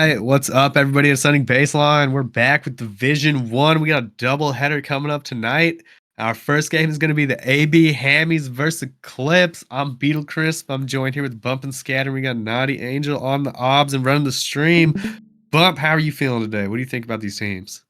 right, what's up, everybody at Sunning Baseline? We're back with Division 1. We got a double header coming up tonight. Our first game is going to be the AB Hammies versus Clips. I'm Beetle Crisp. I'm joined here with Bump and Scatter. We got Naughty Angel on the obs and running the stream. Bump, how are you feeling today? What do you think about these teams?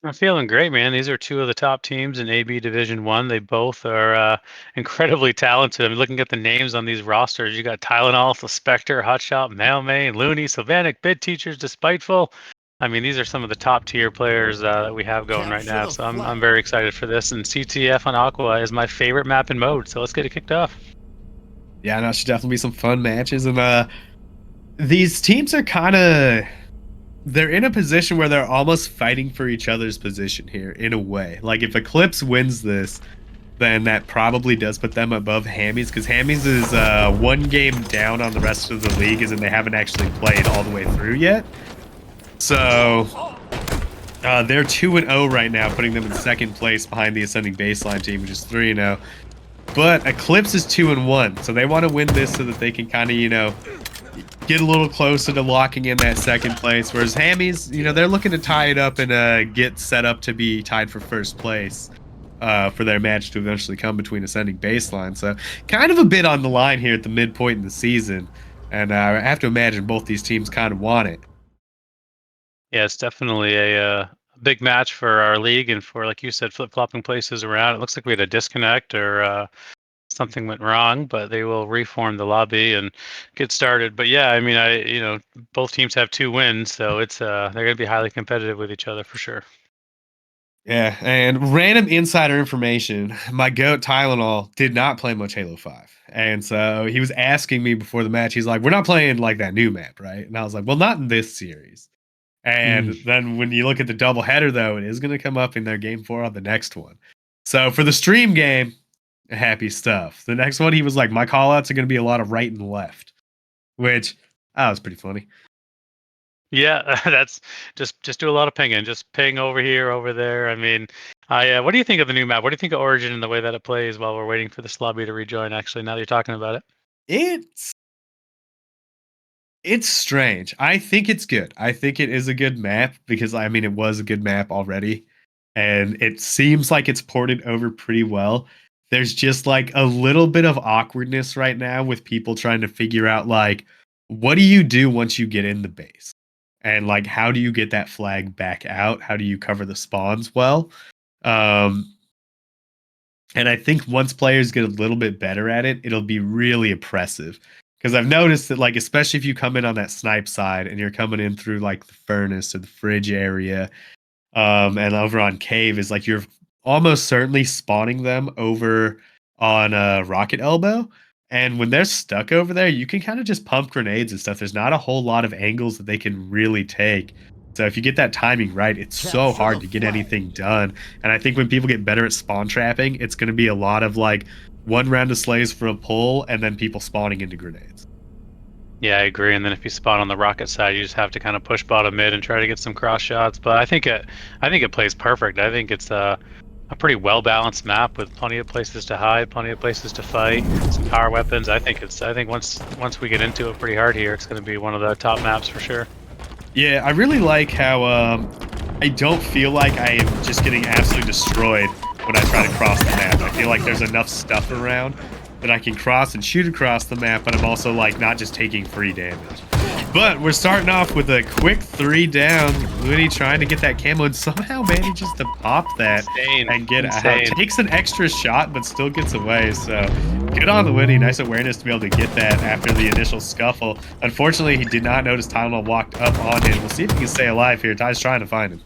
I'm feeling great, man. These are two of the top teams in AB Division One. They both are incredibly talented. I'm looking at the names on these rosters. You got Tylenol, the Spectre, Hotshot, Mailman, Looney, Sylvanic, Bid Teachers, Despiteful. I mean, these are some of the top tier players that we have going right now. So I'm very excited for this. And CTF on Aqua is my favorite map and mode. So let's get it kicked off. Yeah, no, should definitely be some fun matches. And these teams are they're in a position where they're almost fighting for each other's position here in a way. Like if Eclipse wins this, then that probably does put them above Hammies, because Hammies is one game down on the rest of the league, as in they haven't actually played all the way through yet. So they're 2-0 right now, putting them in second place behind the Ascending Baseline team, which is 3-0. But Eclipse is 2-1, so they want to win this so that they can kind of, get a little closer to locking in that second place. Whereas Hammies, they're looking to tie it up and get set up to be tied for first place for their match to eventually come between Ascending Baseline. So kind of a bit on the line here at the midpoint in the season. And I have to imagine both these teams kind of want it. Yeah, it's definitely a big match for our league and for, like you said, flip-flopping places around. It looks like we had a disconnect or something went wrong, but they will reform the lobby and get started. But yeah, I mean, both teams have 2 wins, so it's they're going to be highly competitive with each other for sure. Yeah, and random insider information, my GOAT Tylenol did not play much Halo 5. And so he was asking me before the match, he's like, we're not playing like that new map, right? And I was like, well, not in this series. And then when you look at the doubleheader, though, it is going to come up in their game 4 on the next one. So for the stream game, happy stuff. The next one, he was like, my callouts are going to be a lot of right and left, which was pretty funny. Yeah, that's just do a lot of pinging. Just ping over here, over there. I mean, what do you think of the new map? What do you think of Origin and the way that it plays while we're waiting for this lobby to rejoin? Actually, now that you're talking about it, it's strange. I think it's good. I think it is a good map because it was a good map already, and it seems like it's ported over pretty well. There's just like a little bit of awkwardness right now with people trying to figure out like, what do you do once you get in the base? And like, how do you get that flag back out? How do you cover the spawns well? And I think once players get a little bit better at it, it'll be really oppressive. Because I've noticed that, like, especially if you come in on that snipe side and you're coming in through like the furnace or the fridge area, and over on cave, is like you're almost certainly spawning them over on Rocket Elbow. And when they're stuck over there, you can kind of just pump grenades and stuff. There's not a whole lot of angles that they can really take. So if you get that timing right, it's so hard to get anything done. And I think when people get better at spawn trapping, it's going to be a lot of like one round of slays for a pull and then people spawning into grenades. yeah, I agree. And then if you spawn on the rocket side, you just have to kind of push bottom mid and try to get some cross shots. But I think it plays perfect. I think it's a pretty well balanced map with plenty of places to hide, plenty of places to fight, some power weapons. I think once we get into it pretty hard here, it's going to be one of the top maps for sure. Yeah, I really like how I don't feel like I am just getting absolutely destroyed when I try to cross the map. I feel like there's enough stuff around that I can cross and shoot across the map, but I'm also like not just taking free damage. But we're starting off with a quick 3 down. Looney trying to get that camo and somehow manages to pop that and get out. Takes an extra shot, but still gets away. So good on the Looney. Nice awareness to be able to get that after the initial scuffle. Unfortunately, he did not notice Tylenol walked up on him. We'll see if he can stay alive here. Ty's trying to find him.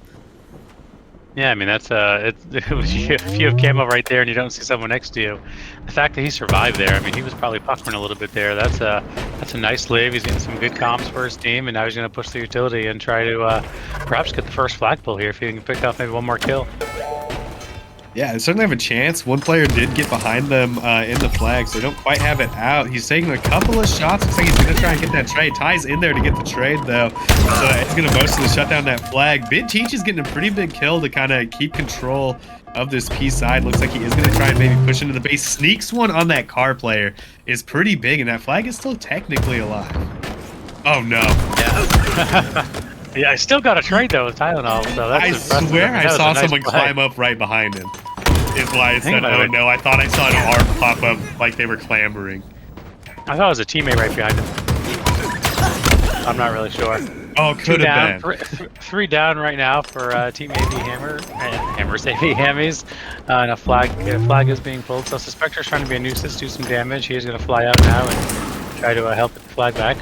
Yeah, I mean that's if you have camo right there and you don't see someone next to you, the fact that he survived there, I mean he was probably puckering a little bit there. That's a nice live. He's getting some good comps for his team, and now he's going to push the utility and try to perhaps get the first flag pull here if he can pick off maybe one more kill. Yeah, they certainly have a chance. One player did get behind them in the flag, so they don't quite have it out. He's taking a couple of shots. Looks like he's going to try and get that trade. Ty's in there to get the trade, though. So it's going to mostly shut down that flag. Bid Teach is getting a pretty big kill to kind of keep control of this P side. Looks like he is going to try and maybe push into the base. Sneaks one on that car player is pretty big, and that flag is still technically alive. Oh, no. Yeah. Yeah, I still got a trade though with Tylenol, so that's I impressive. swear I That was a saw nice someone play. climb up right behind him. Is why I said, might oh have been- no, I thought I saw an arm pop up like they were clambering. I thought it was a teammate right behind him. I'm not really sure. Oh, could have been. Three down right now for Team AV Hammer and Hammer's AV Hammies. And a flag is being pulled. So Suspector's trying to be a nuisance, do some damage. He is going to fly out now and try to help the flag back.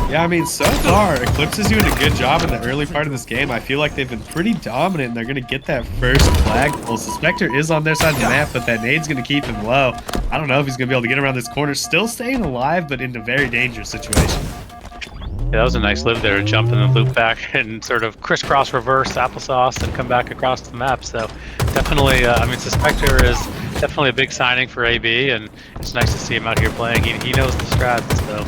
Yeah, I mean, so far, Eclipse is doing a good job in the early part of this game. I feel like they've been pretty dominant, and they're going to get that first flag. Well, Suspector is on their side of the map, but that nade's going to keep him low. I don't know if he's going to be able to get around this corner. Still staying alive, but in a very dangerous situation. Yeah, that was a nice live there to jump and then loop back and sort of crisscross reverse applesauce and come back across the map. So definitely, I mean, Suspector is definitely a big signing for AB, and it's nice to see him out here playing. He knows the strats, so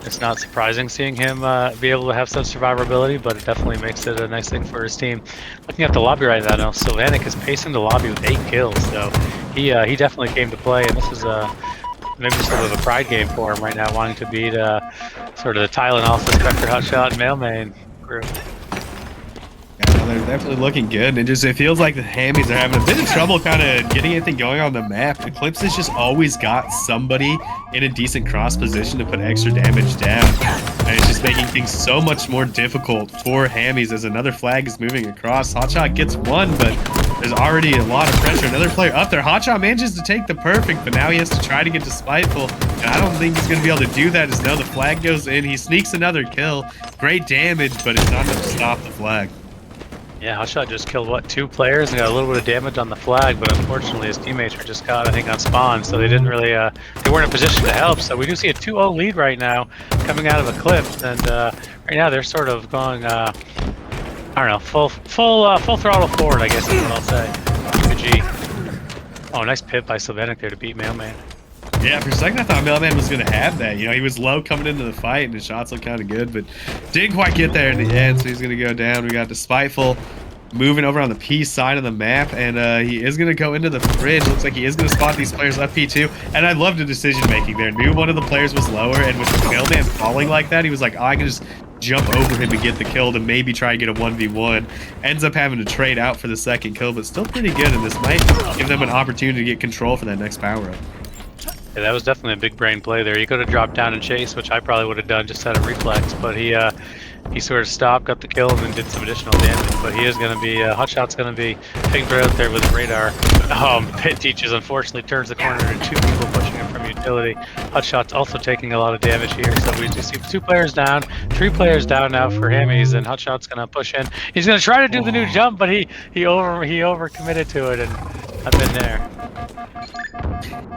it's not surprising seeing him be able to have such survivability, but it definitely makes it a nice thing for his team. Looking at the lobby right now, Sylvanik is pacing the lobby with 8 kills, so he definitely came to play, and this is maybe sort of a pride game for him right now, wanting to beat sort of the Tylenol, Suspector, Hotshot, and Mailman crew. Yeah, no, they're definitely looking good. And it feels like the Hammies are having a bit of trouble kind of getting anything going on the map. Eclipse has just always got somebody in a decent cross position to put extra damage down. And it's just making things so much more difficult for Hammies as another flag is moving across. Hotshot gets one, but there's already a lot of pressure. Another player up there. Hotshot manages to take the perfect, but now he has to try to get to Spiteful. And I don't think he's going to be able to do that as now the flag goes in. He sneaks another kill. Great damage, but it's not enough to stop the flag. Yeah, Hotshot just killed, what, 2 players and got a little bit of damage on the flag, but unfortunately his teammates were just caught, I think, on spawn, so they didn't really, they weren't in a position to help. So we do see a 2-0 lead right now coming out of Eclipse, and right now they're sort of going, I don't know, full throttle forward, I guess is what I'll say. PG. Oh, nice pit by Sylvanik there to beat Mailman. Yeah, for a second I thought Mailman was going to have that. You know, he was low coming into the fight and his shots looked kind of good, but didn't quite get there in the end, so he's going to go down. We got the Spiteful moving over on the P side of the map, and he is going to go into the fridge. Looks like he is going to spot these players up P2, and I love the decision making there. Knew one of the players was lower, and with the Mailman falling like that, he was like, oh, I can just jump over him and get the kill to maybe try and get a 1v1. Ends up having to trade out for the second kill, but still pretty good, and this might give them an opportunity to get control for that next power up. Yeah, that was definitely a big brain play there. He could have dropped down and chased, which I probably would have done just out of reflex, but he sort of stopped, got the kill, and then did some additional damage. But he is going to be, Hotshot's going to be figured out there with the radar. Pit Teaches unfortunately turns the corner and 2 people pushing him from utility. Hotshot's also taking a lot of damage here, so we just see 2 players down, 3 players down now for Hammies, and Hotshot's going to push in. He's going to try to do the new jump, but he over-committed to it, and I've been there.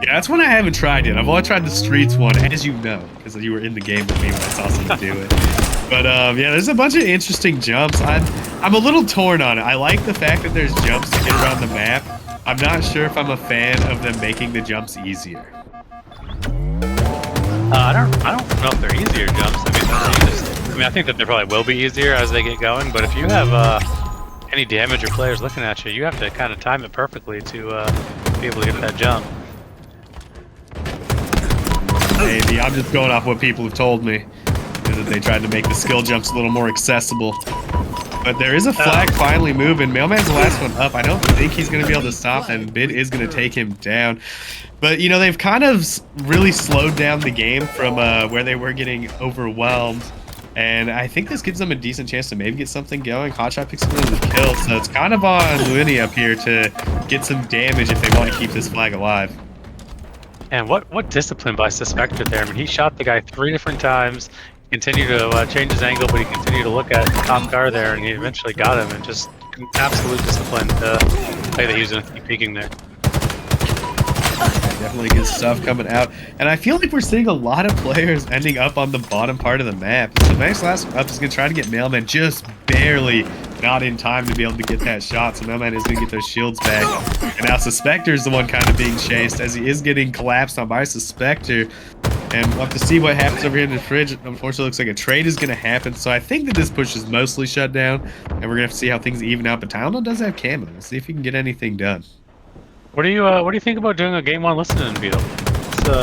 Yeah, that's one I haven't tried yet. I've only tried the Streets one, as you know, because you were in the game with me when I saw someone do it. But yeah, there's a bunch of interesting jumps. I'm a little torn on it. I like the fact that there's jumps to get around the map. I'm not sure if I'm a fan of them making the jumps easier. I don't know if they're easier jumps. I mean, I think that they probably will be easier as they get going. But if you have any damage or players looking at you, you have to kind of time it perfectly to be able to get that jump. Maybe. I'm just going off what people have told me. Is that they tried to make the skill jumps a little more accessible. But there is a flag finally moving. Mailman's the last one up. I don't think he's going to be able to stop, and Bid is going to take him down. But, you know, they've kind of really slowed down the game from where they were getting overwhelmed. And I think this gives them a decent chance to maybe get something going. Hotshot picks up another kill, so it's kind of on Looney up here to get some damage if they want to keep this flag alive. And what discipline by Suspector there. I mean, he shot the guy 3 different times, continued to change his angle, but he continued to look at the top guard there, and he eventually got him, and just absolute discipline to say that he was going to keep peeking there. Definitely good stuff coming out. And I feel like we're seeing a lot of players ending up on the bottom part of the map. So Max last one up is going to try to get Mailman just barely not in time to be able to get that shot. So Mailman is going to get those shields back. And now Suspector is the one kind of being chased as he is getting collapsed on by Suspector. And we'll have to see what happens over here in the fridge. Unfortunately, it looks like a trade is going to happen. So I think that this push is mostly shut down. And we're going to have to see how things even out. But Tylenol does have camo. We'll see if he can get anything done. What do you think about doing a game 1 listening beetle?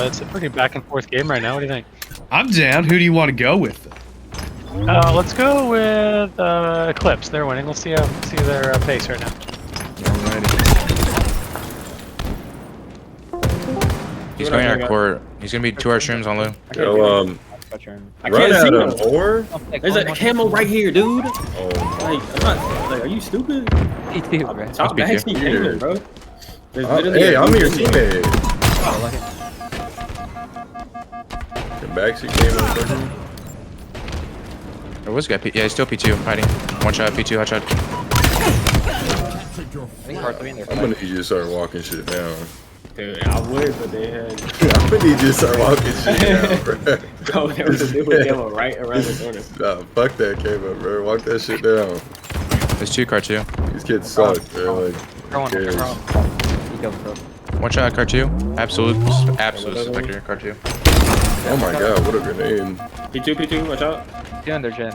It's a pretty back and forth game right now. What do you think? I'm down. Who do you want to go with? Let's go with Eclipse. They're winning. Let's see their pace right now. He's going our court. He's gonna be 2 our streams on low. Yo, I run can't see out him. of ore? There's a camo right here, dude. Oh, Like, I'm not, like, are you stupid? P2, bro. Top be backseat here. camo, bro. There's literally hey, a I'm your dude. teammate. Oh, look at The backseat came on second. There was a guy. Yeah, he's still P2 hiding. 1 shot, P2 hot shot. I think hard 3 in there. I'm gonna need you to start walking shit down. Dude, I would, but they had. I'm gonna need you to start walking shit down, bro. Bro, there was a dude with camo right around the corner. Nah, fuck that camo, bro. Walk that shit down. There's 2 car 2. These kids suck, bro. Like, Throw one, who cares? throw one. You go, bro. 1 shot car 2. Absolute spectre car 2. Oh my god, what a grenade. P2, watch out. Two under gen.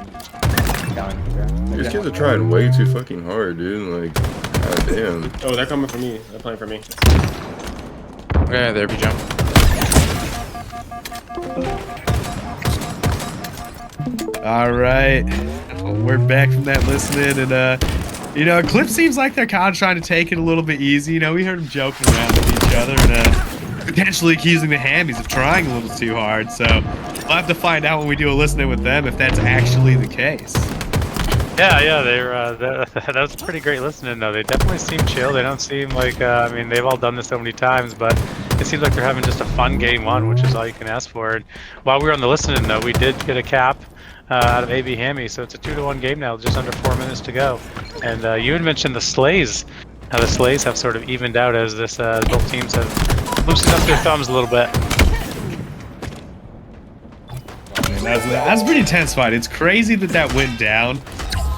Down, bro. These kids are trying way too fucking hard, dude. Like, god damn. Oh, they're coming for me. They're playing for me. Okay, there we jump. All right, we're back from that listening, and you know, Eclipse seems like they're kind of trying to take it a little bit easy. You know, we heard them joking around with each other and potentially accusing the Hammies of trying a little too hard. So we'll have to find out when we do a listening with them if that's actually the case. Yeah, that was pretty great listening though. They definitely seem chill. They don't seem like, I mean, they've all done this so many times, but it seems like they're having just a fun game one, which is all you can ask for. And while we were on the listening though, we did get a cap out of AB Hammy, so it's a 2-1 game now, just under 4 minutes to go. And you had mentioned the Slays, how the Slays have sort of evened out as this both teams have loosened up their thumbs a little bit. That's a pretty tense fight. It's crazy that went down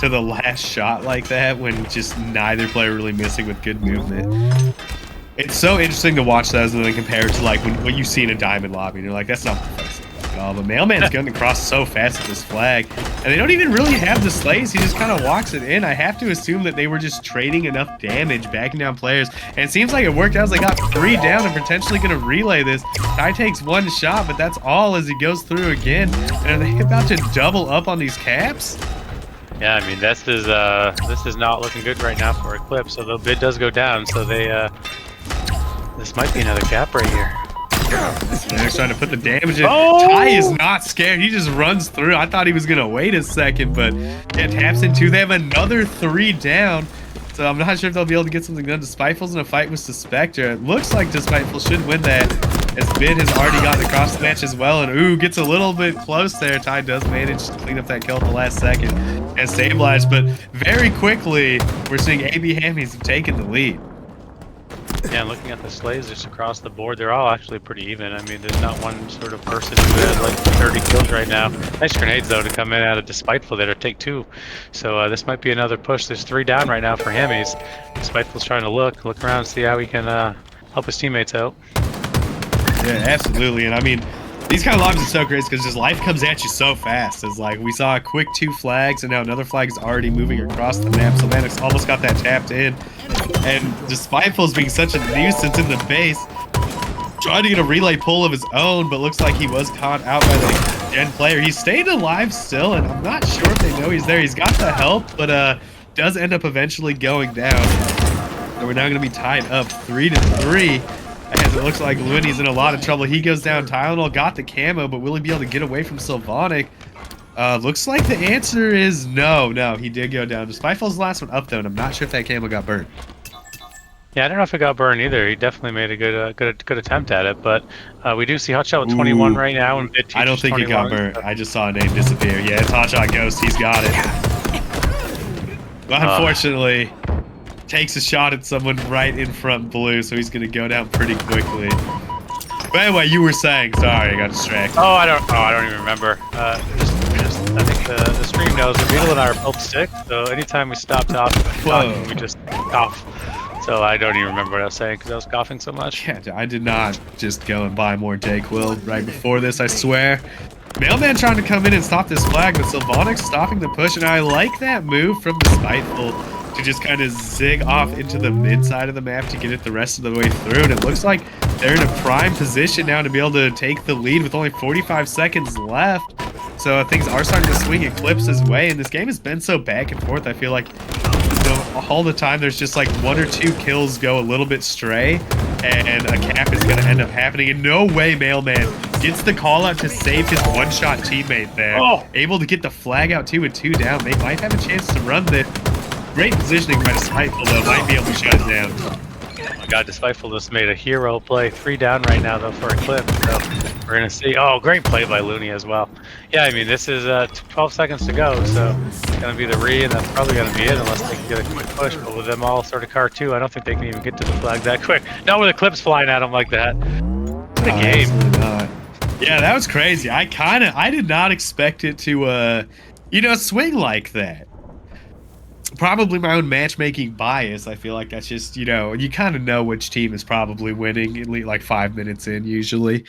to the last shot like that when just neither player really missing with good movement. It's so interesting to watch those and then compare it to like what you see in a diamond lobby and you're like, that's not professional at all. But Mailman's going across so fast with this flag and they don't even really have the slays. He just kind of walks it in. I have to assume that they were just trading enough damage, backing down players. And it seems like it worked out as they got 3 down and potentially going to relay this. Ty takes 1 shot, but that's all as he goes through again. And are they about to double up on these caps? Yeah, I mean, this is not looking good right now for Eclipse, so the bid does go down, so they, this might be another cap right here. They're trying to put the damage in. Oh! Ty is not scared. He just runs through. I thought he was going to wait a second, but yeah, taps in 2. They have another 3 down. So I'm not sure if they'll be able to get something done. Despiteful's in a fight with Suspector. It looks like Despiteful should win that, as Bid has already gotten across the match as well. And ooh, gets a little bit close there. Ty does manage to clean up that kill at the last second and stabilize. But very quickly, we're seeing AB Hammies have taken the lead. Yeah, and looking at the slays just across the board, they're all actually pretty even. I mean, there's not one sort of person who has like 30 kills right now. Nice grenades though to come in out of Despiteful there to take 2. So this might be another push. There's 3 down right now for Hammies. Despiteful's trying to look around, see how he can help his teammates out. Yeah, absolutely. And I mean, these kind of lobbies are so crazy because just life comes at you so fast. It's like we saw a quick 2 flags and now another flag is already moving across the map. Sylvanic's almost got that tapped in. And Despiteful's being such a nuisance in the base, trying to get a relay pull of his own, but looks like he was caught out by the Gen player. He's stayed alive still, and I'm not sure if they know he's there. He's got the help, but does end up eventually going down. And we're now going to be tied up 3-3. As it looks like Looney's in a lot of trouble. He goes down. Tylenol got the camo, but will he be able to get away from Sylvanic? Looks like the answer is no. No, he did go down. Despiteful's the last one up, though, and I'm not sure if that camo got burned. Yeah, I don't know if it got burned either. He definitely made a good attempt at it, but we do see Hotshot with 21 right now. And Bid I don't think he got burned. I just saw a name disappear. Yeah, it's Hotshot Ghost. He's got it. But unfortunately, takes a shot at someone right in front blue, so he's going to go down pretty quickly. But anyway, you were saying. Sorry, I got distracted. I don't even remember. I think the stream knows that Beetle and I are both sick, so anytime we stop talking, we just cough. So I don't even remember what I was saying because I was coughing so much. Yeah, I did not just go and buy more Dayquil right before this, I swear. Mailman trying to come in and stop this flag, but Sylvanic's stopping the push, and I like that move from Despiteful to just kind of zig off into the mid side of the map to get it the rest of the way through. And it looks like they're in a prime position now to be able to take the lead with only 45 seconds left. So things are starting to swing Eclipse's way, and this game has been so back and forth. I feel like, you know, all the time there's just like 1 or 2 kills go a little bit stray, and a cap is going to end up happening. In no way, Mailman gets the call out to save his one-shot teammate there. Oh. Able to get the flag out too with 2 down. They might have a chance to run this. Great positioning by Despiteful, though. Might be able to shut it down. Oh my God, Despiteful just made a hero play. 3 down right now, though, for Eclipse. So we're going to see. Oh, great play by Looney as well. Yeah, I mean, this is 12 seconds to go, so it's going to be the re, and that's probably going to be it unless they can get a quick push. But with them all sort of car 2, I don't think they can even get to the flag that quick. Not with Eclipse flying at them like that. What a game. Absolutely not. Yeah, that was crazy. I did not expect it to, swing like that. Probably my own matchmaking bias. I feel like that's just, you kind of know which team is probably winning at least like 5 minutes in usually.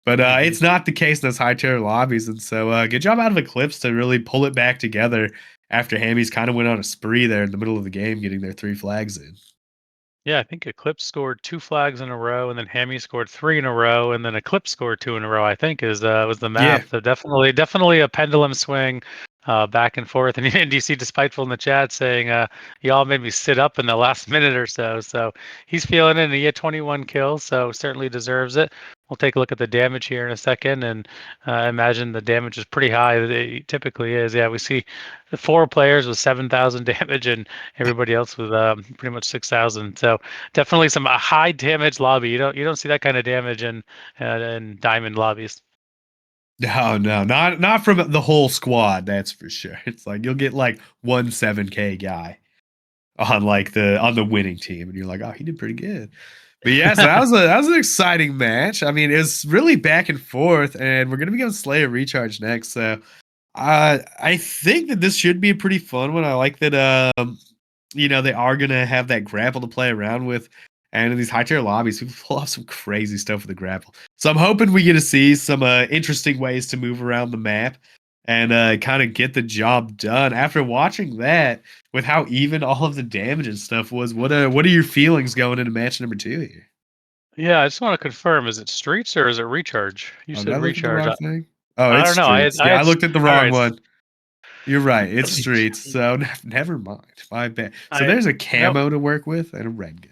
But it's not the case in those high tier lobbies. And so good job out of Eclipse to really pull it back together after Hammies kind of went on a spree there in the middle of the game, getting their 3 flags in. Yeah, I think Eclipse scored 2 flags in a row, and then Hammy scored 3 in a row, and then Eclipse scored 2 in a row. I think was the map. Yeah. So definitely a pendulum swing back and forth. And you see Despiteful in the chat saying, "Y'all made me sit up in the last minute or so." So he's feeling it, and he had 21 kills, so certainly deserves it. We'll take a look at the damage here in a second, and imagine the damage is pretty high. It typically is. Yeah, we see 4 players with 7,000 damage, and everybody else with pretty much 6,000. So definitely some high damage lobby. You don't see that kind of damage in diamond lobbies. No, not from the whole squad. That's for sure. It's like you'll get like 1 7K guy on the winning team, and you're like, oh, he did pretty good. But yeah, so that was an exciting match. I mean, it was really back and forth, and we're gonna be getting Slayer Recharge next. So I think that this should be a pretty fun one. I like that they are gonna have that grapple to play around with. And in these high tier lobbies, people pull off some crazy stuff with the grapple. So I'm hoping we get to see some interesting ways to move around the map and kind of get the job done. After watching that, with how even all of the damage and stuff was, what are your feelings going into match number 2 here? Yeah, I just want to confirm: is it Streets or is it Recharge? You Did said I look at the Recharge. wrong thing? Oh, I it's don't know. Streets. I looked at the wrong alright. one. You're right. It's Streets. So never mind. My bad. So there's a camo to work with and a red gun.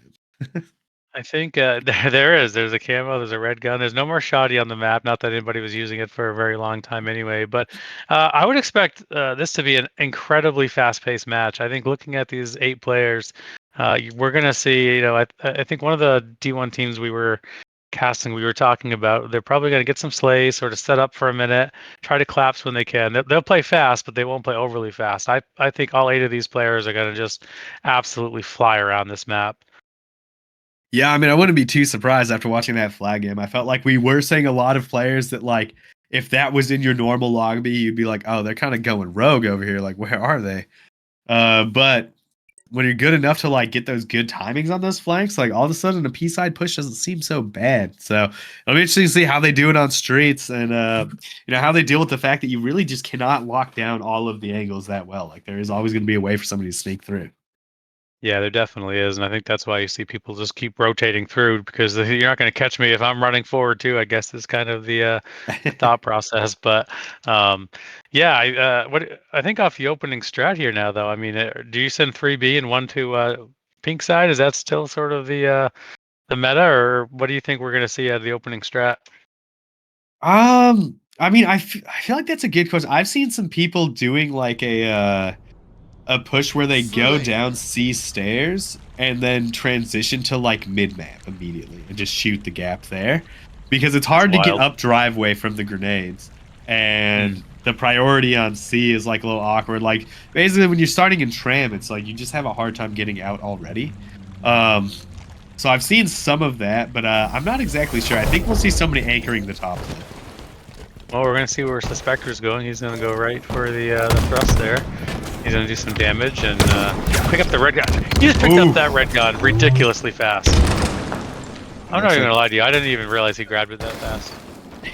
I think there's a camo, there's a red gun. There's no more shoddy on the map. Not that anybody was using it for a very long time anyway. But I would expect this to be an incredibly fast-paced match. I think looking at these 8 players, we're going to see, I think one of the D1 teams we were talking about, they're probably going to get some slays, sort of set up for a minute, try to collapse when they can. They'll play fast, but they won't play overly fast. I think all 8 of these players are going to just absolutely fly around this map. Yeah, I mean, I wouldn't be too surprised after watching that flag game. I felt like we were seeing a lot of players that, like, if that was in your normal lobby, you'd be like, oh, they're kind of going rogue over here. Like, where are they? But when you're good enough to, like, get those good timings on those flanks, like, all of a sudden a P-side push doesn't seem so bad. So it'll be interesting to see how they do it on Streets and, how they deal with the fact that you really just cannot lock down all of the angles that well. Like, there is always going to be a way for somebody to sneak through. Yeah, there definitely is, and I think that's why you see people just keep rotating through, because you're not going to catch me if I'm running forward too. I guess is kind of the thought process. But yeah, I think off the opening strat here now, though. I mean, do you send 3B and 1 to pink side? Is that still sort of the meta, or what do you think we're going to see out of the opening strat? I mean, I feel like that's a good question. I've seen some people doing like a push where they go down C stairs and then transition to like mid map immediately and just shoot the gap there, because it's hard to get up driveway from the grenades, and the priority on C is like a little awkward. Like basically when you're starting in tram, it's like you just have a hard time getting out already. So I've seen some of that, but I'm not exactly sure. I think we'll see somebody anchoring the top lane. Well, we're going to see where Suspector's going. He's going to go right for the thrust there. He's going to do some damage and pick up the red gun. He just picked up that red gun ridiculously fast. I'm not even going to lie to you. I didn't even realize he grabbed it that fast.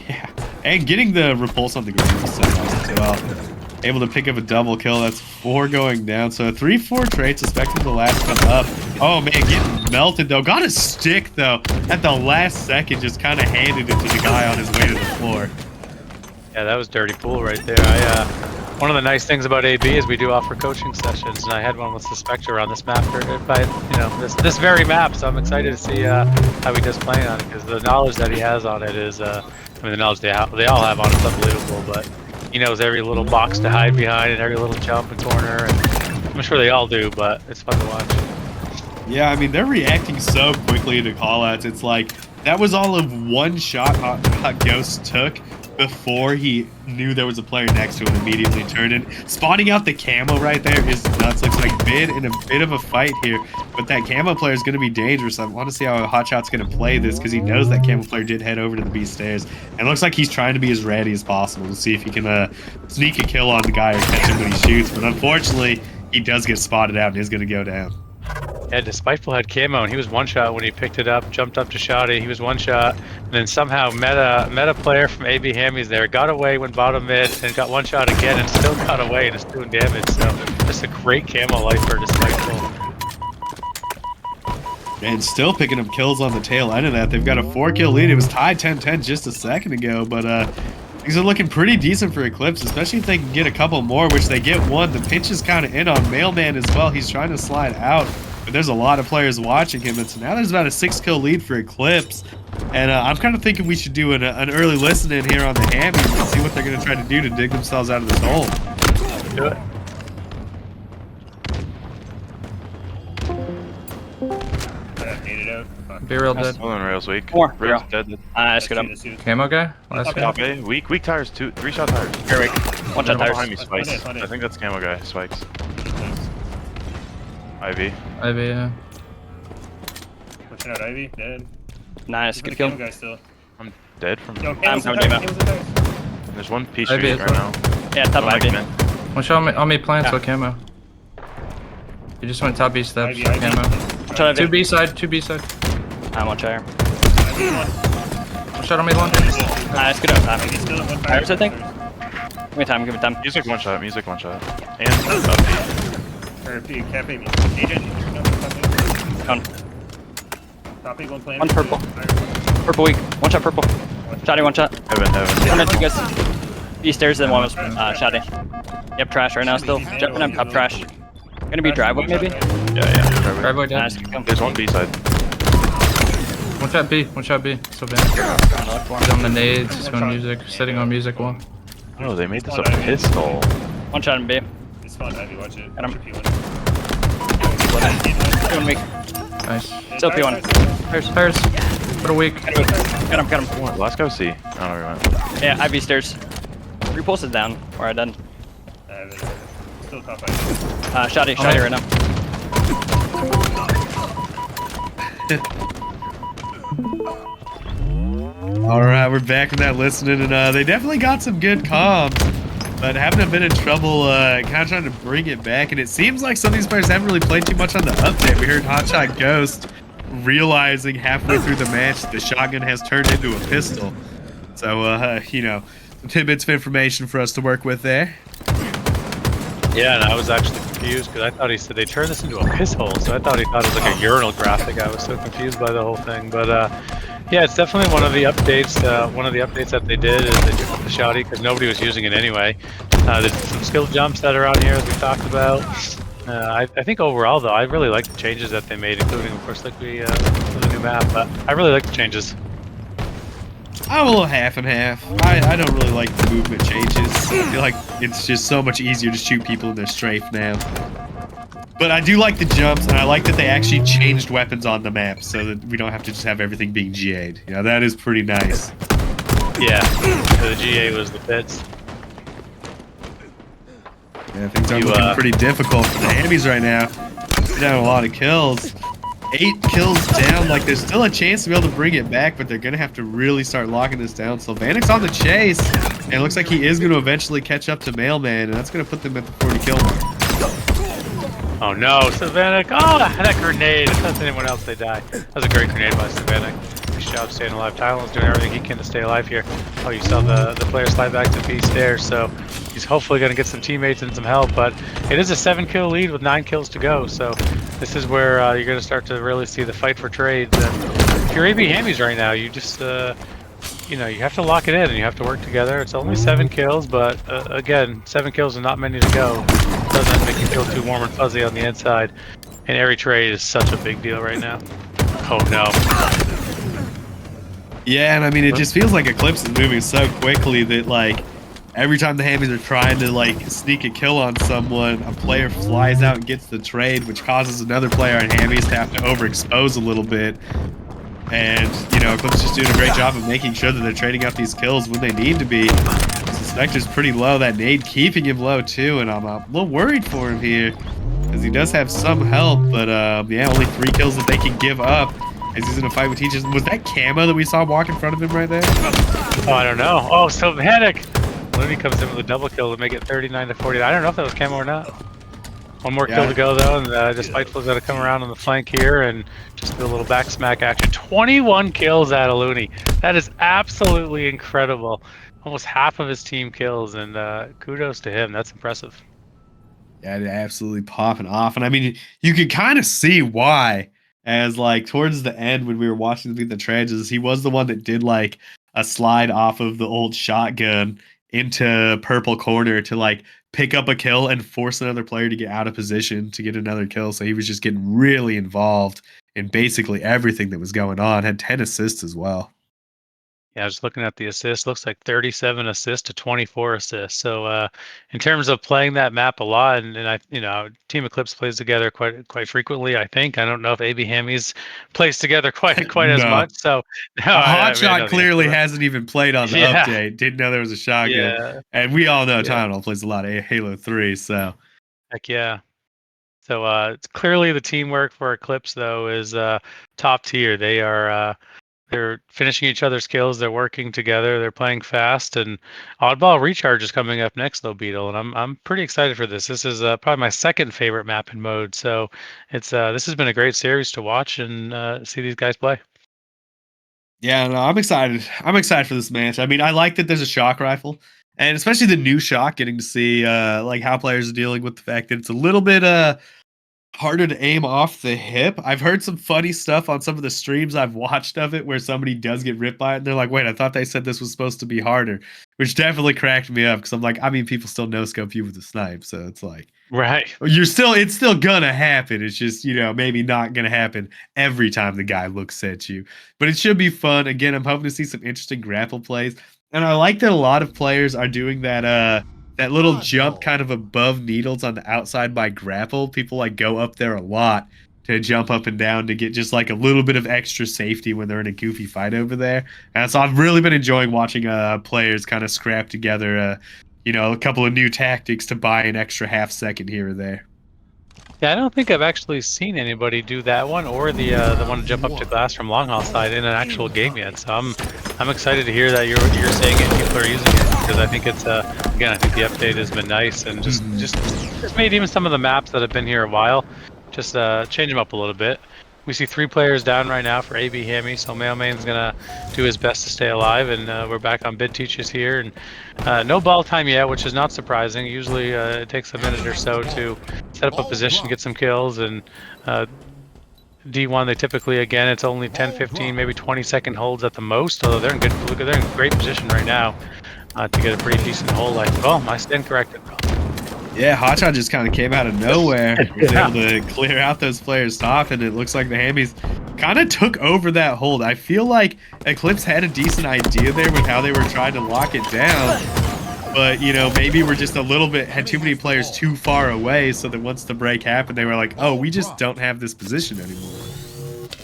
Yeah. And getting the repulse on the ground is so nice as well. Able to pick up a double kill. That's 4 going down. So a 3-4 trade. Suspecting the last one up. Oh, man. Getting melted, though. Got a stick, though. At the last second, just kind of handed it to the guy on his way to the floor. Yeah, that was dirty pool right there. One of the nice things about AB is we do offer coaching sessions, and I had one with Suspector on this map this very map. So I'm excited to see how he does playing on it, because the knowledge that he has on it is, I mean, the knowledge they all have on it is unbelievable. But he knows every little box to hide behind and every little jump and corner, and I'm sure they all do. But it's fun to watch. Yeah, I mean, they're reacting so quickly to callouts. It's like that was all of one shot Hot Ghost took before he knew there was a player next to him, immediately turned in. Spotting out the camo right there is nuts. Looks like Bid in a bit of a fight here, but that camo player is going to be dangerous. I want to see how Hotshot's going to play this, because he knows that camo player did head over to the B stairs, and it looks like he's trying to be as ready as possible to see if he can sneak a kill on the guy or catch him when he shoots. But unfortunately, he does get spotted out and is going to go down. Yeah, Despiteful had camo, and he was one shot when he picked it up, jumped up to Shoddy. He was one shot, and then somehow met a player from AB Hammies there, got away, went bottom mid, and got one shot again, and still got away, and is doing damage. So just a great camo life for Despiteful. And still picking up kills on the tail end of that. They've got a 4-kill lead. It was tied 10-10 just a second ago, but things are looking pretty decent for Eclipse, especially if they can get a couple more, which they get one. The pinch is kind of in on Mailman as well. He's trying to slide out, but there's a lot of players watching him, and so now there's about a 6-kill lead for Eclipse. And I'm kind of thinking we should do an early listen in here on the Hammies and see what they're going to try to do to dig themselves out of this hole. Do it. Be real dead. Hold on, Rails weak. More. Rails dead. Nice, good up. Camo guy? Last guy? Top A. Weak tires, 3-shot tires. Very weak. One shot tires. Behind me, Spikes. I think that's camo guy, Spikes. Ivy. Ivy, yeah. Pushing out Ivy, dead. Nice, good kill. Guy still. I'm dead from. Yo, I'm coming to you. There's one P Ivy street as right well. now. Yeah, top Don't like Ivy. him. One shot on me plants with camo. He just went top B steps, Ivy, Ivy. camo. One shot Ivy. 2 B side, 2 B side. I'm on chair. One shot on me long. Nice, good up. Ivy still at 1 Tires, I think. Give me time, give me time. Music one shot. And up B. Or P, cafe. Agent. Down. Top A, one plan. One purple. Purple weak. One shot purple. Shotty, one shot. Heaven. One at you guys. B stairs, then one was shotty. Yep, trash right now still. Jumping up top trash. Gonna be driveway maybe? Yeah. Driveway down. Nice, good kill. There's one B side. One shot B, so bad. He's on the nades, he's going music, sitting on music one. Oh, they made this a pistol. One shot in B. It's fun, Ivy, watch it. Got him. P1. P1 weak. Nice. Still P1. Tires. Put a weak. Got him. What? Last guy was C. I don't know where he went. Yeah, Ivy stairs. Repulse is down. Where I done. Still top Ivy. Shotty right now. All right, we're back in that listening, and they definitely got some good comms, but having a bit of trouble kind of trying to bring it back. And it seems like some of these players haven't really played too much on the update. We heard Hotshot Ghost realizing halfway through the match the shotgun has turned into a pistol. So, you know, some tidbits of information for us to work with there. Yeah, and I was actually confused because I thought he said they turned this into a piss hole, so I thought he thought it was like a urinal graphic. I was so confused by the whole thing, but yeah, it's definitely one of the updates. One of the updates that they did is they took up the shotty because nobody was using it anyway. There's some skill jumps that are on here, as we talked about. I think overall, though, I really like the changes that they made, including, of course, like the new map. But I really like the changes. I'm a little half and half. I don't really like the movement changes. I feel like it's just so much easier to shoot people in their strafe now. But I do like the jumps, and I like that they actually changed weapons on the map so that we don't have to just have everything being GA'd. You know, that is pretty nice. Yeah, so the GA was the pits. Yeah, things are looking pretty difficult for the Hammies right now. They're down a lot of kills. 8 kills down. Like, there's still a chance to be able to bring it back, but they're going to have to really start locking this down. So Vanek's on the chase, and it looks like he is going to eventually catch up to Mailman, and that's going to put them at the 40 kill mark. Oh no, Savannah! Oh, that grenade! If that's anyone else, they die. That was a great grenade by Savannah. Nice job staying alive. Tylen's doing everything he can to stay alive here. Oh, you saw the player slide back to B stairs, so he's hopefully going to get some teammates and some help. But it is a 7-kill lead with 9 kills to go, so this is where you're going to start to really see the fight for trades. And if you're AB Hammies right now, you just you know, you have to lock it in and you have to work together. It's only 7 kills, but again, 7 kills and not many to go. Doesn't make you feel too warm and fuzzy on the inside. And every trade is such a big deal right now. Oh no. Yeah, and I mean, it just feels like Eclipse is moving so quickly that, like, every time the Hammies are trying to, like, sneak a kill on someone, a player flies out and gets the trade, which causes another player on Hammies to have to overexpose a little bit. And, you know, Eclipse is just doing a great job of making sure that they're trading out these kills when they need to be. Spectre's pretty low. That nade keeping him low, too, and I'm a little worried for him here. Because he does have some help, but, yeah, only 3 kills that they can give up. As he's in a fight with Teachers. Was that Camo that we saw walk in front of him right there? Oh, I don't know. Oh, so Panic! Looney comes in with a double kill to make it 39 to 40. I don't know if that was Camo or not. One more kill to go, though, and Despiteful's got to come around on the flank here and just do a little back smack action. 21 kills out of Looney. That is absolutely incredible. Almost half of his team kills, and kudos to him. That's impressive. Yeah, they're absolutely popping off. And I mean, you could kind of see why. As like towards the end when we were watching the trenches, he was the one that did like a slide off of the old shotgun into purple corner to like pick up a kill and force another player to get out of position to get another kill. So he was just getting really involved in basically everything that was going on. Had 10 assists as well. Yeah, I was looking at the assists. Looks like 37 assists to 24 assists. So in terms of playing that map a lot, and I, you know, Team Eclipse plays together quite frequently. I think I don't know if AB Hammies plays together quite as much. So Hotshot clearly hasn't even played on the update. Didn't know there was a shotgun, and we all know Tylenol plays a lot of Halo 3. So heck yeah. So it's clearly the teamwork for Eclipse though is top tier. They are. They're finishing each other's kills. They're working together. They're playing fast. And Oddball Recharge is coming up next, though, Beetle. And I'm pretty excited for this. This is probably my second favorite map in mode. So it's this has been a great series to watch and see these guys play. Yeah, no, I'm excited. I'm excited for this match. I mean, I like that there's a shock rifle, and especially the new shock. Getting to see like how players are dealing with the fact that it's a little bit harder to aim off the hip. I've heard some funny stuff on some of the streams I've watched of it where somebody does get ripped by it and they're like, wait, I thought they said this was supposed to be harder, which definitely cracked me up because I'm like, I mean, people still no scope you with the snipe, so it's like, right, it's still gonna happen. It's just, you know, maybe not gonna happen every time the guy looks at you, but it should be fun. Again, I'm hoping to see some interesting grapple plays, and I like that a lot of players are doing that that little jump kind of above needles on the outside by grapple. People like go up there a lot to jump up and down to get just like a little bit of extra safety when they're in a goofy fight over there. And so I've really been enjoying watching players kind of scrap together, you know, a couple of new tactics to buy an extra half second here or there. Yeah, I don't think I've actually seen anybody do that one or the one to jump up to glass from long haul side in an actual game yet. So I'm excited to hear that you're saying it. People are using it because I think it's again, I think the update has been nice and just made even some of the maps that have been here a while just change them up a little bit. We see 3 players down right now for AB Hammy, so Mailman's gonna do his best to stay alive, and we're back on Bid Teaches here, and no ball time yet, which is not surprising. Usually it takes a minute or so to set up a position, get some kills, and D1 they typically, again, it's only 10, 15, maybe 20-second holds at the most, although they're in great position right now to get a pretty decent hold. Like, oh, I stand corrected. Yeah, Hotshot just kind of came out of nowhere. Was able to clear out those players top, and it looks like the Hammies kind of took over that hold. I feel like Eclipse had a decent idea there with how they were trying to lock it down. But, you know, maybe we're just a little bit, had too many players too far away, so that once the break happened, they were like, oh, we just don't have this position anymore.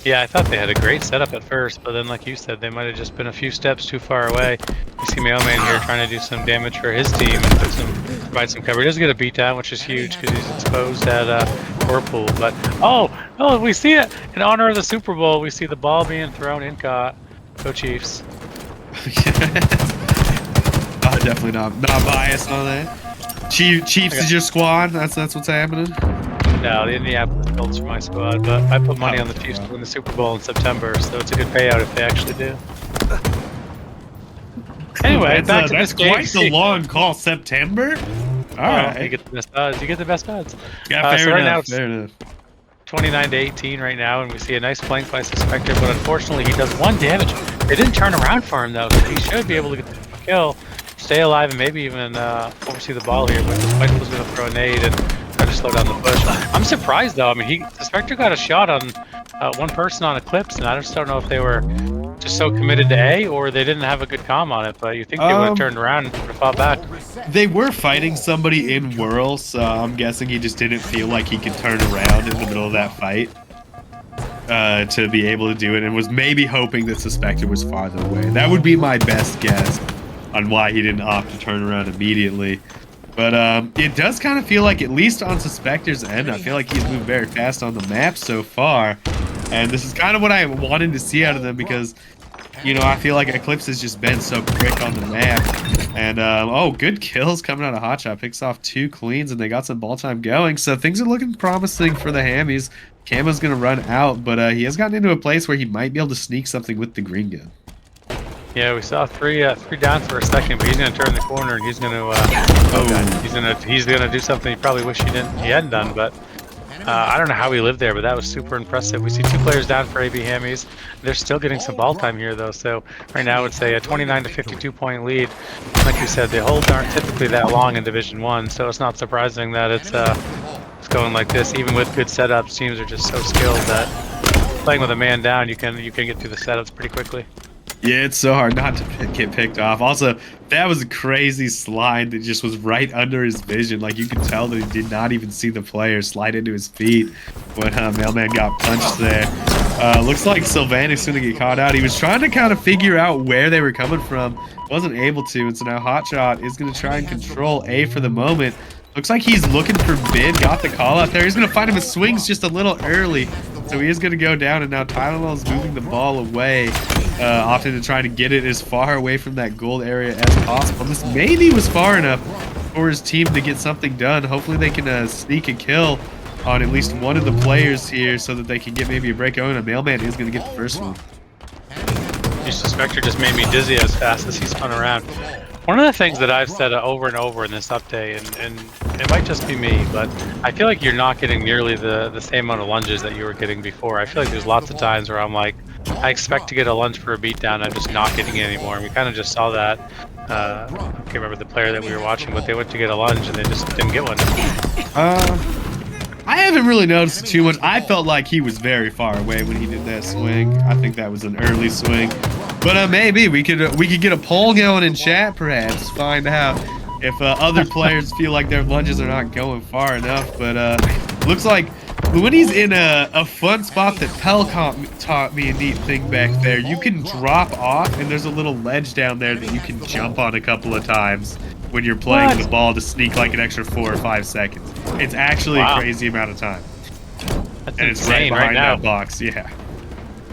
Yeah, I thought they had a great setup at first, but then like you said, they might have just been a few steps too far away. You see Mailman here trying to do some damage for his team and provide some cover. He does get a beatdown, which is huge because he's exposed at Whirlpool. But oh, we see it in honor of the Super Bowl. We see the ball being thrown in. Go Chiefs. Definitely not biased on that. Chiefs is your squad. That's what's happening. No, the Indianapolis Colts are my squad, but I put money on the Chiefs to win the Super Bowl in September, so it's a good payout if they actually do. Anyway, back to this game. That's quite the long call, September. All right, you get the best odds. You get the best odds. Yeah, fair enough. Right now it's fair enough. 29-18 right now, and we see a nice flank by Suspector, but unfortunately he does 1 damage. They didn't turn around for him though, so he should be able to get the kill, stay alive, and maybe even oversee the ball here, but Suspector was going to throw a nade and try to slow down the push. I'm surprised though, I mean, Suspector got a shot on one person on Eclipse, and I just don't know if they were just so committed to A, or they didn't have a good comm on it, but you think they would have turned around and would have fought back. They were fighting somebody in Whirl, so I'm guessing he just didn't feel like he could turn around in the middle of that fight to be able to do it, and was maybe hoping that Suspector was farther away. That would be my best guess on why he didn't opt to turn around immediately. But it does kind of feel like, at least on Suspector's end, I feel like he's moved very fast on the map so far. And this is kind of what I wanted to see out of them, because, you know, I feel like Eclipse has just been so quick on the map. And, oh, good kills coming out of Hotshot. Picks off 2 cleans, and they got some ball time going. So things are looking promising for the Hammies. Camo's going to run out, but he has gotten into a place where he might be able to sneak something with the green gun. Yeah, we saw three down for a second, but he's gonna turn the corner and he's gonna he's gonna do something he probably wish he hadn't done. But I don't know how he lived there, but that was super impressive. We see 2 players down for AB Hammies. They're still getting some ball time here though, so right now it's a 29 to 52 point lead. Like you said, the holds aren't typically that long in Division 1, so it's not surprising that it's going like this. Even with good setups, teams are just so skilled that playing with a man down, you can get through the setups pretty quickly. Yeah, it's so hard not to get picked off. Also, that was a crazy slide that just was right under his vision. Like, you could tell that he did not even see the player slide into his feet when Mailman got punched there. Looks like Sylvanic's going to get caught out. He was trying to kind of figure out where they were coming from. Wasn't able to, and so now Hotshot is going to try and control A for the moment. Looks like he's looking for Bid. Got the call out there. He's going to find him with swings just a little early. So he is going to go down, and now Tylenol is moving the ball away, opting to try to get it as far away from that gold area as possible. This maybe was far enough for his team to get something done. Hopefully they can sneak a kill on at least one of the players here so that they can get maybe a break going. A Mailman is going to get the first one. Your Suspector just made me dizzy as fast as he spun around. One of the things that I've said over and over in this update, and it might just be me, but I feel like you're not getting nearly the same amount of lunges that you were getting before. I feel like there's lots of times where I'm like, I expect to get a lunge for a beatdown, I'm just not getting it anymore. And we kind of just saw that. I can't remember the player that we were watching, but they went to get a lunge and they just didn't get one. I haven't really noticed too much. I felt like he was very far away when he did that swing. I think that was an early swing. But maybe we could get a poll going in chat, perhaps, find out if other players feel like their lunges are not going far enough. But looks like Luini's in a fun spot that Pelcom taught me a neat thing back there. You can drop off, and there's a little ledge down there that you can jump on a couple of times when you're playing the ball to sneak like an extra 4 or 5 seconds. It's actually a crazy amount of time. That's and it's insane right behind now. that box, yeah.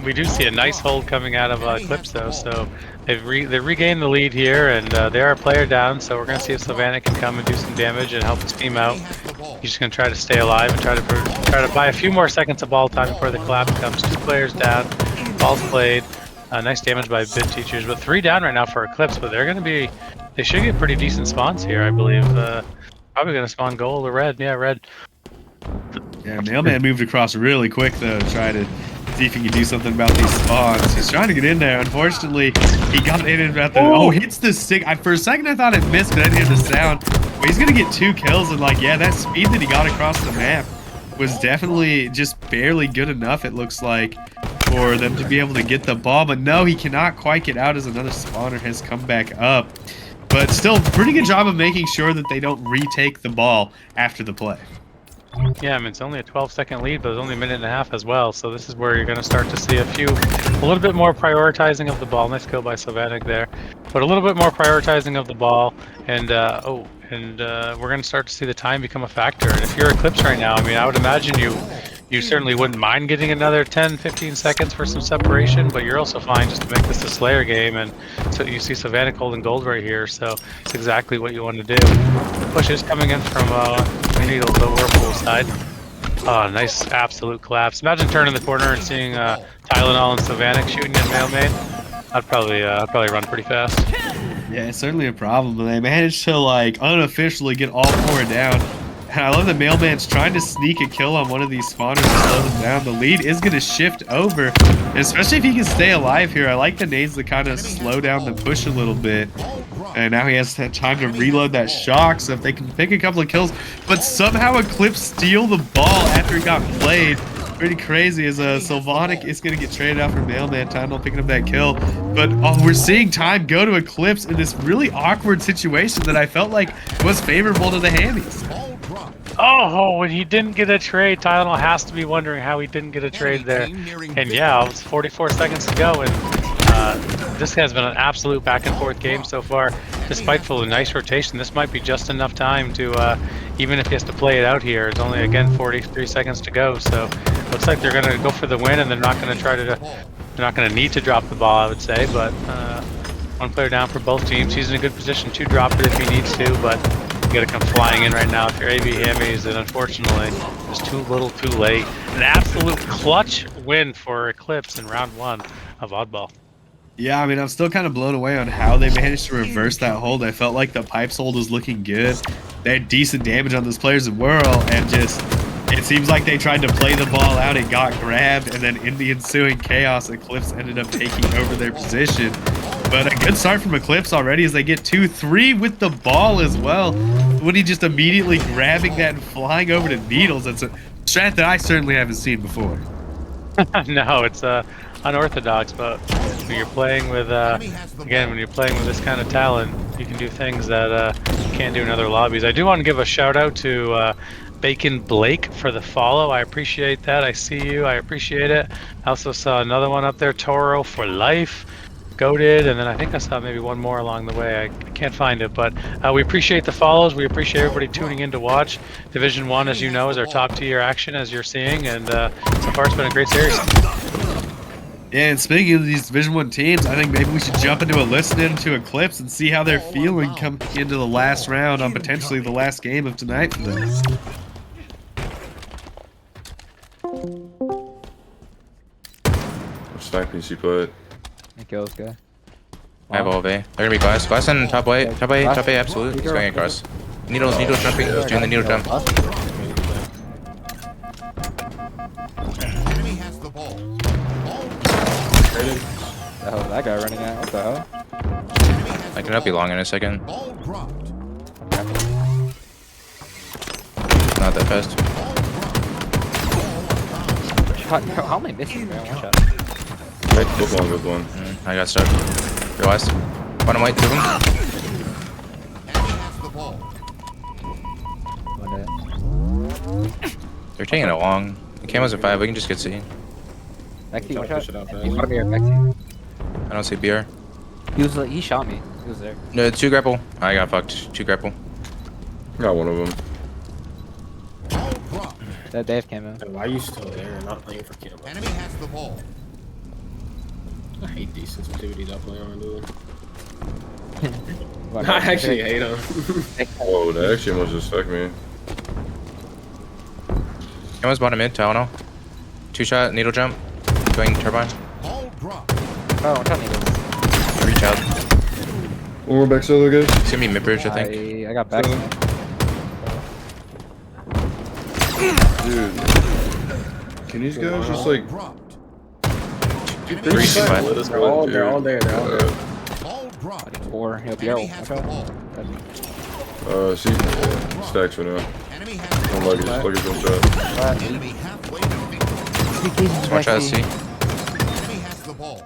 We do see a nice hold coming out of Eclipse though, so they've regained the lead here, and they are a player down, so we're going to see if Sylvanic can come and do some damage and help his team out. He's just going to try to stay alive and try to buy a few more seconds of ball time before the collapse comes. 2 players down, ball's played, nice damage by Bid Teachers, but 3 down right now for Eclipse, but they should get pretty decent spawns here, I believe. Probably going to spawn gold or red, yeah, red. Yeah, Mailman moved across really quick though to try to see if he can do something about these spawns. He's trying to get in there. Unfortunately, he got in and about the hits the stick. For a second I thought it missed, but I didn't hear the sound. But he's gonna get 2 kills, and like, yeah, that speed that he got across the map was definitely just barely good enough, it looks like, for them to be able to get the ball. But no, he cannot quite get out as another spawner has come back up. But still, pretty good job of making sure that they don't retake the ball after the play. Yeah, I mean, it's only a 12-second lead, but it's only a minute and a half as well. So this is where you're going to start to see a little bit more prioritizing of the ball. Nice kill by Sylvanic there, but a little bit more prioritizing of the ball. And we're going to start to see the time become a factor. And if you're Eclipse right now, I mean, I would imagine you certainly wouldn't mind getting another 10-15 seconds for some separation, but you're also fine just to make this a Slayer game. And so you see Sylvanic holding gold right here, so it's exactly what you want to do. Push is coming in from the Whirlpool side. Oh, nice absolute collapse. Imagine turning the corner and seeing Tylenol and Sylvanic shooting at Mailman. I'd probably run pretty fast. Yeah, it's certainly a problem, but they managed to, like, unofficially get all 4 down. And I love the Mailman's trying to sneak a kill on one of these spawners to slow them down. The lead is going to shift over, especially if he can stay alive here. I like the nades to kind of slow down the push a little bit. And now he has time to reload that shock, so if they can pick a couple of kills, but somehow Eclipse steal the ball after he got played. Pretty crazy as Sylvonic is going to get traded out for Mailman. Tylenol picking up that kill. But we're seeing time go to Eclipse in this really awkward situation that I felt like was favorable to the Hammies. Oh, when he didn't get a trade, Tylenol has to be wondering how he didn't get a trade there. And yeah, it was 44 seconds to go, and this has been an absolute back and forth game so far. Despite full of nice rotation, this might be just enough time to, even if he has to play it out here, it's only again 43 seconds to go. So looks like they're going to go for the win, and they're not going to try to, they're not going to need to drop the ball, I would say. But one player down for both teams. He's in a good position to drop it if he needs to, but you got to come flying in right now if you're AB Hammies, and unfortunately, it's too little, too late. An absolute clutch win for Eclipse in round 1 of Oddball. Yeah, I mean, I'm still kind of blown away on how they managed to reverse that hold. I felt like the Pipes hold was looking good. They had decent damage on those players in Whirl, and just, it seems like they tried to play the ball out. It got grabbed, and then in the ensuing chaos, Eclipse ended up taking over their position. But a good start from Eclipse already as they get 2-3 with the ball as well. Woody just immediately grabbing that and flying over to Needles. That's a strat that I certainly haven't seen before. No, it's unorthodox, but when you're playing with, again, when you're playing with this kind of talent, you can do things that you can't do in other lobbies. I do want to give a shout out to Bacon Blake for the follow. I appreciate that. I see you. I appreciate it. I also saw another one up there, Toro for life. Goated, and then I think I saw maybe one more along the way. I can't find it, but we appreciate the follows. We appreciate everybody tuning in to watch. Division 1, as you know, is our top tier action, as you're seeing, and so far it's been a great series. Yeah, and speaking of these Division 1 teams, I think maybe we should jump into a listen to Eclipse and see how they're feeling coming into the last round on potentially the last game of tonight for them. What sniping she put? Kills, guy. I have all of A. They're gonna be glass. Glass in top white. Top A, absolute. He's going across. Needles jumping. He's doing the needle jump. Enemy has the ball. The hell is that guy running at? What the hell? I can help you long in a second. Ball dropped. Not that fast. Shot, how am I missing, man? One shot. Good one. I got stuck. Your last. Bottom white, 2 of them. Enemy has the ball. They're taking it long. The camo's at 5. We can just get C. Back to you, one shot. Push it out fast. He's one here, back to you. I don't see BR. He shot me. He was there. No, 2 grapple. I got fucked. 2 grapple. Got one of them. Ball dropped. They have camo. And why are you still there and not playing for Camo? Enemy has the ball. I hate these sensitivities I play on, dude. What, I actually hate them. Whoa, that actually almost just stuck me. Camo's bottom mid, Tylenol. 2 shot, needle jump. Going turbine. Ball dropped. Oh, I'm telling you. Reach out. One more back solo, guys. It's gonna be mid bridge, I think. I got back. Dude. Can these guys just like... Dropped. Three, two, five. Let us They're go, all dude. there. They're all there. Ball dropped. Or he'll be Enemy out. has the ball. See, stacks for now. Enemy has the One ball. luggage, one shot. Enemy halfway to victory. Watch out, C. Enemy has the ball.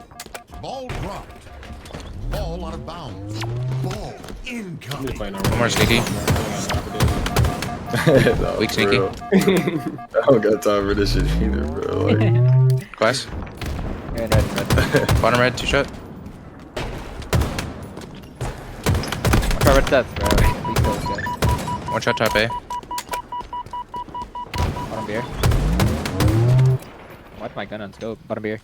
Ball dropped. Ball out of bounds. Ball I'm incoming. just playing One more sneaky. No, Weak for sneaky. real. I don't got time for this shit either, bro. Like, Glass. Bottom red, 2 shot. Red death, bro. Please close, guys. 1 shot top A. Bottom beer. Why'd my gun unscope? Bottom beer.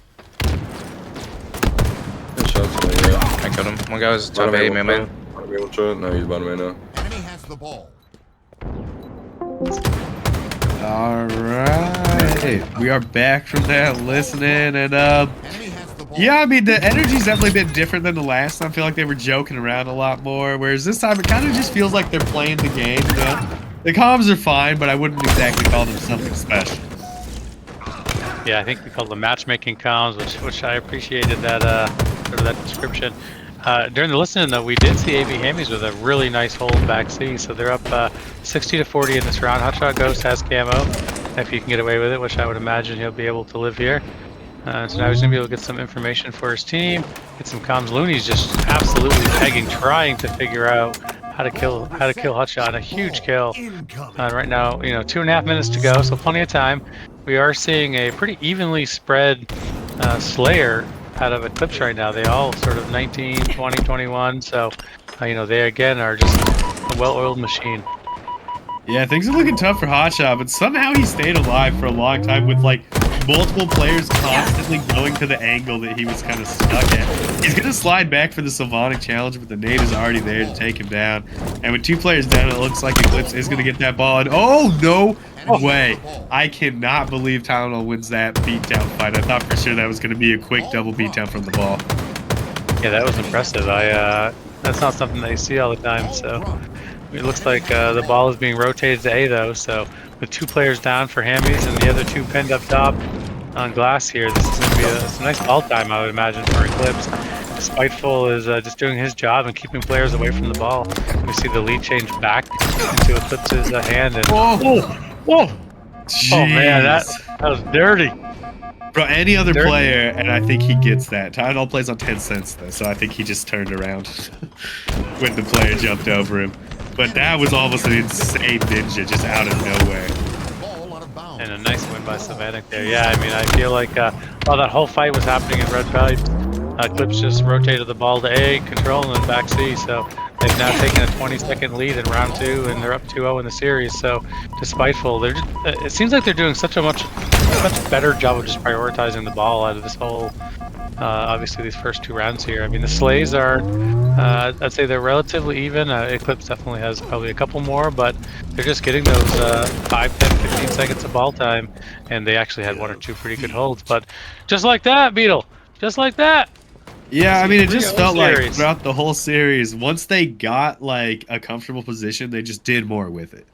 good shots to me, yeah. I killed him. One guy was top Bottom A, one man. shot. Bottom A, one shot. No, he's bottom A now. Enemy has the ball. All right, we are back from that listening, and Enemy has the ball. yeah, I mean the energy's definitely been different than the last time. I feel like they were joking around a lot more, whereas this time it kind of just feels like they're playing the game. You know? The comms are fine, but I wouldn't exactly call them something special. Yeah, I think we called them matchmaking comms, which I appreciated that sort of that description. During the listening though, we did see AB Hammies with a really nice hold back C, so they're up 60 to 40 in this round. Hotshot Ghost has camo, if he can get away with it, which I would imagine he'll be able to live here. So now he's gonna be able to get some information for his team, get some comms. Looney's just absolutely pegging, trying to figure out how to kill Hotshot. A huge kill. Right now, 2.5 minutes to go, so plenty of time. We are seeing a pretty evenly spread Slayer out of Eclipse right now. They all sort of 19, 20, 21. So, they again are just a well-oiled machine. Yeah, things are looking tough for Hotshot, but somehow he stayed alive for a long time with like multiple players constantly going to the angle that he was kind of stuck at. He's gonna slide back for the Sylvanic challenge, but the nade is already there to take him down. And with 2 players down, it looks like Eclipse is gonna get that ball. And oh no way! I cannot believe Tylenol wins that beatdown fight. I thought for sure that was gonna be a quick double beatdown from the ball. Yeah, that was impressive. That's not something that you see all the time. So it looks like the ball is being rotated to A though. So with 2 players down for Hammies and the other 2 pinned up top on glass here, this is going to be a nice ball time, I would imagine, for Eclipse. Spiteful is just doing his job and keeping players away from the ball. We see the lead change back into Eclipse's hand. And whoa! Oh man, that was dirty. Bro, any other player, and I think he gets that. Tylenol plays on 10 cents though, so I think he just turned around when the player jumped over him. But that was almost an insane ninja just out of nowhere. And a nice win by Sylvanic there. Yeah, I mean, I feel like while that whole fight was happening in Red Pipe, Eclipse just rotated the ball to A, control, and then back C. So they've now taken a 20-second lead in round 2, and they're up 2-0 in the series. So Spiteful, it seems like they're doing such much better job of just prioritizing the ball out of this whole, obviously these first 2 rounds here. I mean, the slays are, I'd say they're relatively even. Eclipse definitely has probably a couple more, but they're just getting those 5, 10, 15 seconds of ball time, and they actually had 1 or 2 pretty good holds. But just like that, Beetle, just like that. Yeah, I mean, it just felt like throughout the whole series, once they got like a comfortable position, they just did more with it.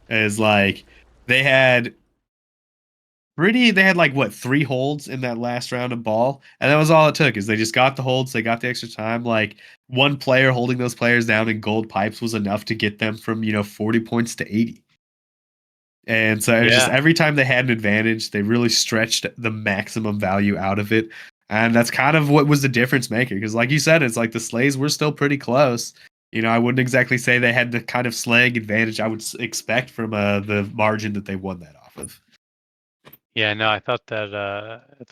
As like they had like what 3 holds in that last round of ball, and that was all it took. Is they just got the holds, they got the extra time. Like 1 player holding those players down in gold pipes was enough to get them from 40 points to 80. And so it was just every time they had an advantage, they really stretched the maximum value out of it. And that's kind of what was the difference maker. Because like you said, it's like the slays were still pretty close. I wouldn't exactly say they had the kind of slaying advantage I would expect from the margin that they won that off of. Yeah, no, I thought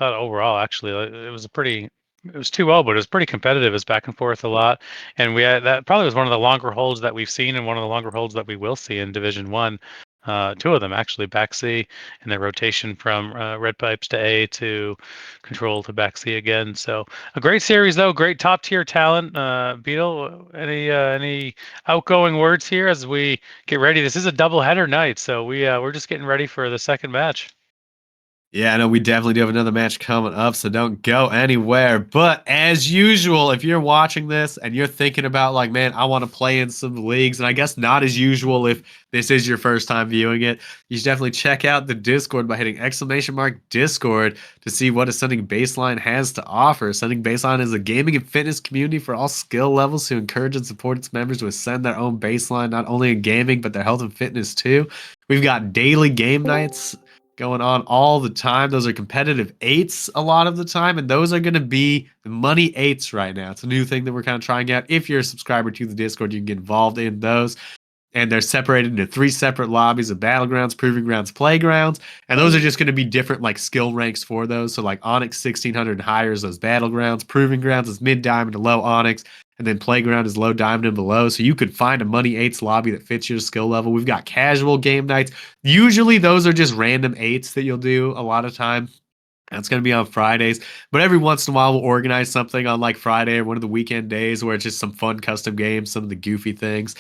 overall, actually, it was 2-0, but it was pretty competitive. It was back and forth a lot. And that probably was one of the longer holds that we've seen and one of the longer holds that we will see in Division 1. 2 of them actually back C, and their rotation from red pipes to A to control to back C again. So a great series though, great top tier talent. Beetle, any outgoing words here as we get ready? This is a double header night, so we're just getting ready for the second match. Yeah, I know we definitely do have another match coming up, so don't go anywhere. But as usual, if you're watching this and you're thinking about like, man, I want to play in some leagues, and I guess not as usual if this is your first time viewing it, you should definitely check out the Discord by hitting !Discord to see what Ascending Baseline has to offer. Ascending Baseline is a gaming and fitness community for all skill levels to encourage and support its members to ascend their own baseline, not only in gaming, but their health and fitness too. We've got daily game nights going on all the time. Those are competitive 8s a lot of the time, and those are going to be the money 8s right now. It's a new thing that we're kind of trying out. If you're a subscriber to the Discord, you can get involved in those. And they're separated into 3 separate lobbies of Battlegrounds, Proving Grounds, Playgrounds. And those are just going to be different like skill ranks for those. So like Onyx 1600 and higher is those Battlegrounds. Proving Grounds is mid diamond to low Onyx. And then Playground is low diamond and below. So you could find a money 8s lobby that fits your skill level. We've got casual game nights. Usually those are just random 8s that you'll do a lot of time. That's going to be on Fridays. But every once in a while, we'll organize something on like Friday or one of the weekend days where it's just some fun custom games, some of the goofy things.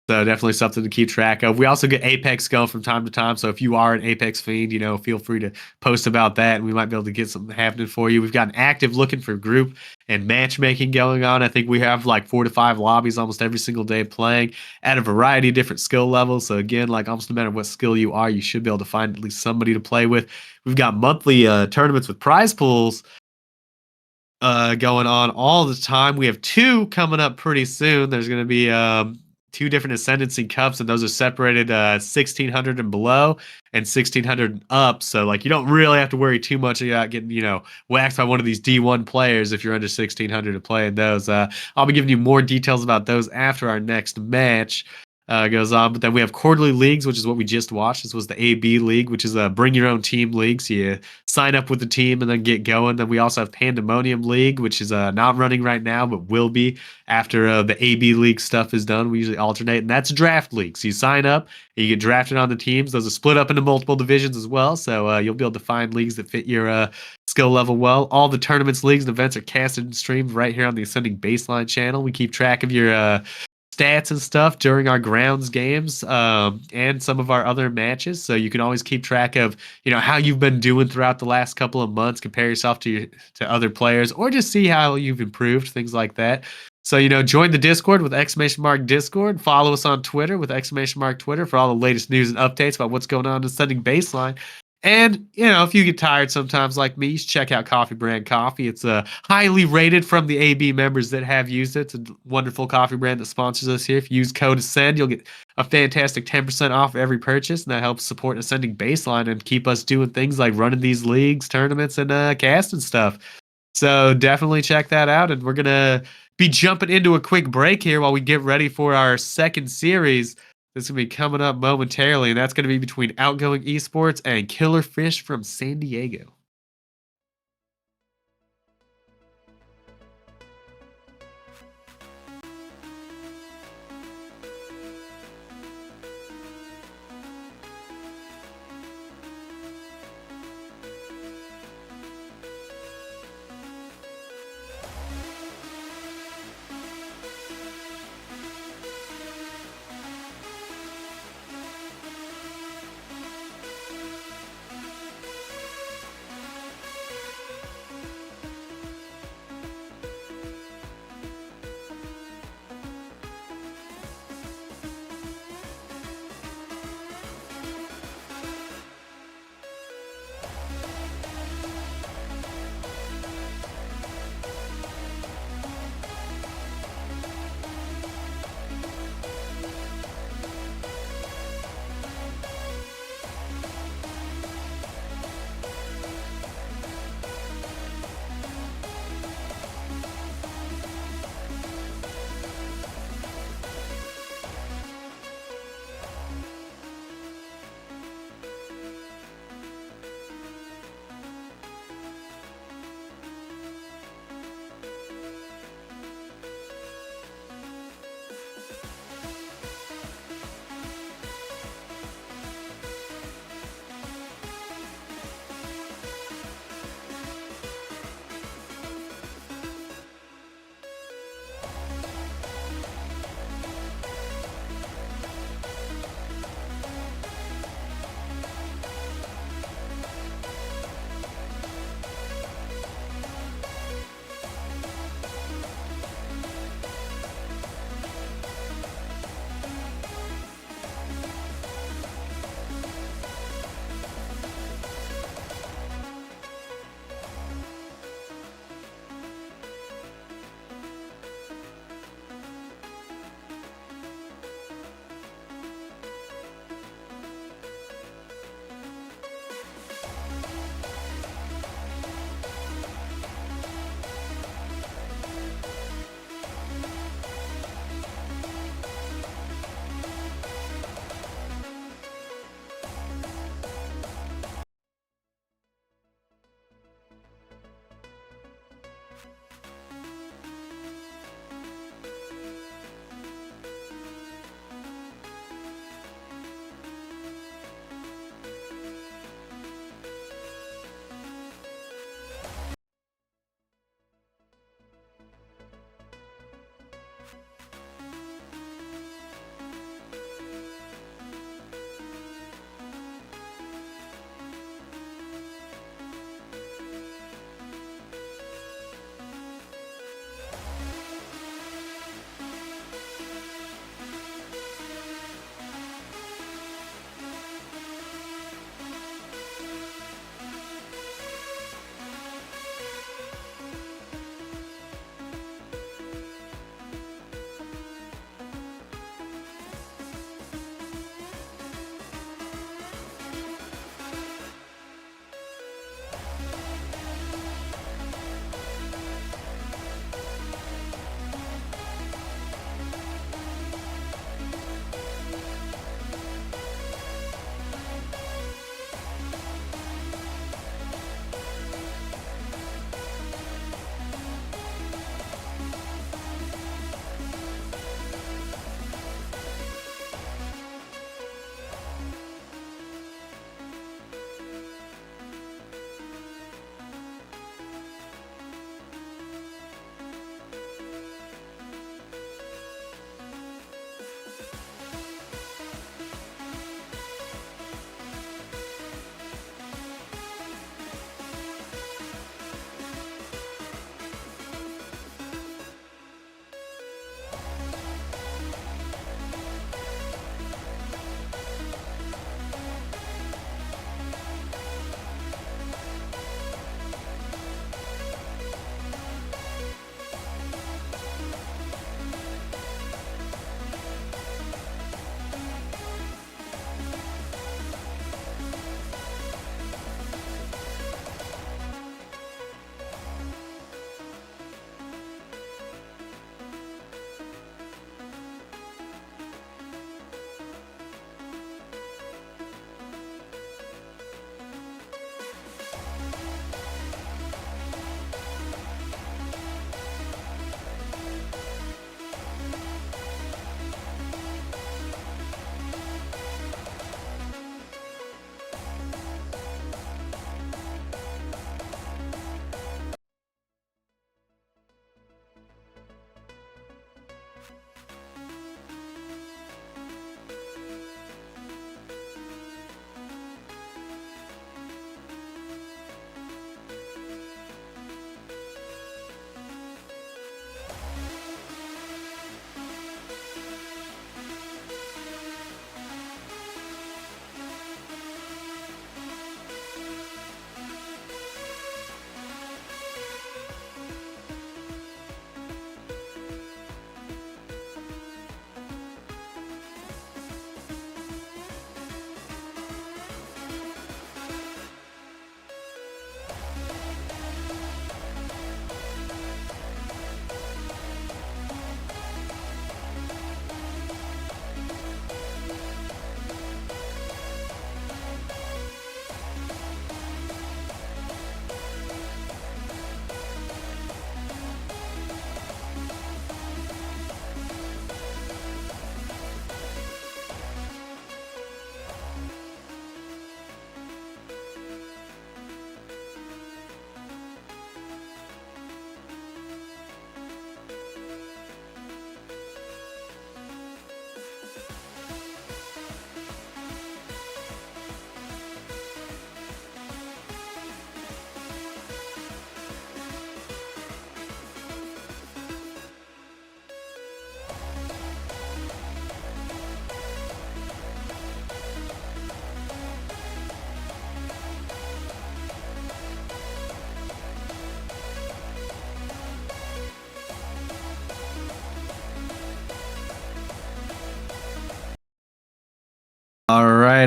So definitely something to keep track of. We also get Apex going from time to time. So if you are an Apex fiend, feel free to post about that, and we might be able to get something happening for you. We've got an active looking for group and matchmaking going on. I think we have like 4 to 5 lobbies almost every single day playing at a variety of different skill levels. So again, like almost no matter what skill you are, you should be able to find at least somebody to play with. We've got monthly tournaments with prize pools going on all the time. We have 2 coming up pretty soon. There's going to be 2 different Ascendancy Cups, and those are separated 1600 and below and 1600 and up. So like you don't really have to worry too much about getting waxed by one of these D1 players if you're under 1600 to play in those. I'll be giving you more details about those after our next match goes on. But then we have quarterly leagues, which is what we just watched. This was the AB League, which is a bring your own team league. So you sign up with the team and then get going. Then we also have Pandemonium League, which is not running right now, but will be after the AB League stuff is done. We usually alternate, and that's draft league. So you sign up and you get drafted on the teams. Those are split up into multiple divisions as well. So you'll be able to find leagues that fit your skill level well. All the tournaments, leagues, and events are casted and streamed right here on the Ascending Baseline channel. We keep track of your stats and stuff during our grounds games and some of our other matches, so you can always keep track of how you've been doing throughout the last couple of months, compare yourself to other players, or just see how you've improved, things like that. So join the Discord with !Discord. Follow us on Twitter with !Twitter for all the latest news and updates about what's going on in Ascending Baseline. And, if you get tired sometimes like me, you should check out Coffee Brand Coffee. It's highly rated from the AB members that have used it. It's a wonderful coffee brand that sponsors us here. If you use code ASCEND, you'll get a fantastic 10% off every purchase, and that helps support Ascending Baseline and keep us doing things like running these leagues, tournaments, and casting stuff. So definitely check that out, and we're going to be jumping into a quick break here while we get ready for our second series. This is going to be coming up momentarily, and that's going to be between Outgoing Esports and Killer Fish from San Diego.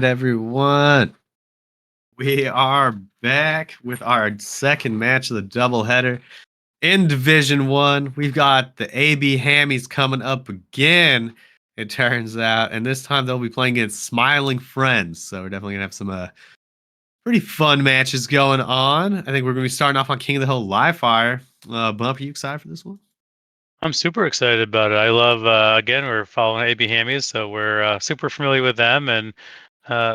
right, everyone. We are back with our second match of the doubleheader in Division 1. We've got the AB Hammies coming up again, it turns out. And this time they'll be playing against Smiling Friends. So we're definitely going to have some pretty fun matches going on. I think we're going to be starting off on King of the Hill Live Fire. Bump, are you excited for this one? I'm super excited about it. I love, again, we're following AB Hammies, so we're super familiar with them. And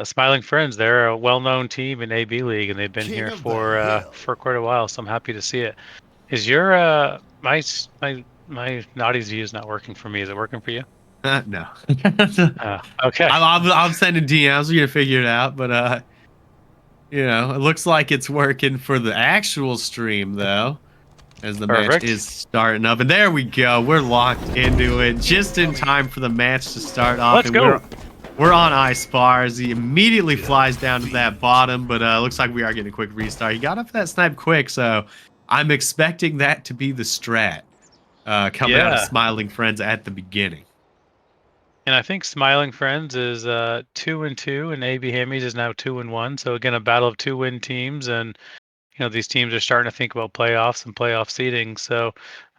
Smiling Friends, they're a well-known team in AB League, and they've been here for quite a while, so I'm happy to see it. Is your, my Naughty's view is not working for me. Is it working for you? No. Okay. I'm sending DMs. We're going to figure it out, but, you know, it looks like it's working for the actual stream, though. As the match is starting up. And there we go. We're locked into it just in time for the match to start off. Let's go. We're on iSpar as he immediately flies down to that bottom, but looks like we are getting a quick restart. He got up for that snipe quick, so I'm expecting that to be the strat coming out of Smiling Friends at the beginning. And I think Smiling Friends is 2-2, and AB Hammies is now 2-1. So again, a battle of 2-win teams, and you know, these teams are starting to think about playoffs and playoff seeding. So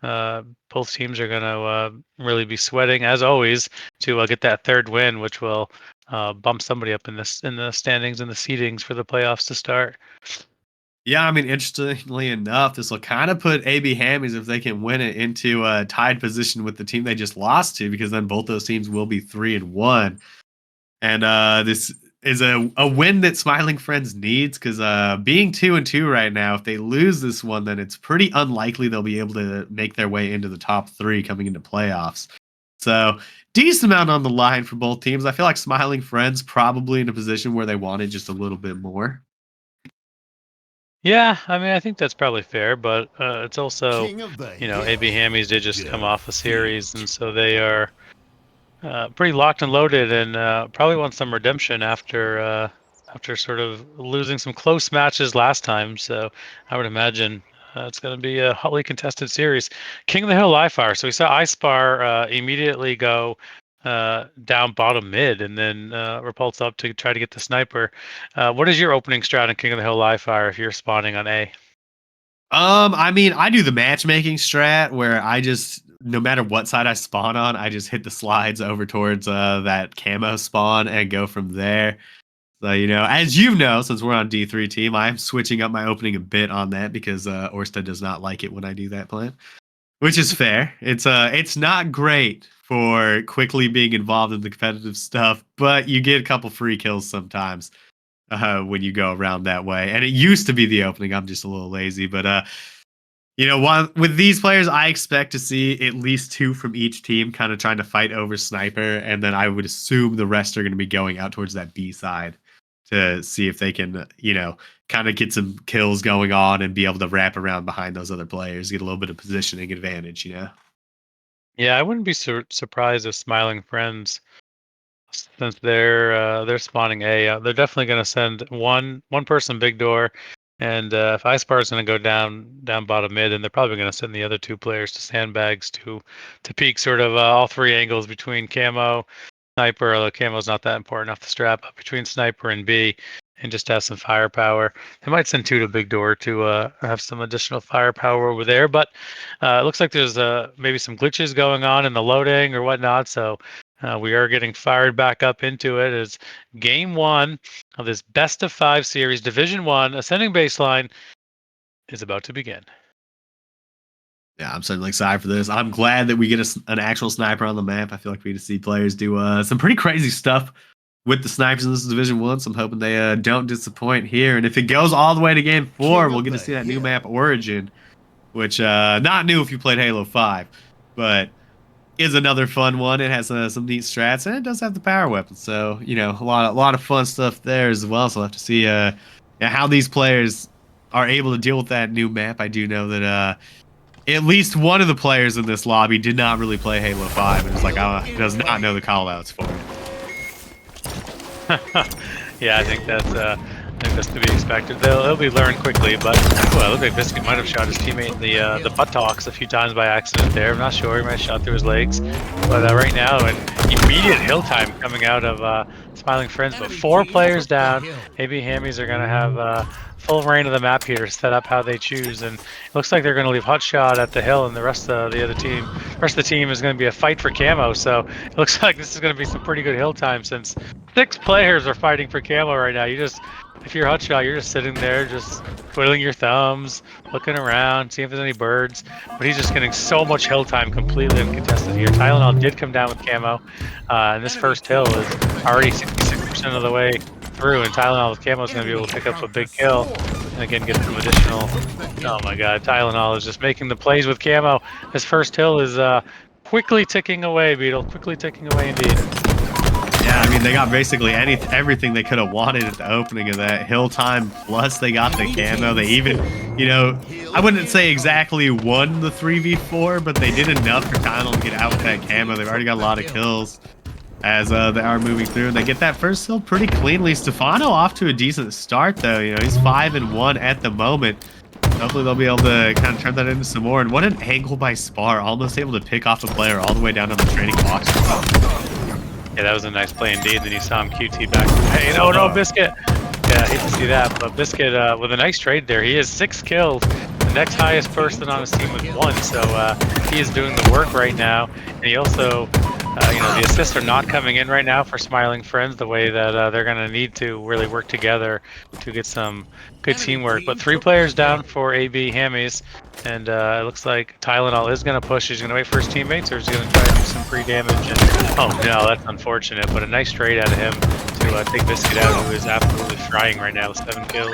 both teams are going to really be sweating, as always, to get that third win, which will bump somebody up in the standings and the seedings for the playoffs to start. Yeah, I mean, interestingly enough, this will kind of put AB Hammies, if they can win it, into a tied position with the team they just lost to, because then both those teams will be 3-1. And this is a win that Smiling Friends needs, because being 2-2 right now, if they lose this one, then it's pretty unlikely they'll be able to make their way into the top 3 coming into playoffs. So decent amount on the line for both teams. I feel like Smiling Friends probably in a position where they wanted just a little bit more. Yeah, I mean, I think that's probably fair, but it's also, you know, AB Hammies did just come off a series, and so they are pretty locked and loaded, and probably want some redemption after sort of losing some close matches last time. So I would imagine it's going to be a hotly contested series. King of the Hill Live Fire. So we saw iSpar immediately go down bottom mid, and then repulse up to try to get the sniper. What is your opening strat in King of the Hill Live Fire if you're spawning on A? I mean, I do the matchmaking strat where I just, no matter what side I spawn on, I just hit the slides over towards that camo spawn and go from there. So, you know, as you know, since we're on D3 team, I'm switching up my opening a bit on that because Orsta does not like it when I do that plan, which is fair. It's not great for quickly being involved in the competitive stuff, but you get a couple free kills sometimes when you go around that way. And it used to be the opening. I'm just a little lazy, but you know, with these players, I expect to see at least 2 from each team kind of trying to fight over sniper, and then I would assume the rest are going to be going out towards that B side to see if they can, you know, kind of get some kills going on and be able to wrap around behind those other players, get a little bit of positioning advantage, you know? Yeah, I wouldn't be surprised if Smiling Friends, since they're spawning A, they're definitely going to send one person big door, and if iSpar is going to go down bottom mid, then they're probably going to send the other 2 players to sandbags to peek sort of all 3 angles between camo, sniper, although camo's not that important off the strap, but between sniper and B, and just have some firepower. They might send 2 to big door to have some additional firepower over there, but it looks like there's maybe some glitches going on in the loading or whatnot, so we are getting fired back up into it as game 1 of this best of 5 series, Division 1 ascending baseline is about to begin. Yeah, I'm certainly excited for this. I'm glad that we get an actual sniper on the map. I feel like we get to see players do some pretty crazy stuff with the snipers in this Division 1, so I'm hoping they don't disappoint here. And if it goes all the way to game 4, we'll get to see that new map Origin, which not new if you played Halo 5, but is another fun one. It has some neat strats, and it does have the power weapon, so you know, a lot of fun stuff there as well. So we'll have to see how these players are able to deal with that new map. I do know that at least one of the players in this lobby did not really play Halo 5, and it's like does not know the callouts for it. Yeah, I think that's that's to be expected. He'll be learned quickly, but well, look like Biscuit might have shot his teammate in the buttocks a few times by accident there. I'm not sure. He might have shot through his legs. But right now, an immediate hill time coming out of Smiling Friends. But 4 players down. AB Hammies are going to have full reign of the map here to set up how they choose, and it looks like they're going to leave Hotshot at the hill, and the rest of the rest of the team is going to be a fight for camo. So it looks like this is going to be some pretty good hill time, since 6 players are fighting for camo right now. If you're Hotshot, you're just sitting there, just twiddling your thumbs, looking around, seeing if there's any birds. But he's just getting so much hill time, completely uncontested here. Tylenol did come down with camo, and this first hill is already 66% of the way through, and Tylenol with camo is going to be able to pick up a big kill and again get some additional. Oh my god, Tylenol is just making the plays with camo. This first hill is quickly ticking away, Beetle, quickly ticking away indeed. Yeah, I mean, they got basically everything they could have wanted at the opening of that hill time, plus they got the camo. They even, you know, I wouldn't say exactly won the 3v4, but they did enough for Tylenol to get out with that camo. They've already got a lot of kills as they are moving through, and they get that first hill pretty cleanly. Stefano off to a decent start, though. You know, he's 5-1 at the moment. Hopefully they'll be able to kind of turn that into some more. And what an angle by Spar, almost able to pick off a player all the way down to the training box. Yeah, that was a nice play indeed. Then you saw him QT back. Hey, no, Biscuit. Yeah, I hate to see that, but Biscuit with a nice trade there. He has 6 kills. The next highest person on his team with 1, so he is doing the work right now. And he also, you know, the assists are not coming in right now for Smiling Friends the way that they're going to need to really work together to get some good teamwork. But 3 players down for AB Hammies, and it looks like Tylenol is going to push. He's going to wait for his teammates, or is he going to try to do some free damage? And, oh no, that's unfortunate, but a nice trade out of him to take Biscuit out, who is absolutely frying right now with 7 kills.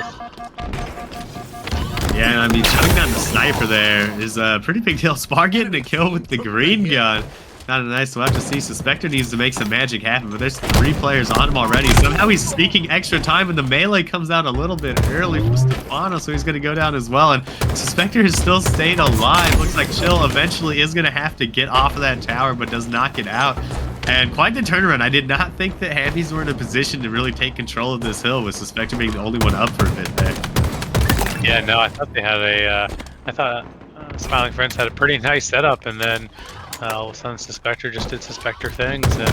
Yeah, and I mean, shutting down the sniper there is a pretty big deal. Spar getting a kill with the green gun. Kind of nice. We'll have to see. Suspector needs to make some magic happen, but there's 3 players on him already. Somehow he's sneaking extra time, and the melee comes out a little bit early from Stefano, so he's going to go down as well. And Suspector has still stayed alive. Looks like Chill eventually is going to have to get off of that tower, but does not get out. And quite the turnaround. I did not think that Hammies were in a position to really take control of this hill, with Suspector being the only one up for a bit there. Yeah, no, I thought they had I thought Smiling Friends had a pretty nice setup, and then all of a sudden Suspector just did Suspector things, and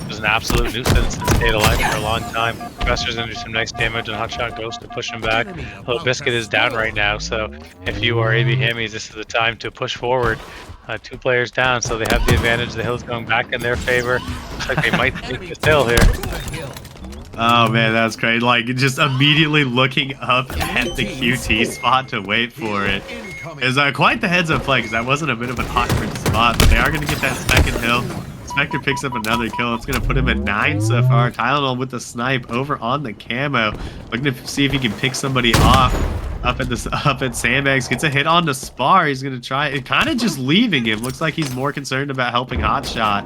it was an absolute nuisance and stayed alive for a long time. Professor's gonna do some nice damage, and Hotshot goes to push him back. Although Biscuit is down right now, so if you are AB Hammies, this is the time to push forward. 2 players down, so they have the advantage. The hill's going back in their favor. Looks like they might take this hill here. Oh man, that's great. Like, just immediately looking up at the QT spot to wait for it is quite the heads up play, because that wasn't a bit of an awkward spot, but they are going to get that second hill. Spectre picks up another kill. It's going to put him at 9 so far. Tylenol with the snipe over on the camo, looking to see if he can pick somebody off up at Sandbags. Gets a hit on the Spar. He's going to try it, kind of just leaving him. Looks like he's more concerned about helping Hotshot.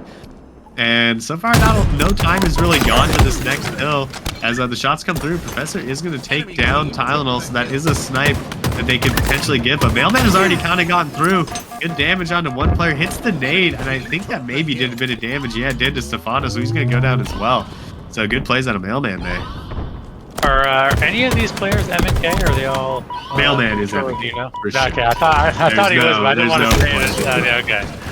And so far, no time has really gone to this next hill. As the shots come through, Professor is going to take down Tylenol, so that is a snipe that they could potentially get. But Mailman has already kind of gotten through. Good damage onto one player. Hits the nade, and I think that maybe did a bit of damage. Yeah, it did to Stefano, so he's going to go down as well. So good plays out of Mailman there. Are any of these players MK, or are they all... Mailman is MK. You know? For sure. Okay, I thought he was, but I didn't want to say it. No Yeah, okay.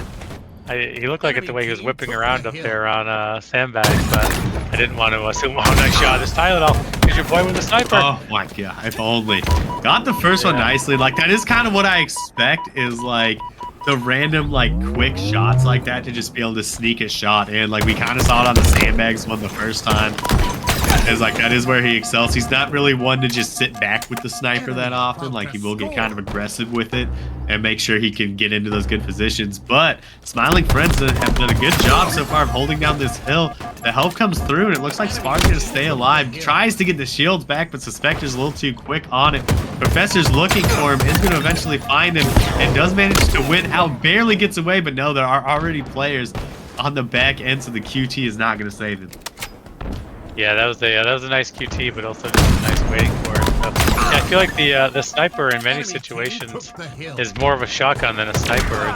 He looked like it the way he was whipping around up there on Sandbags, but I didn't want to assume. Oh, nice shot. It's Tylenol. Here's your boy with the sniper. Oh my god, if only. Got the first one nicely. Like, that is kind of what I expect, is like the random like quick shots like that, to just be able to sneak a shot in. Like, we kind of saw it on the Sandbags one the first time. Is like, that is where he excels. He's not really one to just sit back with the sniper that often. Like, he will get kind of aggressive with it and make sure he can get into those good positions. But Smiling Friends have done a good job so far of holding down this hill. The help comes through, and it looks like Spar's going to stay alive. Tries to get the shields back, but Suspector's a little too quick on it. Professor's looking for him, is going to eventually find him, and does manage to win out. Barely gets away, but no, there are already players on the back end, so the QT is not going to save him. Yeah, that was a nice QT, but also just a nice waiting for it. So, yeah, feel like the sniper in many Enemy team situations took the hill. is more of a shotgun than a sniper.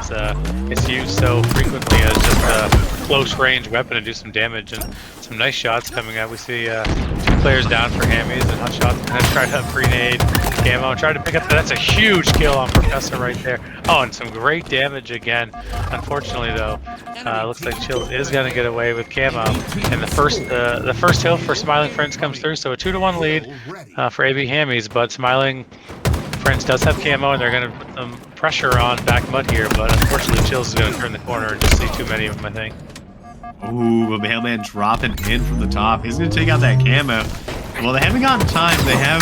It's used so frequently as just a close range weapon to do some damage, and some nice shots coming out. We see 2 players down for hammies, and Hotshot's gonna try to pre-nade Camo and try to pick up. That's a huge kill on Professor right there. Oh, and some great damage again. Unfortunately though, looks like Chills is gonna get away with Camo, and the first hill for Smiling Friends comes through. So a 2-1 lead for AB Hammies, but Smiling Friends does have Camo, and they're going to put some pressure on Back Mud here, but unfortunately Chills is going to turn the corner and just see too many of them, I think. Ooh, a Mailman dropping in from the top. He's going to take out that Camo. Well, they haven't gotten time. They have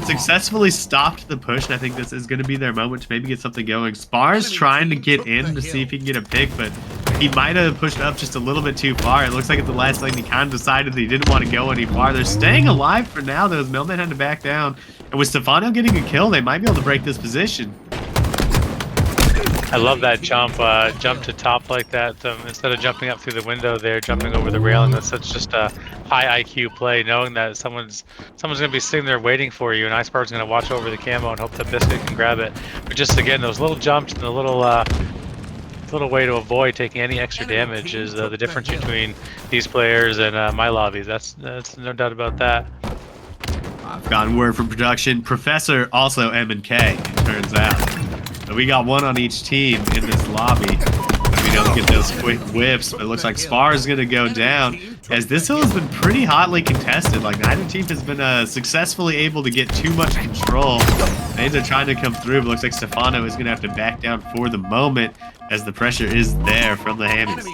successfully stopped the push, and I think this is going to be their moment to maybe get something going. Spar's trying to get in to see if he can get a pick, but he might have pushed up just a little bit too far. It looks like at the last lane he kind of decided that he didn't want to go any farther. Staying alive for now, though, as Mailman had to back down. And with Stefano getting a kill, they might be able to break this position. I love that jump to top like that. Instead of jumping up through the window there, jumping over the railing. That's such just a high IQ play, knowing that someone's gonna be sitting there waiting for you, and Icebar's gonna watch over the Camo and hope that Biscuit can grab it. But just again, those little jumps and the little way to avoid taking any extra damage is the difference between these players and my lobbies. That's no doubt about that. I've gotten word from production. Professor also M&K, it turns out. So we got one on each team in this lobby. We don't get those quick whips, but it looks like Spar is going to go down, as this hill has been pretty hotly contested. Like, neither team has been successfully able to get too much control. Nades are trying to come through, but looks like Stefano is going to have to back down for the moment, as the pressure is there from the Hammies.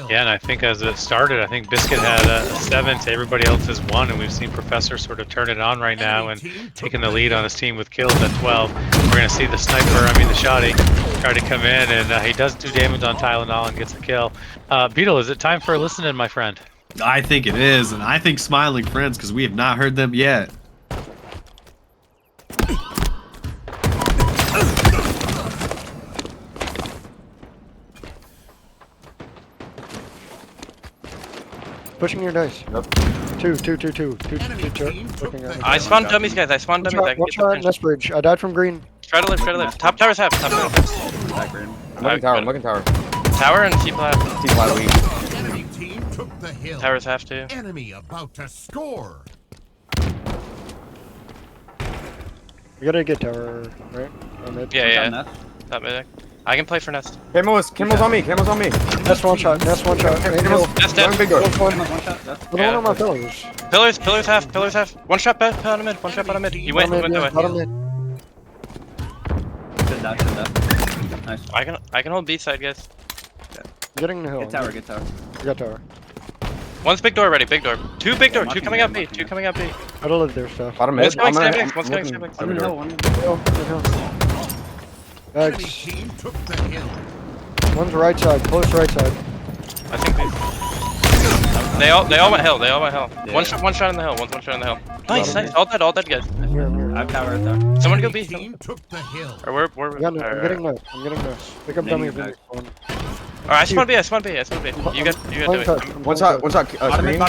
Yeah, and I think as it started, I think Biscuit had a 7 to everybody else's 1, and we've seen Professor sort of turn it on right now and taking the lead on his team with kills at 12. We're going to see the shotty, try to come in, and he does do damage on Tylenol and gets a kill. Beetle, is it time for a listen-in, my friend? I think it is, and I think Smiling Friends, because we have not heard them yet. Pushing your dice. Yep. Two. Looking at me. I spawned dummies, guys. I spawned dummies. I can One get shot, nest bridge. I died from green. Try to live. Top tower's half. Top tower's half. Back green. I'm looking tower. Tower and C-plat. C-plat weak. Enemy team took the hill. Tower's half too. Enemy about to score. We gotta get tower, right? On mid. Yeah. Top mid. I can play for nest. Camo's on me. Nest one shot. Nest dead. Big door. One on my pillars. Pillars half. One shot bottom mid. He went that way. Bottom mid. Good dash. Nice. I can hold B side, guys. Getting the hill. Get tower. We got tower. One's big door ready. Big door. Two big door. Two coming out B. I don't live there, stuff. Bottom One's mid. going sandbags. One's going sandbags. Enemy X. team took the hill. One's right side. Close right side. I think they all went hill. Yeah. One shot in the hill. One shot in the hill. Nice. All dead, guys. I have tower right there. Someone go B. Team took the hill. Or where? I'm getting nest. Pick up dummy. back. One. Alright, I spawned B. You got do it. One shot. Bottom mid.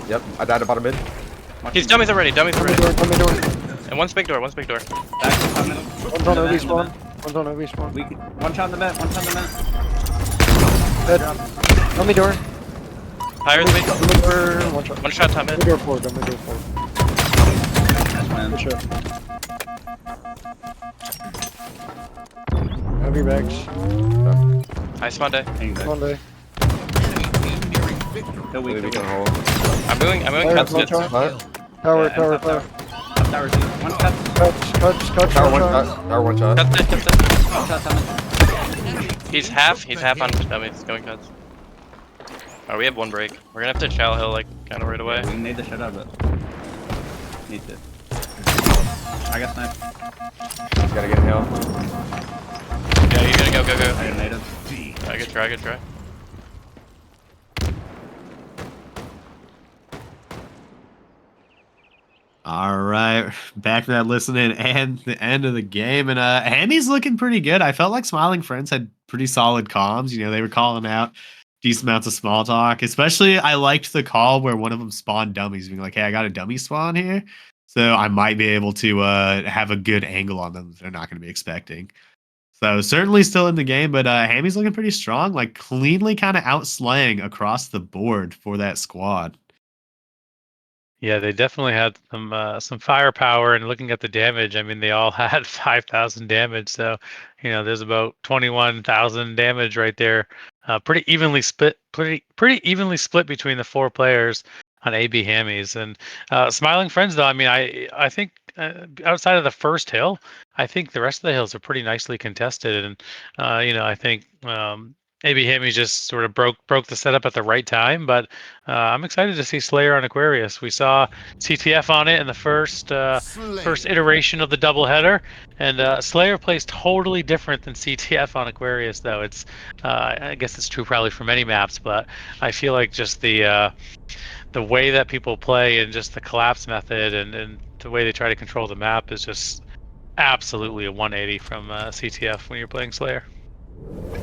Yep, I died at bottom mid. He's dummies already. Dummy door. And one's big door. One's on OB spawn. One shot in the vent. Dead. Dummy door. Higher than me. Dummy door. One shot. One shot top mid. Dummy door 4. Good shot. Heavy bags. I spawned A. One day. Go weak. We can hold. I'm moving cuts. One shot. Tower. Tower two. One cut. Cuts. Tower one shot. Tower one shot. Cuts dead. One shot coming. He's half on dummies. Going cuts. Alright, we have one break. We're gonna have to shallow hill like kind of right away. We need the shit out of it. Need to. I got snipe. Just gotta get in hill. Yeah, you gotta go. I got native. Good try. All right, back to that listening and the end of the game, and Hammy's looking pretty good. I felt like Smiling Friends had pretty solid comms. You know, they were calling out decent amounts of small talk. Especially, I liked the call where one of them spawned dummies, being like, "Hey, I got a dummy spawn here." So I might be able to have a good angle on them that they're not going to be expecting. So certainly still in the game, but Hammy's looking pretty strong, like cleanly kind of outslaying across the board for that squad. Yeah, they definitely had some firepower, and looking at the damage, I mean, they all had 5,000 damage. So, there's about 21,000 damage right there. Pretty evenly split between the 4 players on AB Hammies. And Smiling Friends, though, I mean, I think outside of the first hill, I think the rest of the hills are pretty nicely contested. And I think AB Hammies just sort of broke the setup at the right time. But I'm excited to see Slayer on Aquarius. We saw CTF on it in the first iteration of the doubleheader, and Slayer plays totally different than CTF on Aquarius. Though it's I guess it's true probably for many maps, but I feel like just the way that people play and just the collapse method and the way they try to control the map is just absolutely a 180 from CTF when you're playing Slayer.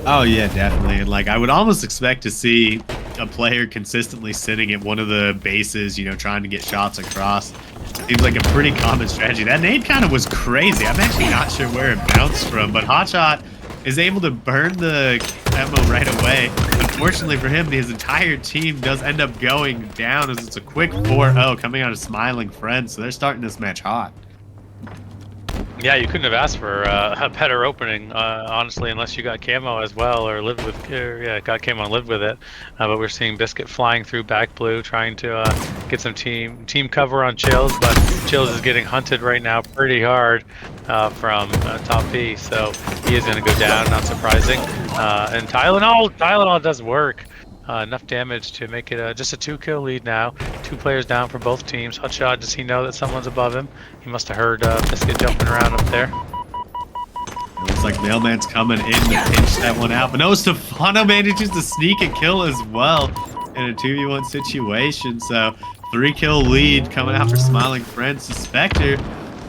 Oh yeah, definitely. And like I would almost expect to see a player consistently sitting at one of the bases, trying to get shots across. Seems like a pretty common strategy. That nade kind of was crazy. I'm actually not sure where it bounced from, but Hotshot is able to burn the ammo right away. Unfortunately for him, his entire team does end up going down as it's a quick 4-0 coming out of Smiling Friends. So they're starting this match hot. Yeah, you couldn't have asked for a better opening, honestly, unless you got camo as well or got camo and lived with it. But we're seeing Biscuit flying through back blue, trying to get some team cover on Chills, but Chills is getting hunted right now pretty hard from top B, so he is going to go down, not surprising. And Tylenol does work. Enough damage to make it just a 2-kill lead now. 2 players down for both teams. Hotshot, does he know that someone's above him? He must have heard Biscuit jumping around up there. It looks like Mailman's coming in to pinch that one out. But no, Stefano manages to sneak a kill as well in a 2v1 situation. So 3-kill lead coming out for Smiling Friends. Spectre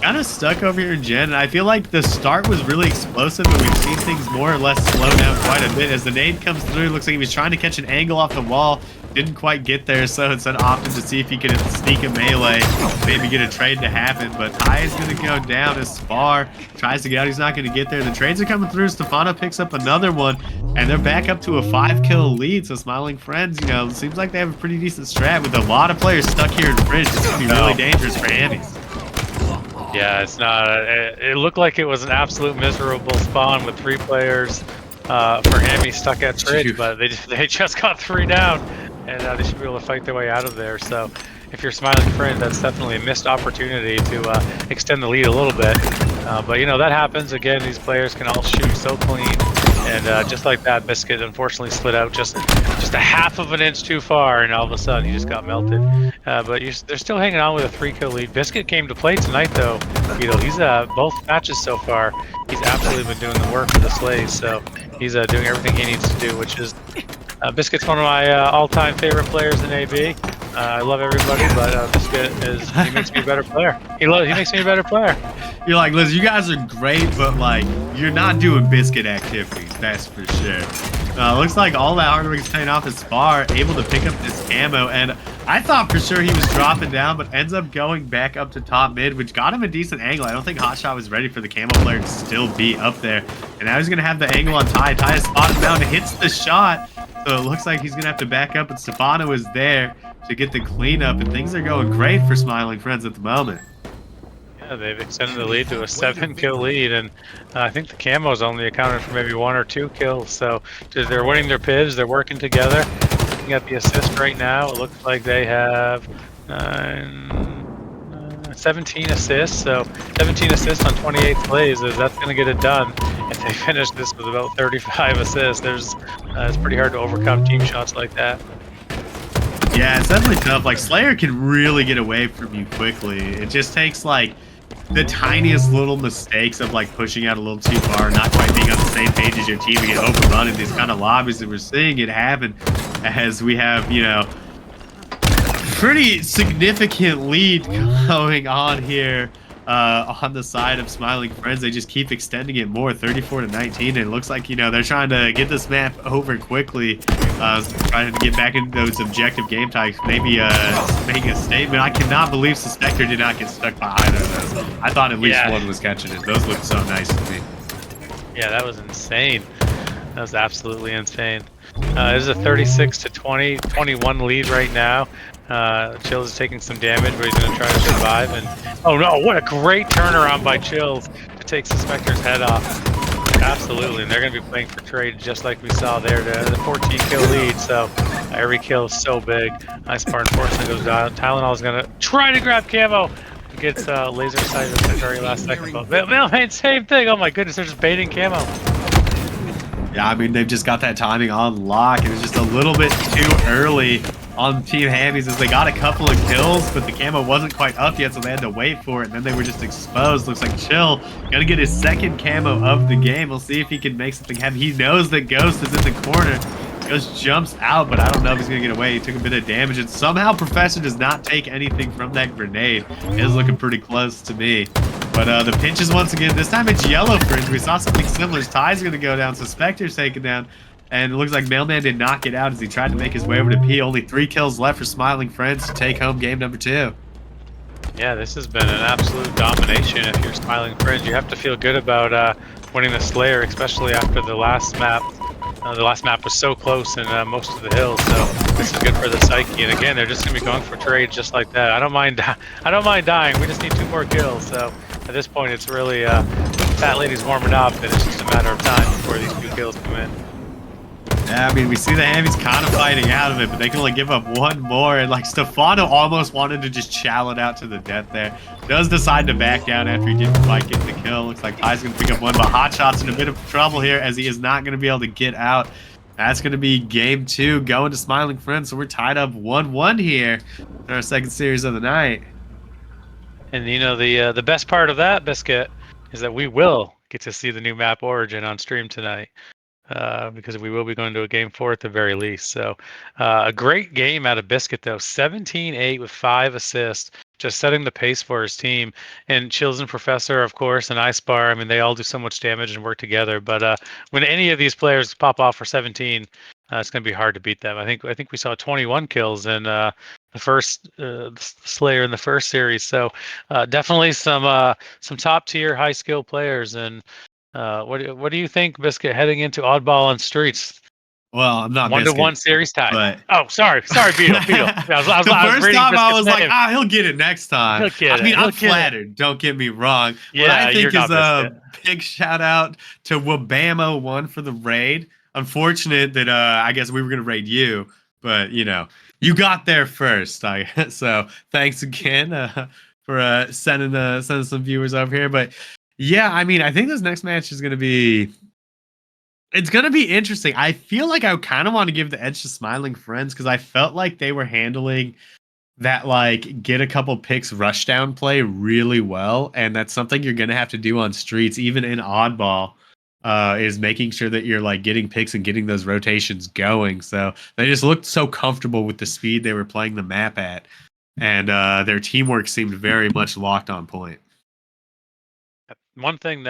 kind of stuck over here in Gen, and I feel like the start was really explosive, but we've seen things more or less slow down quite a bit as the nade comes through. Looks like he was trying to catch an angle off the wall, didn't quite get there, so instead opted to see if he could sneak a melee, maybe get a trade to happen. But Ty is going to go down as Spar tries to get out. He's not going to get there. The trades are coming through. Stefano picks up another one, and they're back up to a 5-kill lead. So Smiling Friends, seems like they have a pretty decent strat with a lot of players stuck here in Fridge. It's going to be really dangerous for Hammies. Yeah, it's not. It looked like it was an absolute miserable spawn with 3 players for Hammy stuck at Fridge, but they just got 3 down, and they should be able to fight their way out of there. So if you're Smiling Friend, that's definitely a missed opportunity to extend the lead a little bit. But that happens. Again, these players can all shoot so clean, and just like that, Biscuit unfortunately slid out just a half of an inch too far, and all of a sudden he just got melted. But they're still hanging on with a 3-kill lead. Biscuit came to play tonight, though. He's both matches so far. He's absolutely been doing the work for the Slays, so he's doing everything he needs to do, which is Biscuit's one of my all-time favorite players in AB. I love everybody, but Biscuit he makes me a better player. He makes me a better player. You're like, Liz, you guys are great, but like, you're not doing Biscuit activities, that's for sure. Looks like all that hard work is paying off as Spar, able to pick up this camo, and I thought for sure he was dropping down, but ends up going back up to top mid, which got him a decent angle. I don't think Hotshot was ready for the camo player to still be up there, and now he's going to have the angle on Ty. Ty is spotted down, hits the shot, so it looks like he's going to have to back up, and Stefano is there to get the cleanup, and things are going great for Smiling Friends at the moment. Yeah, they've extended the lead to a 7-kill lead, and I think the camo's only accounted for maybe 1 or 2 kills. So they're winning their pivs, they're working together. Looking at the assist right now, it looks like they have 17 assists. So 17 assists on 28 plays, that's going to get it done. If they finish this with about 35 assists, it's pretty hard to overcome team shots like that. Yeah, it's definitely tough. Like, Slayer can really get away from you quickly. It just takes like the tiniest little mistakes of like pushing out a little too far, not quite being on the same page as your team, to get overrun in these kind of lobbies. And we're seeing it happen as we have, pretty significant lead going on here on the side of Smiling Friends. They just keep extending it more, 34-19. And it looks like, you know, they're trying to get this map over quickly, trying to get back into those objective game types, maybe making a statement. I cannot believe Suspector did not get stuck by either of those. I thought at least one was catching it. Those looked so nice to me. Yeah, that was insane. That was absolutely insane. It is a 36-20, 21 lead right now. Chills is taking some damage, but he's going to try to survive. And oh no, what a great turnaround by Chills to take Suspector's head off. Absolutely, and they're going to be playing for trade just like we saw there. The 14-kill lead, so every kill is so big. Nice part, unfortunately, goes down. Tylenol is going to try to grab camo. Gets laser sighted at the very last second. But Mailman, same thing. Oh my goodness, they're just baiting camo. Yeah, I mean, they've just got that timing on lock. It was just a little bit too early on Team Hammies as they got a couple of kills, but the camo wasn't quite up yet, so they had to wait for it, and then they were just exposed. Looks like Chill gonna get his second camo of the game. We'll see if he can make something happen. He knows that Ghost is in the corner. Ghost jumps out, but I don't know if he's gonna get away. He took a bit of damage, and somehow Professor does not take anything from that grenade. It is looking pretty close to me. But the pinches once again. This time it's Yellow Fringe. We saw something similar. Ty's gonna go down. Suspector's taken down. And it looks like Mailman did not get out as he tried to make his way over to P. Only 3 kills left for Smiling Friends to take home game number 2. Yeah, this has been an absolute domination. If you're Smiling Friends, you have to feel good about winning the Slayer, especially after the last map. The last map was so close in most of the hills, so this is good for the psyche. And again, they're just gonna be going for trade just like that. I don't mind dying. We just need 2 more kills. So at this point, it's really Fat Lady's warming up, and it's just a matter of time before these 2 kills come in. Yeah, I mean, we see the Hammies kind of fighting out of it, but they can only give up 1 more. And like Stefano almost wanted to just chow it out to the death there. Does decide to back down after he didn't quite get the kill. Looks like Ty's going to pick up 1, but Hotshot's in a bit of trouble here as he is not going to be able to get out. That's going to be game 2 going to Smiling Friends. So we're tied up 1-1 here in our second series of the night. And you know, the best part of that, Biscuit, is that we will get to see the new map Origin on stream tonight. Because we will be going to a game 4 at the very least. So a great game out of Biscuit, though. 17-8 with 5 assists, just setting the pace for his team. And Chills and Professor, of course, and Icebar, I mean, they all do so much damage and work together. But when any of these players pop off for 17, it's going to be hard to beat them. I think we saw 21 kills in the first Slayer in the first series. So definitely some top tier, high skill players. And what do you think, Biscuit, heading into Oddball on Streets? Well, I'm not 1-1 series tie. But... Oh, sorry, Beetle. The first time I was like, he'll get it next time. I'm flattered. Don't get me wrong. Yeah, what I think is a big shout out to Wabamo1 for the raid. Unfortunate that I guess we were gonna raid you, but you know, you got there first. So thanks again for sending some viewers over here. But yeah, I mean, I think this next match is gonna be. It's going to be interesting. I feel like I kind of want to give the edge to Smiling Friends because I felt like they were handling that, like, get a couple picks rushdown play really well. And that's something you're going to have to do on Streets, even in Oddball, is making sure that you're, like, getting picks and getting those rotations going. So they just looked so comfortable with the speed they were playing the map at. And their teamwork seemed very much locked on point. One thing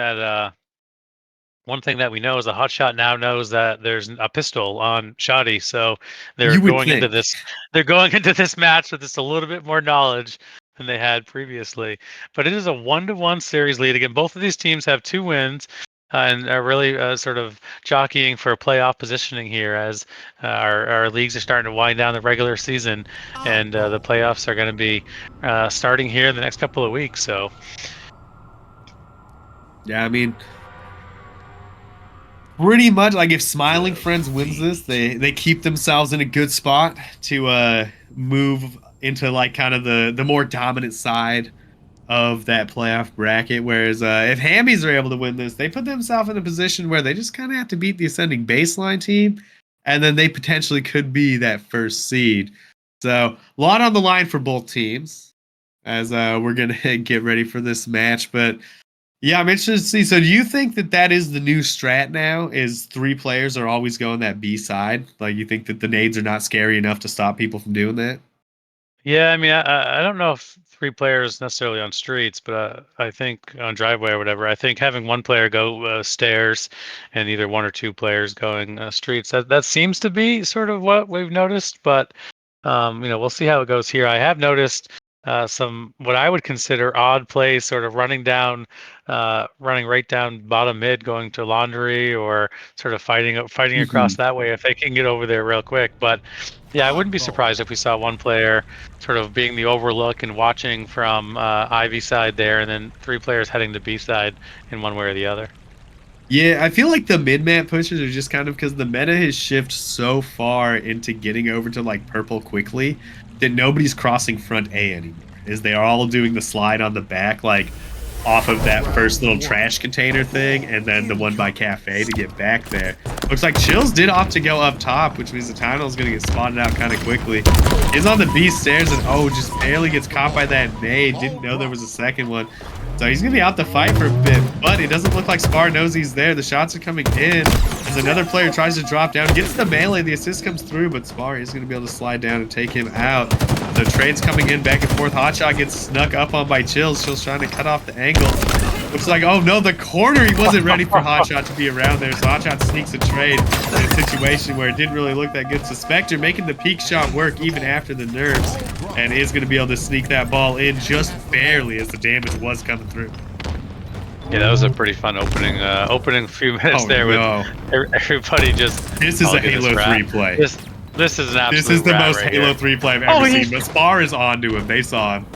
that we know is a Hotshot now knows that there's a pistol on Shoddy, so they're going into this match with just a little bit more knowledge than they had previously. But it is a 1-1 series lead. Again, both of these teams have 2 wins and are really sort of jockeying for a playoff positioning here as our leagues are starting to wind down the regular season, and the playoffs are going to be starting here in the next couple of weeks. So, yeah, I mean, pretty much, like, if Smiling Friends wins this, they keep themselves in a good spot to move into, like, kind of the more dominant side of that playoff bracket. Whereas if Hammies are able to win this, they put themselves in a position where they just kind of have to beat the Ascending Baseline team, and then they potentially could be that first seed. So a lot on the line for both teams as we're going to get ready for this match. But yeah, I'm interested to see. So do you think that is the new strat now, is 3 players are always going that B side? Like, you think that the nades are not scary enough to stop people from doing that? Yeah, I mean, I don't know if 3 players necessarily on streets, but I think on driveway or whatever. I think having one player go stairs, and either 1 or 2 players going streets. That seems to be sort of what we've noticed. But we'll see how it goes here. I have noticed some what I would consider odd plays, sort of running right down bottom mid, going to laundry, or sort of fighting across that way if they can get over there real quick. But yeah, I wouldn't be surprised if we saw one player sort of being the overlook and watching from Ivy side there, and then 3 players heading to B side in one way or the other. Yeah, I feel like the mid-map pushes are just kind of because the meta has shifted so far into getting over to like purple quickly that nobody's crossing front A anymore. Is they are all doing the slide on the back, like off of that first little trash container thing, and then the one by cafe to get back there. Looks like Chills did opt to go up top, which means the Tylenol's gonna get spotted out kind of quickly. He's on the B stairs and just barely gets caught by that nade. Didn't know there was a second one. So he's going to be out the fight for a bit, but it doesn't look like Spar knows he's there. The shots are coming in as another player tries to drop down, gets the melee, the assist comes through, but Spar is going to be able to slide down and take him out. The trades coming in back and forth. Hotshot gets snuck up on by Chills. Chills trying to cut off the angle. Looks like, oh no, the corner, he wasn't ready for Hotshot to be around there, so Hotshot sneaks a trade in a situation where it didn't really look that good. So Spectre making the peak shot work even after the nerfs, and is going to be able to sneak that ball in just barely as the damage was coming through. Yeah, that was a pretty fun opening few minutes there with everybody just. This is a Halo 3 play. This is an absolute. This is the most right Halo here. 3 play I've ever seen. But Spar is on to him. They saw him.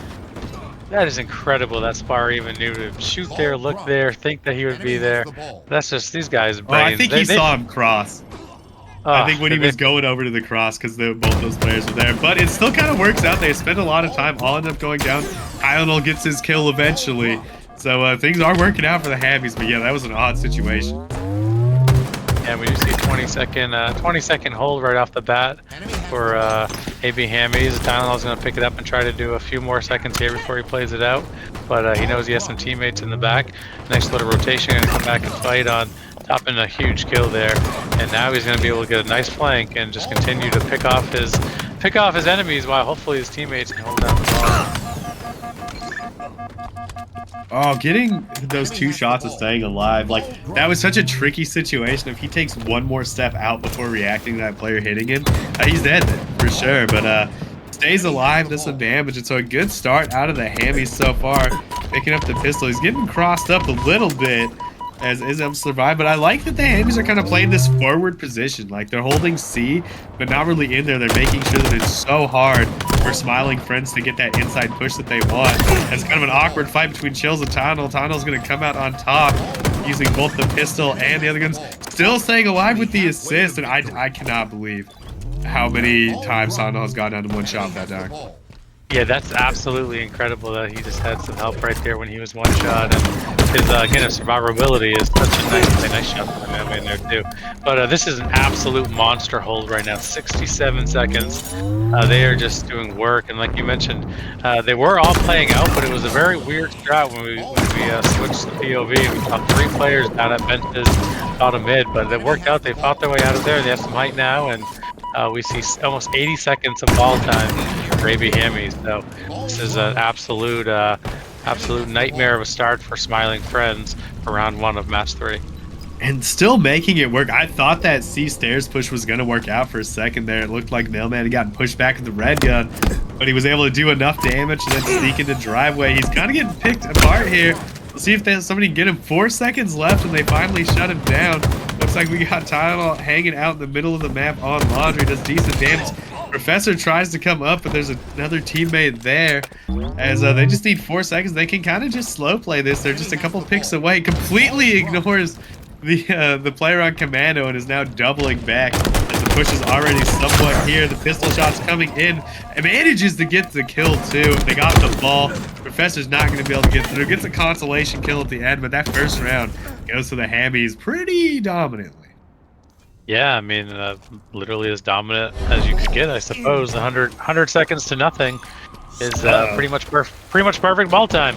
That is incredible that Spar even knew to shoot there, look there, think that he would be there. That's just these guys' brains. I think he saw him cross. I think when he was going over to the cross, because both those players were there. But it still kind of works out. They spend a lot of time. All end up going down. Tylenol gets his kill eventually. So things are working out for the Hammies. But yeah, that was an odd situation. Yeah, we do see 20-second hold right off the bat for AB Hammies. Tylenol's going to pick it up and try to do a few more seconds here before he plays it out. But he knows he has some teammates in the back. Nice little rotation, going to come back and fight on top, and a huge kill there. And now he's going to be able to get a nice flank and just continue to pick off his enemies while hopefully his teammates can hold down the ball. Oh, getting those 2 shots of staying alive, like, that was such a tricky situation. If he takes one more step out before reacting to that player hitting him, he's dead for sure. But stays alive, does some damage, and so a good start out of the Hammies so far. Picking up the pistol, he's getting crossed up a little bit as Ism survived, but I like that the Hammies are kind of playing this forward position. Like, they're holding C, but not really in there. They're making sure that it's so hard for Smiling Friends to get that inside push that they want. It's kind of an awkward fight between Chills and Tylenol. Tylenol's going to come out on top using both the pistol and the other guns. Still staying alive with the assist, and I cannot believe how many times Tylenol has gone down to 1 shot that dark. Yeah, that's absolutely incredible that he just had some help right there when he was 1 shot. And his, again, his survivability is such a nice shot from him in there too. But this is an absolute monster hold right now, 67 seconds. They are just doing work. And like you mentioned, they were all playing out, but it was a very weird strat when we switched to POV. We saw 3 players down at benches, bottom mid, but it worked out. They fought their way out of there. They have some height now, and we see almost 80 seconds of ball time for AB Hammies. So this is an absolute nightmare of a start for Smiling Friends for round 1 of match 3. And still making it work. I thought that C stairs push was going to work out for a second there. It looked like Mailman had gotten pushed back with the red gun, but he was able to do enough damage and then sneak into driveway. He's kind of getting picked apart here. We'll see if somebody can get him. 4 seconds left and they finally shut him down. Looks like we got Tylenol hanging out in the middle of the map on laundry. Does decent damage. Professor tries to come up, but there's another teammate there. As they just need 4 seconds. They can kind of just slow play this. They're just a couple picks away. Completely ignores the player on commando and is now doubling back as the push is already somewhat here. The pistol shot's coming in and manages to get the kill too. They got the ball. Professor's not going to be able to get through. Gets a consolation kill at the end, but that first round goes to the Hammies pretty dominantly. Yeah, I mean, literally as dominant as you could get, I suppose. 100 seconds to nothing. is pretty much perfect ball time.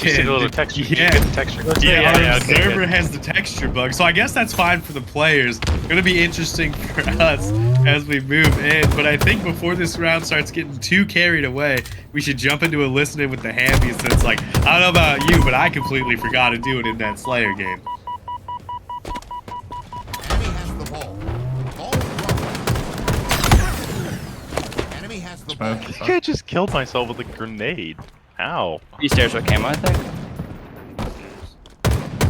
You see the little texture. Yeah. Get the texture. Yeah, our okay, observer good. has the texture bug, so I guess that's fine for the players. Gonna be interesting for us as we move in, but I think before this round starts getting too carried away, we should jump into a listening with the Hambies. That's like, I don't know about you, but I completely forgot to do it in that Slayer game. Enemy has the ball. Ball dropped. Enemy has the ball. I think I just killed myself with a grenade. Ow. B stairs with camo, I think.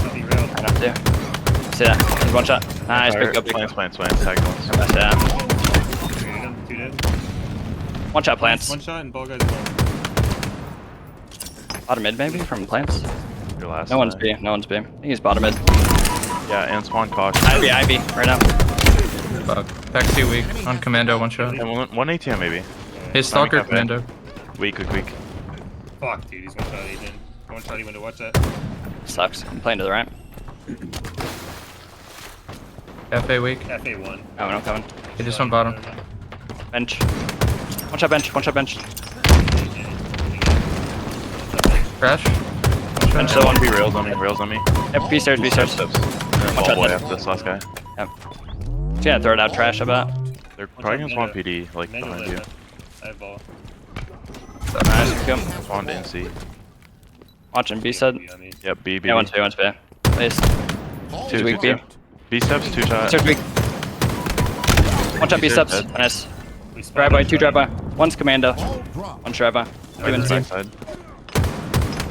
I'll be real. I don't do. See that? There's one shot. Nice, big go, big go. Plants. Tag ones. That's that. Two dead. One shot plants. One shot and ball guys one. Bottom mid maybe from plants. Your last. No one's time. B. No one's B. I think he's bottom mid. Yeah, and spawn caution. Ivy right now. Fuck. Back C weak. On commando, one shot. And one ATM maybe. His stalker Cafe. commando. Weak. Fuck, dude, he's one shot Agent. One shot even to watch that. Sucks. I'm playing to the right. Cafe weak. Cafe one. Oh, no coming. He just went bottom. Bench. One shot bench. One shot bench. Crash. Bench the one. Be rails on me. Yep, B stairs. Steps. And then Watch ball out, boy Ned. after this last guy. Just gonna throw it out trash, I bet. They're probably gonna spawn PD, like Manual behind you. left. I have ball. Nice, good. Spawned in C. Watching B side. On me. Yep, B. Yeah, one's B. Please. Two weak B. B steps, 2 shot. Stairs weak. One shot B steps. Dead. Nice. We spawned Drive by, on 2 drive by. One's commando. Ball dropped. One drive by. 2 in C. Backside.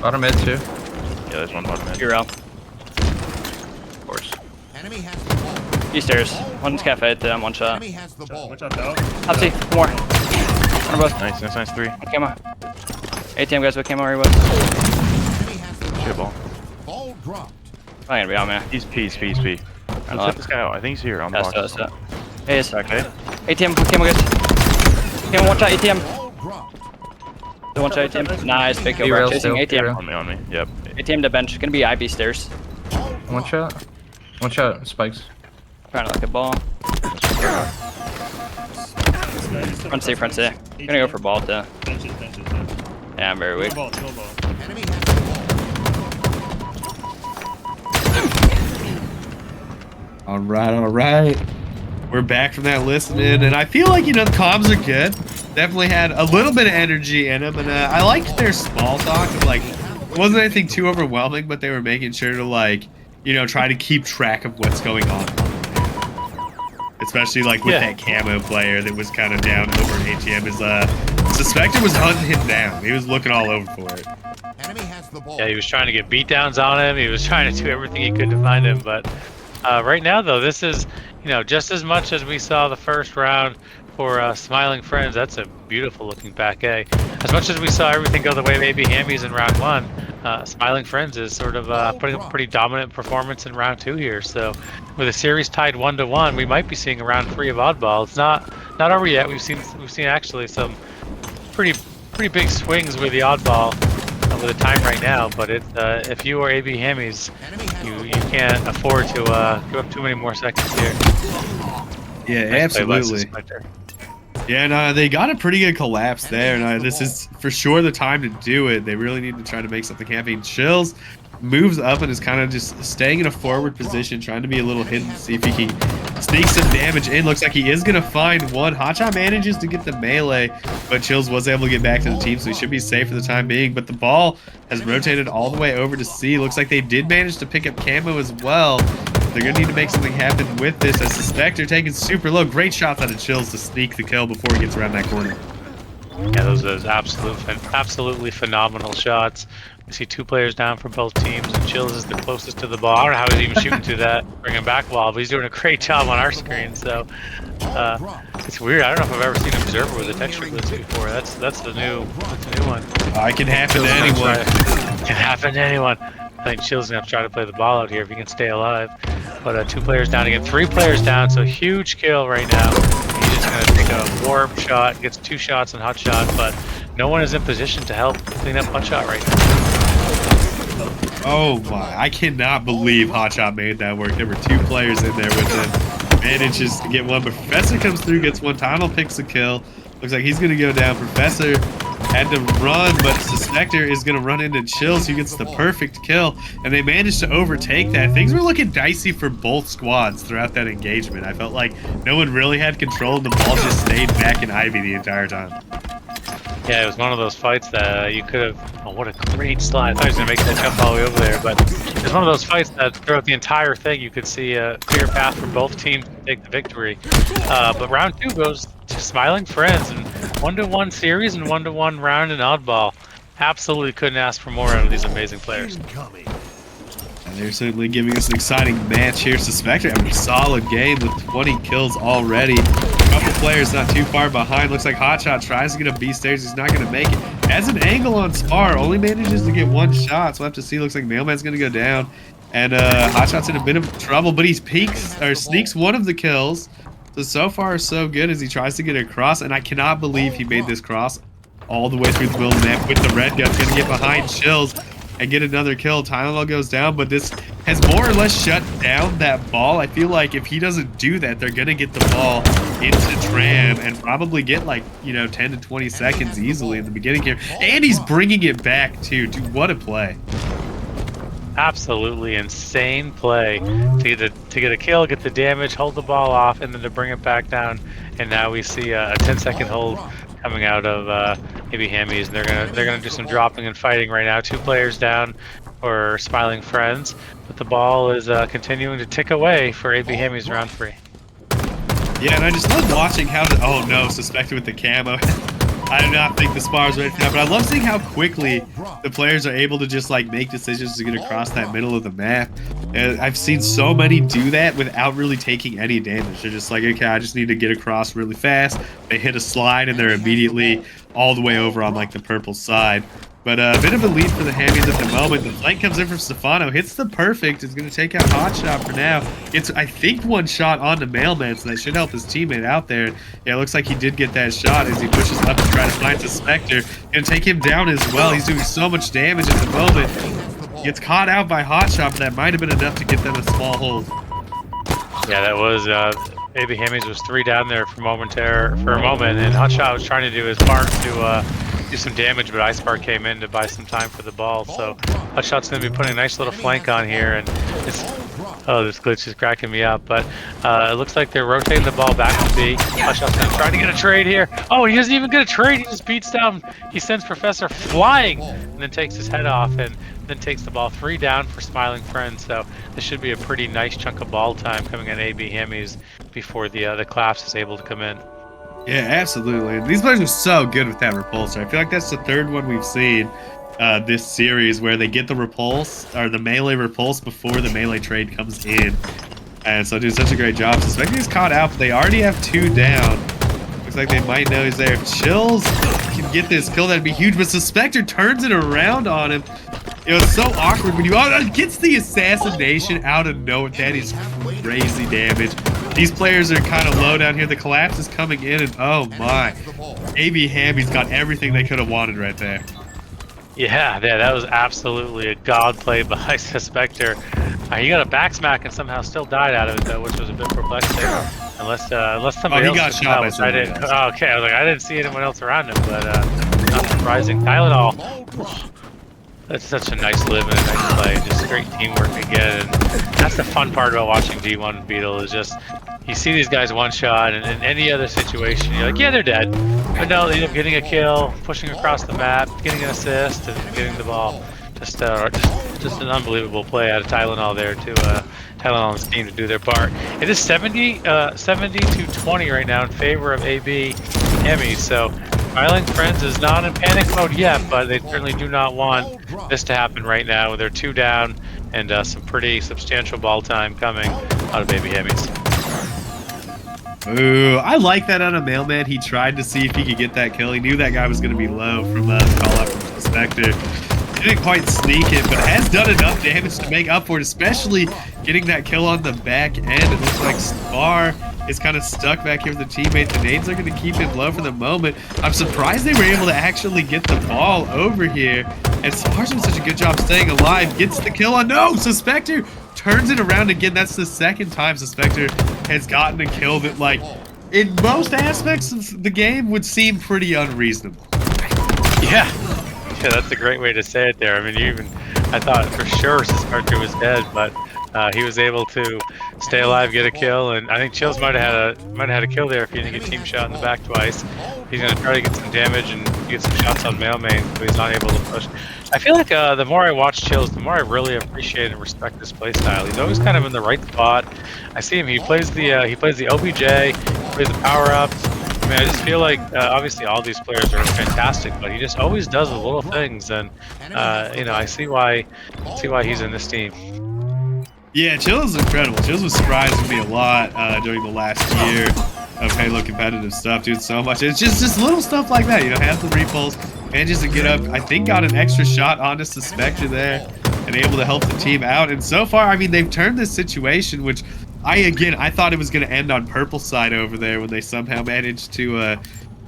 Bottom mid too. Yeah, there's one bottom mid. 2 row. Of course. Enemy has the ball. B stairs. One's cafe to them. One shot. Enemy has the ball. Watch out, Bell. Top C. More. One of both. Nice, 3. One camo. ATM guys with camo. Where he was. Enemy has the Shit ball. ball. Ball dropped. Probably gonna be on me. He's P. Let's check this guy out. I think he's here on the That's box. it. Hey, it's Back A. ATM with camo guys. Camo, one shot ATM. Ball dropped. The one shot ATM. Nice. Big kill, B bro. rail Chasing still. ATM. On me. Yep. ATM to bench. Gonna be IB stairs. One shot. One shot. Spikes. Trying to look at ball. Front C, front C. Gonna go for ball too. Benches. Yeah, I'm very weak. No ball. Enemy has the ball. All right. We're back from that listening, and I feel like, the comms are good. Definitely had a little bit of energy in them, and I liked their small talk. Like, it wasn't anything too overwhelming, but they were making sure to, try to keep track of what's going on. Especially, with that camo player that was kind of down over at ATM. Suspector was hunting him down. He was looking all over for it. Enemy has the ball. Yeah, he was trying to get beatdowns on him. He was trying to do everything he could to find him. But right now, though, this is, just as much as we saw the first round for Smiling Friends. That's a beautiful looking back A. As much as we saw everything go the way maybe Hambies in round 1, Smiling Friends is sort of putting up a pretty dominant performance in round 2 here. So with a series tied 1-1, we might be seeing a round 3 of Oddball. It's not over yet. We've seen actually some pretty big swings with the Oddball with the time right now. But if you are AB Hammies, you can't afford to give up too many more seconds here. Yeah, Nice play by absolutely. Suspector. Yeah, no, they got a pretty good collapse there. No, this is for sure the time to do it. They really need to try to make something happen. Chills moves up and is kind of just staying in a forward position, trying to be a little hidden, see if he can sneak some damage in. Looks like he is going to find one. Hotshot manages to get the melee, but Chills was able to get back to the team, so he should be safe for the time being. But the ball has rotated all the way over to C. Looks like they did manage to pick up camo as well. They're going to need to make something happen with this as Suspector taking super low. Great shots out of Chills to sneak the kill before he gets around that corner. Yeah, those are absolutely phenomenal shots. We see 2 players down for both teams, and Chills is the closest to the ball. I don't know how he's even shooting to that, bringing back wall, but he's doing a great job on our screen. So it's weird. I don't know if I've ever seen Observer with a texture blitz before. That's the new one. It can happen to anyone. It can happen to anyone. I think Chills gonna have to try to play the ball out here if he can stay alive. But 2 players down again, 3 players down, so huge kill right now. He's just gonna take a warm shot, gets 2 shots in Hotshot, but no one is in position to help clean up Hotshot right now. Oh my, I cannot believe Hotshot made that work. There were 2 players in there with him. Manages to get one, but Professor comes through, gets one. Tunnel picks a kill. Looks like he's gonna go down. Professor had to run, but Suspector is going to run into Chills, who gets the perfect kill, and they managed to overtake that. Things were looking dicey for both squads throughout that engagement. I felt like no one really had control, and the ball just stayed back in Ivy the entire time. Yeah, it was one of those fights that you could have... Oh, what a great slide. I thought he was going to make that jump all the way over there, but it was one of those fights that throughout the entire thing, you could see a clear path for both teams to take the victory. But round 2 goes to Smiling Friends, and 1-1 series and 1-1 round in Oddball. Absolutely couldn't ask for more out of these amazing players. And they're certainly giving us an exciting match here. Suspector having a solid game with 20 kills already. A couple players not too far behind. Looks like Hotshot tries to get a B stairs. He's not going to make it. Has an angle on Spar. Only manages to get 1 shot. So we'll have to see. Looks like Mailman's going to go down. And Hotshot's in a bit of trouble, but he sneaks one of the kills. So far, so good as he tries to get across. And I cannot believe he made this cross all the way through the middle of the map with the red gun. Going to get behind Chills and get another kill. Tylenol goes down, but this has more or less shut down that ball. I feel like if he doesn't do that, they're gonna get the ball into Tram and probably get like, you know, 10 to 20 seconds easily in the beginning here. And he's bringing it back too. Dude, what a play. Absolutely insane play to get a kill, get the damage, hold the ball off, and then to bring it back down. And now we see a 10-second hold coming out of AB Hammies, and they're gonna do some dropping and fighting right now. 2 players down for Smiling Friends, but the ball is continuing to tick away for AB Hammies round 3. Yeah, and I just love watching how oh no, Suspected with the camo. I do not think the Spar's ready for that, but I love seeing how quickly the players are able to just like make decisions to get across that middle of the map. And I've seen so many do that without really taking any damage. They're just like, okay, I just need to get across really fast. They hit a slide and they're immediately all the way over on like the purple side. But a bit of a lead for the Hammies at the moment. The flank comes in from Stefano, hits the perfect. It's going to take out Hotshot for now. It's, I think, 1 shot on the Mailman, so that should help his teammate out there. Yeah, it looks like he did get that shot as he pushes up to try to find Suspector. Going to take him down as well. He's doing so much damage at the moment. Gets caught out by Hotshot, but that might have been enough to get them a small hold. Yeah, that was... AB Hammies was 3 down there for a moment, and Hotshot was trying to do his part to do some damage, but Icepar came in to buy some time for the ball. So Hotshot's going to be putting a nice little flank on here, and it's, oh, this glitch is cracking me up. But it looks like they're rotating the ball back to B. Hotshot's going to try to get a trade here. Oh, he doesn't even get a trade. He just beats down. He sends Professor flying, and then takes his head off, and then takes the ball 3 down for Smiling Friends. So this should be a pretty nice chunk of ball time coming in AB Hammies before the collapse is able to come in. Yeah, absolutely. These players are so good with that repulsor. I feel like that's the 3rd one we've seen this series where they get the repulse or the melee repulse before the melee trade comes in. And so doing such a great job. Suspecting he's caught out, but they already have 2 down. Looks like they might know he's there. If Chills can get this kill, that'd be huge. But Suspector turns it around on him. It was so awkward when you gets the assassination out of nowhere. That is crazy damage. These players are kind of low down here. The collapse is coming in, and oh my. AB Hammies got everything they could have wanted right there. Yeah, that was absolutely a god play by Suspector. He got a back smack and somehow still died out of it, though, which was a bit perplexing. Unless somebody else got shot by somebody else. Oh, okay, I was like, I didn't see anyone else around him, but not surprising. Tylenol. That's such a nice live and a nice play. Just great teamwork again. And that's the fun part about watching D1 Beetle is just you see these guys one shot, and in any other situation, you're like, yeah, they're dead. But no, they end up getting a kill, pushing across the map, getting an assist, and getting the ball. Just an unbelievable play out of Tylenol there to Tylenol and his team to do their part. It is 70 to 20 right now in favor of AB Hammies. So Smiling Friends is not in panic mode yet, but they certainly do not want this to happen right now. They're 2 down and some pretty substantial ball time coming out of AB Hammies. Ooh, I like that on a Mailman. He tried to see if he could get that kill. He knew that guy was going to be low from call out from Suspector. Didn't quite sneak it, but has done enough damage to make up for it, especially getting that kill on the back end. It looks like Spar is kind of stuck back here with the teammate. The nades are going to keep him low for the moment. I'm surprised they were able to actually get the ball over here. And Spar's doing such a good job staying alive. Gets the kill on... No! Suspector turns it around again. That's the 2nd time Suspector has gotten a kill that, like, in most aspects of the game would seem pretty unreasonable. Yeah, that's a great way to say it there. I mean, I thought for sure Spectre was dead, but he was able to stay alive, get a kill, and I think Chills might have had a kill there if he didn't get team shot in the back twice. He's gonna try to get some damage and get some shots on Mailman, but he's not able to push. I feel like the more I watch Chills, the more I really appreciate and respect his playstyle. He's always kind of in the right spot. I see him. He plays the OBJ, he plays the power ups. I mean, I just feel like obviously all these players are fantastic, but he just always does the little things, and you know, I see why he's in this team. Yeah, Chills is incredible. Chills was surprising me a lot during the last year of Halo competitive stuff, dude. So much. It's just little stuff like that, you know. Has the repulse, manages to get up. I think got an extra shot onto Suspector there, and able to help the team out. And so far, I mean, they've turned this situation, which I thought it was going to end on purple side over there when they somehow managed to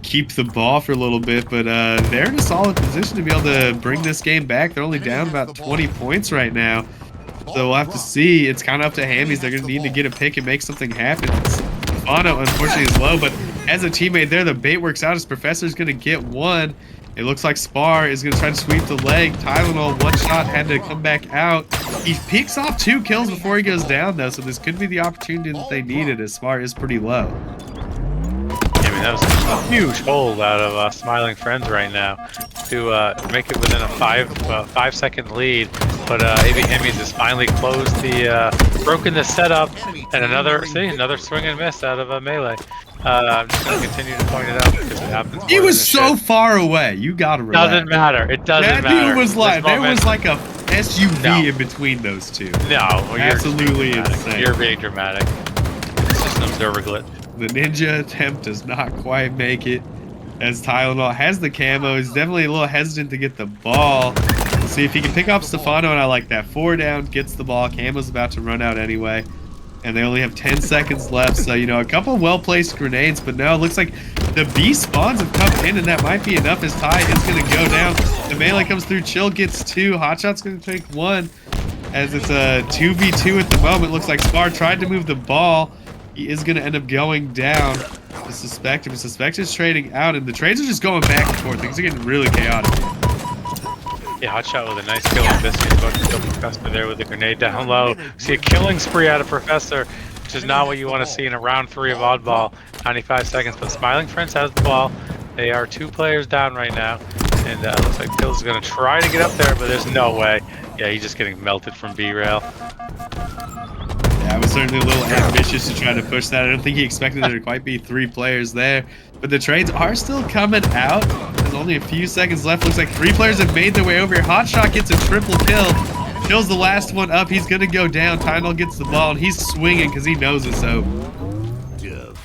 keep the ball for a little bit, but they're in a solid position to be able to bring this game back. They're only down about 20 points right now, so we'll have to see. It's kind of up to Hammies. They're going to need to get a pick and make something happen. Fano, unfortunately, is low, but as a teammate there, the bait works out. His Professor's going to get one. It looks like Spar is going to try to sweep the leg. Tylenol, one shot, had to come back out. He picks off 2 kills before he goes down, though, so this could be the opportunity that they needed, as Spar is pretty low. I mean, that was a huge hold out of Smiling Friends right now to make it within a 5-second lead. But AB Hammies has finally closed broken the setup, and another swing and miss out of Melee. I'm just going to continue to point it out because it happens. He was so far away. You got to relax. Doesn't matter. It doesn't matter. That dude was like, there was like a SUV in between those two. No, well, you're absolutely insane. You're being dramatic. It's just an observer glitch. The ninja attempt does not quite make it, as Tylenol has the camo. He's definitely a little hesitant to get the ball. Let's see if he can pick up Stefano, and I like that. 4 down, gets the ball. Camo's about to run out anyway, and they only have 10 seconds left, so, you know, a couple well-placed grenades, but no, it looks like the B spawns have come in, and that might be enough as Ty is going to go down. The melee comes through. Chill gets 2. Hotshot's going to take 1, as it's a 2v2 at the moment. Looks like Spar tried to move the ball. He is going to end up going down. The Suspector. Suspector's trading out, and the trades are just going back and forth. Things are getting really chaotic. Yeah, Hotshot with a nice kill on Biscuit. About to kill Professor there with a grenade down low. See a killing spree out of Professor, which is not what you want to see in a round 3 of Oddball. 95 seconds, but Smiling Friends has the ball. They are 2 players down right now, and looks like Kills is going to try to get up there, but there's no way. Yeah, he's just getting melted from B-Rail. Yeah, I was certainly a little ambitious to try to push that. I don't think he expected there to quite be 3 players there. But the trades are still coming out. There's only a few seconds left. Looks like 3 players have made their way over here. Hotshot gets a triple kill. Kills the last one up. He's going to go down. Tylenol gets the ball, and he's swinging because he knows it's over.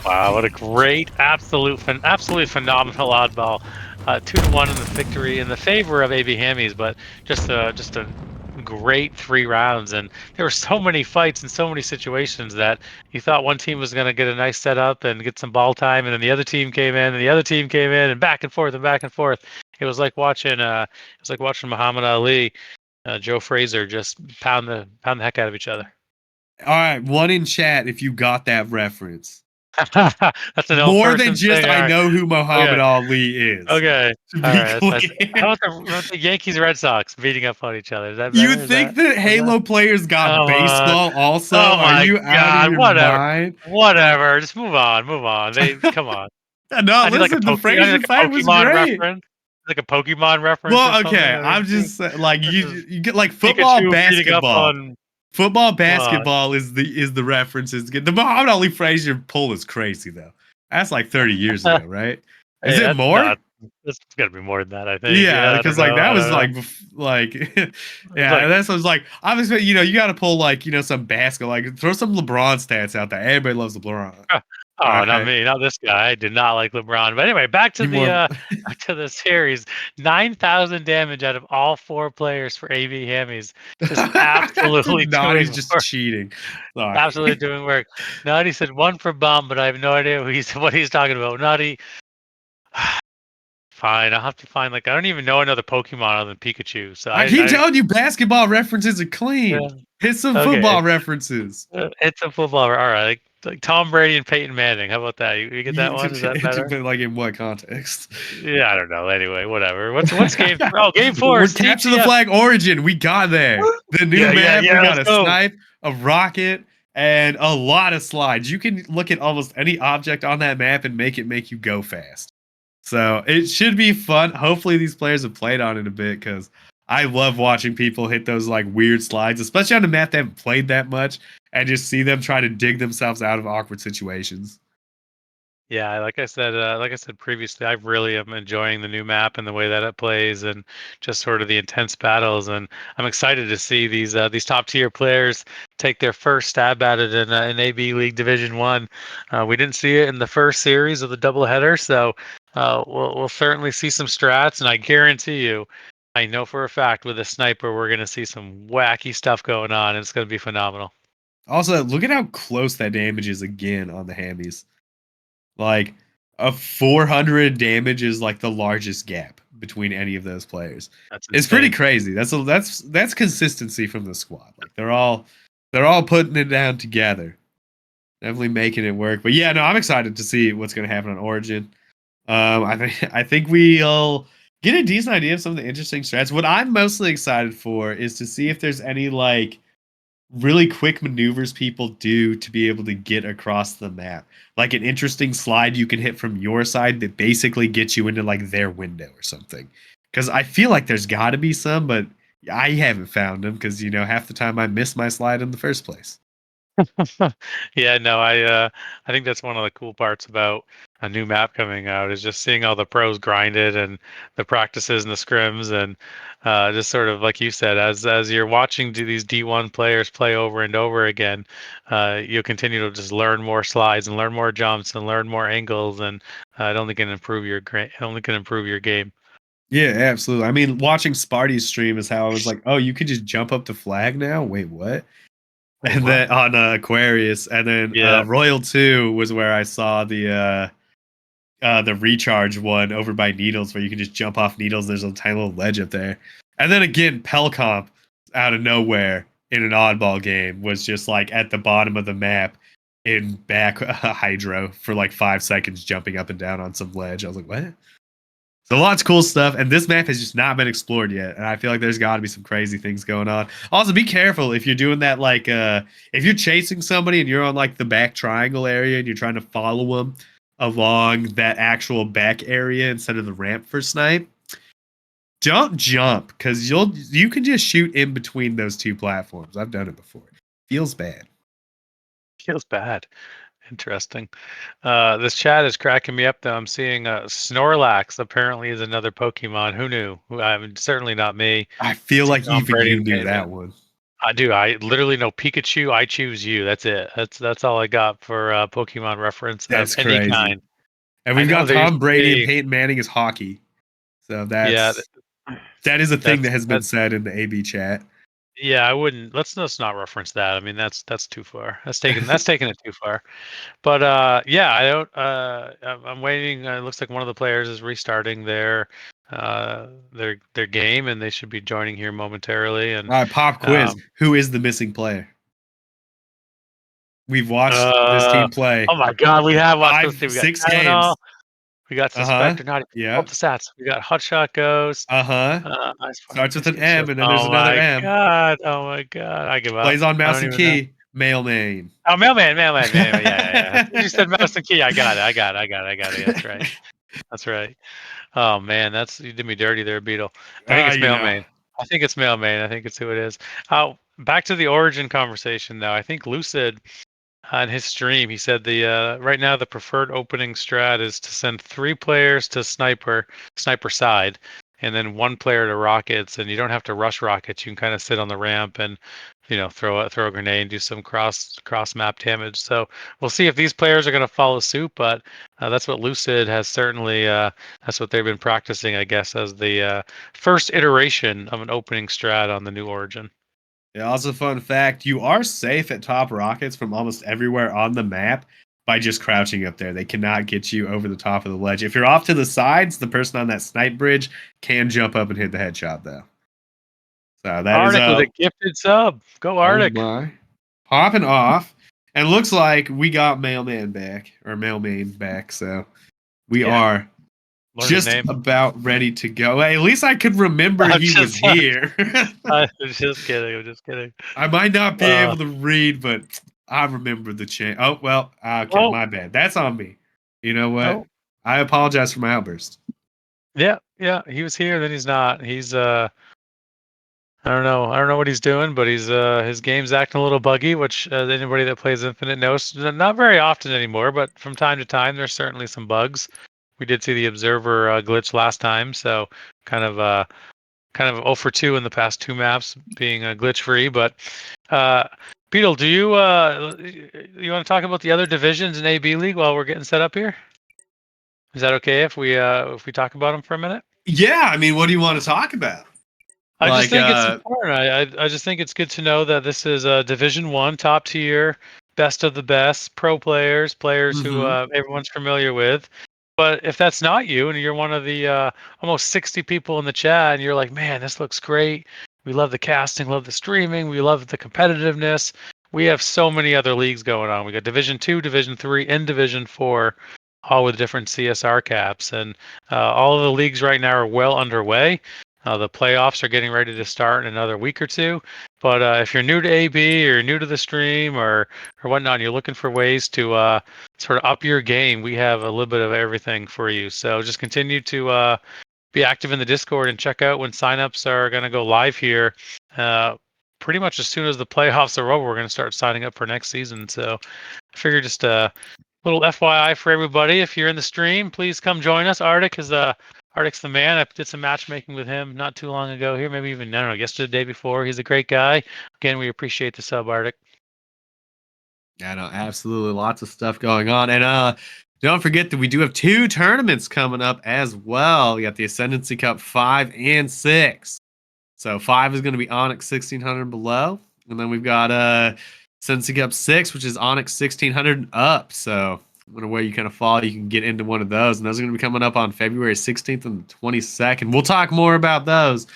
Wow, what a great, absolutely phenomenal oddball. 2-1 in the victory in the favor of AB Hammies, but just a great 3 rounds, and there were so many fights and so many situations that you thought one team was going to get a nice setup and get some ball time, and then the other team came in, and the other team came in, and back and forth and back and forth. It was like watching Muhammad Ali, Joe Frazier just pound the heck out of each other. All right, one in chat if you got that reference. That's an more than just thing. I know who Muhammad Ali is. Okay. All right. How about the Yankees Red Sox beating up on each other? Is that you think that Halo players got baseball also? Are you out of your mind? Whatever. Just move on. They come on. No, listen, the Frazier fight was great. Like a Pokemon reference. Well, okay. I'm just like you get like football, Pikachu basketball. Football, basketball is the references. The Muhammad Ali Frazier pull is crazy though. That's like 30 years ago, right? Is it more? It's got to be more than that, I think. Yeah, because like that was like yeah, that's was like obviously you got to pull like some basketball, like throw some LeBron stats out there. Everybody loves LeBron. Oh, okay. Not me, not this guy. I did not like LeBron. But anyway, back to the series. 9,000 damage out of all 4 players for AB Hammies. Just absolutely Naughty's just cheating. Sorry. Absolutely doing work. Naughty said 1 for bomb, but I have no idea what he's talking about. Naughty. Fine, I'll have to find I don't even know another Pokemon other than Pikachu. So I keep telling you, basketball references are clean. Yeah. Hit some football references. It's a football. All right. like Tom Brady and Peyton Manning. How about that? You get that one? Is that better? But like in what context? Yeah, I don't know. Anyway, whatever. What's game? Oh, game 4. We're capture the flag origin. We got there. The new map. We got a snipe, a rocket, and a lot of slides. You can look at almost any object on that map and make you go fast. So it should be fun. Hopefully these players have played on it a bit because I love watching people hit those like weird slides, especially on a map they haven't played that much, and just see them try to dig themselves out of awkward situations. Yeah, like I said previously, I really am enjoying the new map and the way that it plays, and just sort of the intense battles. And I'm excited to see these top tier players take their first stab at it in AB League Division 1. We didn't see it in the first series of the doubleheader, so we'll certainly see some strats. And I guarantee you, I know for a fact with a sniper, we're going to see some wacky stuff going on. And it's going to be phenomenal. Also, look at how close that damage is again on the hammies. Like a 400 damage is like the largest gap between any of those players. It's pretty crazy. That's consistency from the squad. Like they're all putting it down together. Definitely making it work. But yeah, no, I'm excited to see what's going to happen on Origin. I think we'll get a decent idea of some of the interesting strats. What I'm mostly excited for is to see if there's any like really quick maneuvers people do to be able to get across the map. Like an interesting slide you can hit from your side that basically gets you into like their window or something. Because I feel like there's got to be some, but I haven't found them because, you know, half the time I miss my slide in the first place. Yeah, no, I think that's one of the cool parts about a new map coming out is just seeing all the pros grind it and the practices and the scrims and just sort of like you said, as you're watching these D1 players play over and over again, you'll continue to just learn more slides and learn more jumps and learn more angles, and it only can improve your game. Yeah, absolutely. I mean, watching Sparty's stream is how I was like, oh, you could just jump up the flag now? Wait, what? And then on Aquarius, and then Royal 2 was where I saw the recharge one over by Needles, where you can just jump off Needles. There's a tiny little ledge up there. And then again, Pelcomp out of nowhere in an oddball game was just like at the bottom of the map in back Hydro for like 5 seconds, jumping up and down on some ledge. I was like, what? So lots of cool stuff, and this map has just not been explored yet, and I feel like there's got to be some crazy things going on. Also, be careful if you're doing that, like, if you're chasing somebody and you're on, like, the back triangle area and you're trying to follow them along that actual back area instead of the ramp for snipe, don't jump, because you can just shoot in between those two platforms. I've done it before. Feels bad. Feels bad. Interesting. This chat is cracking me up, though. I'm seeing Snorlax apparently is another Pokemon. Who knew? Certainly not me. I feel like even you knew that one. I do. I literally know Pikachu. I choose you. That's it. That's all I got for Pokemon reference. That's of crazy. Any kind. And we've got Tom Brady and Peyton Manning as hockey. So that is a thing that has been said in the AB chat. Yeah, I wouldn't. Let's not reference that. I mean, that's too far. That's taking it too far. But yeah, I don't. I'm waiting. It looks like one of the players is restarting their game, and they should be joining here momentarily. And all right, pop quiz. Who is the missing player? We've watched this team play. Oh my God, we have watched 6 games. We got Suspector, not up the stats. We got Hotshot Ghost. Starts with an M, and then there's another M. Oh my God, I give up. Plays on mouse and key. Mailman. Oh, mailman. Yeah. You said mouse and key. I got it. That's right. Oh man, you did me dirty there, Beetle. I think it's mailman. I think it's mailman. I think it's who it is. Back to the Origin conversation, though. I think Lucid, on his stream, he said right now the preferred opening strat is to send 3 players to sniper side, and then 1 player to rockets. And you don't have to rush rockets. You can kind of sit on the ramp and, you know, throw a grenade and do some cross map damage. So we'll see if these players are going to follow suit. But that's what Lucid has certainly. That's what they've been practicing, I guess, as the first iteration of an opening strat on the new Origin. Yeah, also fun fact, you are safe at top rockets from almost everywhere on the map by just crouching up there. They cannot get you over the top of the ledge. If you're off to the sides, the person on that snipe bridge can jump up and hit the headshot, though. So that Arctic with a gifted sub. Go Arctic. Popping off. And looks like we got Mailman back, so we are Learn his just name. about ready to go. Hey, at least I could remember I'm he was just- here. I'm just kidding. I might not be able to read, but I remember the change. Oh, well, okay, Oh. my bad. That's on me. You know what? Oh. I apologize for my outburst. Yeah, he was here, then he's not. He's I don't know what he's doing, but he's his game's acting a little buggy, which anybody that plays Infinite knows. Not very often anymore, but from time to time there's certainly some bugs. We did see the Observer glitch last time, so kind of 0 for 2 in the past 2 maps being glitch free. But Beetle, do you want to talk about the other divisions in AB League while we're getting set up here? Is that okay if we talk about them for a minute? Yeah, I mean, what do you want to talk about? I Like, just think it's important. I just think it's good to know that this is a Division 1 top tier, best of the best, pro players who everyone's familiar with. But if that's not you, and you're one of the almost 60 people in the chat, and you're like, man, this looks great. We love the casting, love the streaming, we love the competitiveness. We have so many other leagues going on. We got Division 2, Division 3, and Division 4, all with different CSR caps. And all of the leagues right now are well underway. The playoffs are getting ready to start in another week or two. But if you're new to AB or new to the stream or whatnot, and you're looking for ways to sort of up your game, we have a little bit of everything for you. So just continue to be active in the Discord and check out when signups are going to go live here. Pretty much as soon as the playoffs are over, we're going to start signing up for next season. So I figure just a little FYI for everybody. If you're in the stream, please come join us. Arctic's the man. I did some matchmaking with him not too long ago here, maybe even, I don't know, yesterday, the day before. He's a great guy. Again, we appreciate the sub, Arctic. Yeah, no, absolutely. Lots of stuff going on. And don't forget that we do have 2 tournaments coming up as well. We got the Ascendancy Cup 5 and 6. So 5 is going to be Onyx 1600 below. And then we've got Ascendancy Cup 6, which is Onyx 1600 and up. So whatever way you kind of fall, you can get into one of those. And those are going to be coming up on February 16th and the 22nd. We'll talk more about those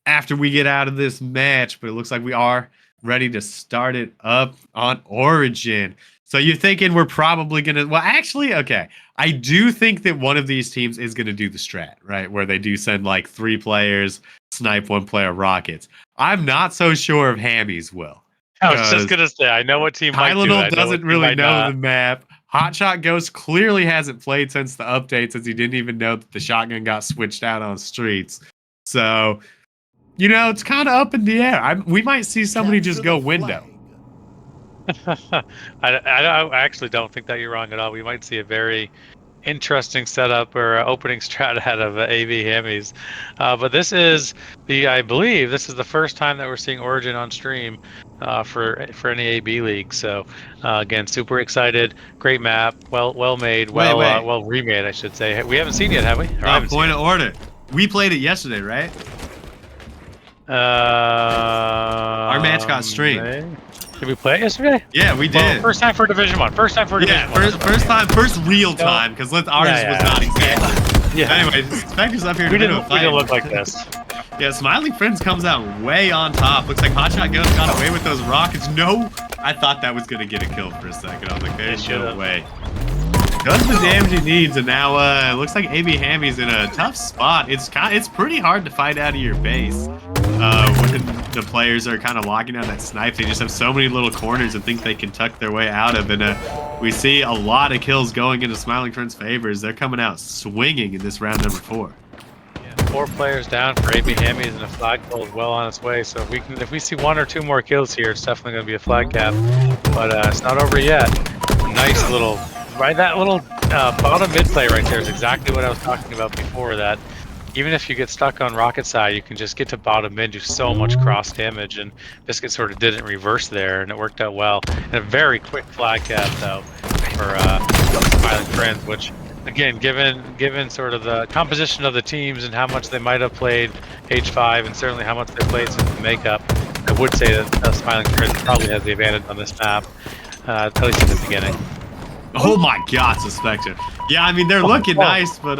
after we get out of this match. But it looks like we are ready to start it up on Origin. So you're thinking we're probably going to... Well, actually, okay. I do think that one of these teams is going to do the strat, right? Where they do send like 3 players, snipe 1 player rockets. I'm not so sure if Hammies will. I was just going to say, I know what team might do it. Tylenol doesn't really know the map. Hotshot Ghost clearly hasn't played since the update, since he didn't even know that the shotgun got switched out on streets. So, you know, it's kind of up in the air. We might see somebody just go window. I actually don't think that you're wrong at all. We might see a very interesting setup or opening strat out of AB Hammies. But this is I believe this is the first time that we're seeing Origin on stream for any AB league. So again, super excited. Great map, well made, well remade, I should say. We haven't seen it yet, have we? Point of order. We played it yesterday, right? Our match got streamed. Did we play it yesterday? Yeah, we did. Well, first time for Division 1. First time for Division 1. First real time, because ours was not exactly. Yeah. Anyway, Spectre's up here. We didn't look like this. Yeah, Smiling Friends comes out way on top. Looks like Hotshot Ghost got away with those rockets. No, I thought that was going to get a kill for a second. I was like, there's no way. Does the damage he needs, and now it looks like AB Hammy's in a tough spot. It's pretty hard to fight out of your base when the players are kind of locking down that snipe. They just have so many little corners and think they can tuck their way out of. And we see a lot of kills going into Smiling Friends' favors. They're coming out swinging in this round number 4. Yeah, 4 players down for AB Hammys, and a flagpole is well on its way. So if we see 1 or 2 more kills here, it's definitely going to be a flag cap. But it's not over yet. Nice little... Right, that little bottom mid play right there is exactly what I was talking about before. That even if you get stuck on rocket side, you can just get to bottom mid, do so much cross damage. And Biscuit sort of did it in reverse there, and it worked out well. And a very quick flag cap though for Smiling Friends, which again, given sort of the composition of the teams and how much they might have played H5, and certainly how much they played since the makeup, I would say that Smiling Friends probably has the advantage on this map, at least in the beginning. Oh my god, Suspected. Yeah, I mean, they're looking nice, but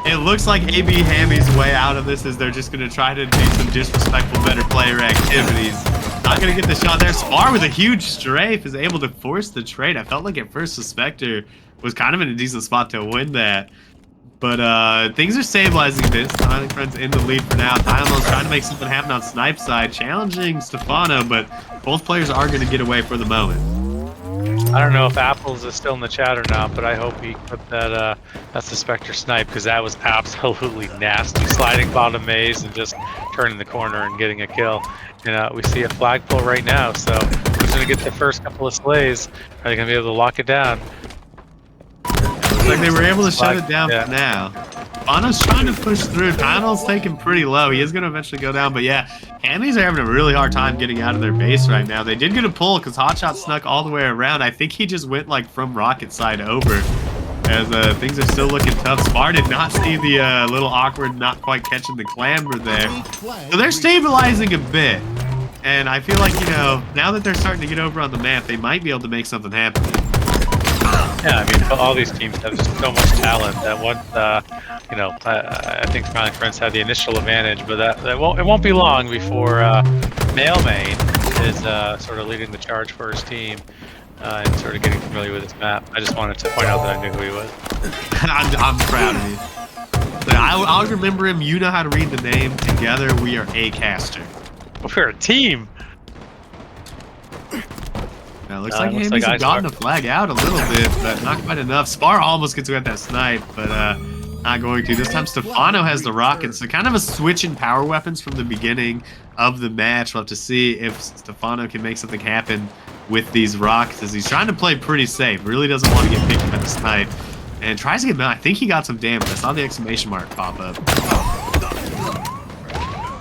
it looks like AB Hammy's way out of this is they're just going to try to do some disrespectful better player activities. not going to get the shot there. Spar with a huge strafe is able to force the trade. I felt like at first Suspector was kind of in a decent spot to win that. But things are stabilizing a bit. Smiling Friends in the lead for now. Tylenol's trying to make something happen on Snipe side, challenging Stefano, but both players are going to get away for the moment. I don't know if Apples is still in the chat or not, but I hope he clipped that Suspector snipe, because that was absolutely nasty. Sliding bottom maze and just turning the corner and getting a kill. And we see a flagpole right now, so who's going to get the first couple of slays? Are they going to be able to lock it down? Looks like they were able to shut it down for now. Bono's trying to push through. Tylenol's taking pretty low. He is going to eventually go down, but yeah, Hammies are having a really hard time getting out of their base right now. They did get a pull because Hotshot snuck all the way around. I think he just went like from Rocket side over, as things are still looking tough. Spar did not see the little awkward, not quite catching the clamber there. So they're stabilizing a bit, and I feel like, you know, now that they're starting to get over on the map, they might be able to make something happen. Yeah, I mean, all these teams have just so much talent that you know, I think Smiling Friends had the initial advantage, but it won't be long before Mailmain is sort of leading the charge for his team and sort of getting familiar with his map. I just wanted to point out that I knew who he was. I'm proud of you. So I'll remember him. You know how to read the name. Together, we are a caster. We're a team. Now, looks like Hammies have gotten the flag out a little bit, but not quite enough. Spar almost gets to get that snipe, but not going to. This time Stefano has the rockets, so kind of a switch in power weapons from the beginning of the match. We'll have to see if Stefano can make something happen with these rockets, as he's trying to play pretty safe. Really doesn't want to get picked up at the snipe, and tries to get. I think he got some damage. I saw the exclamation mark pop up.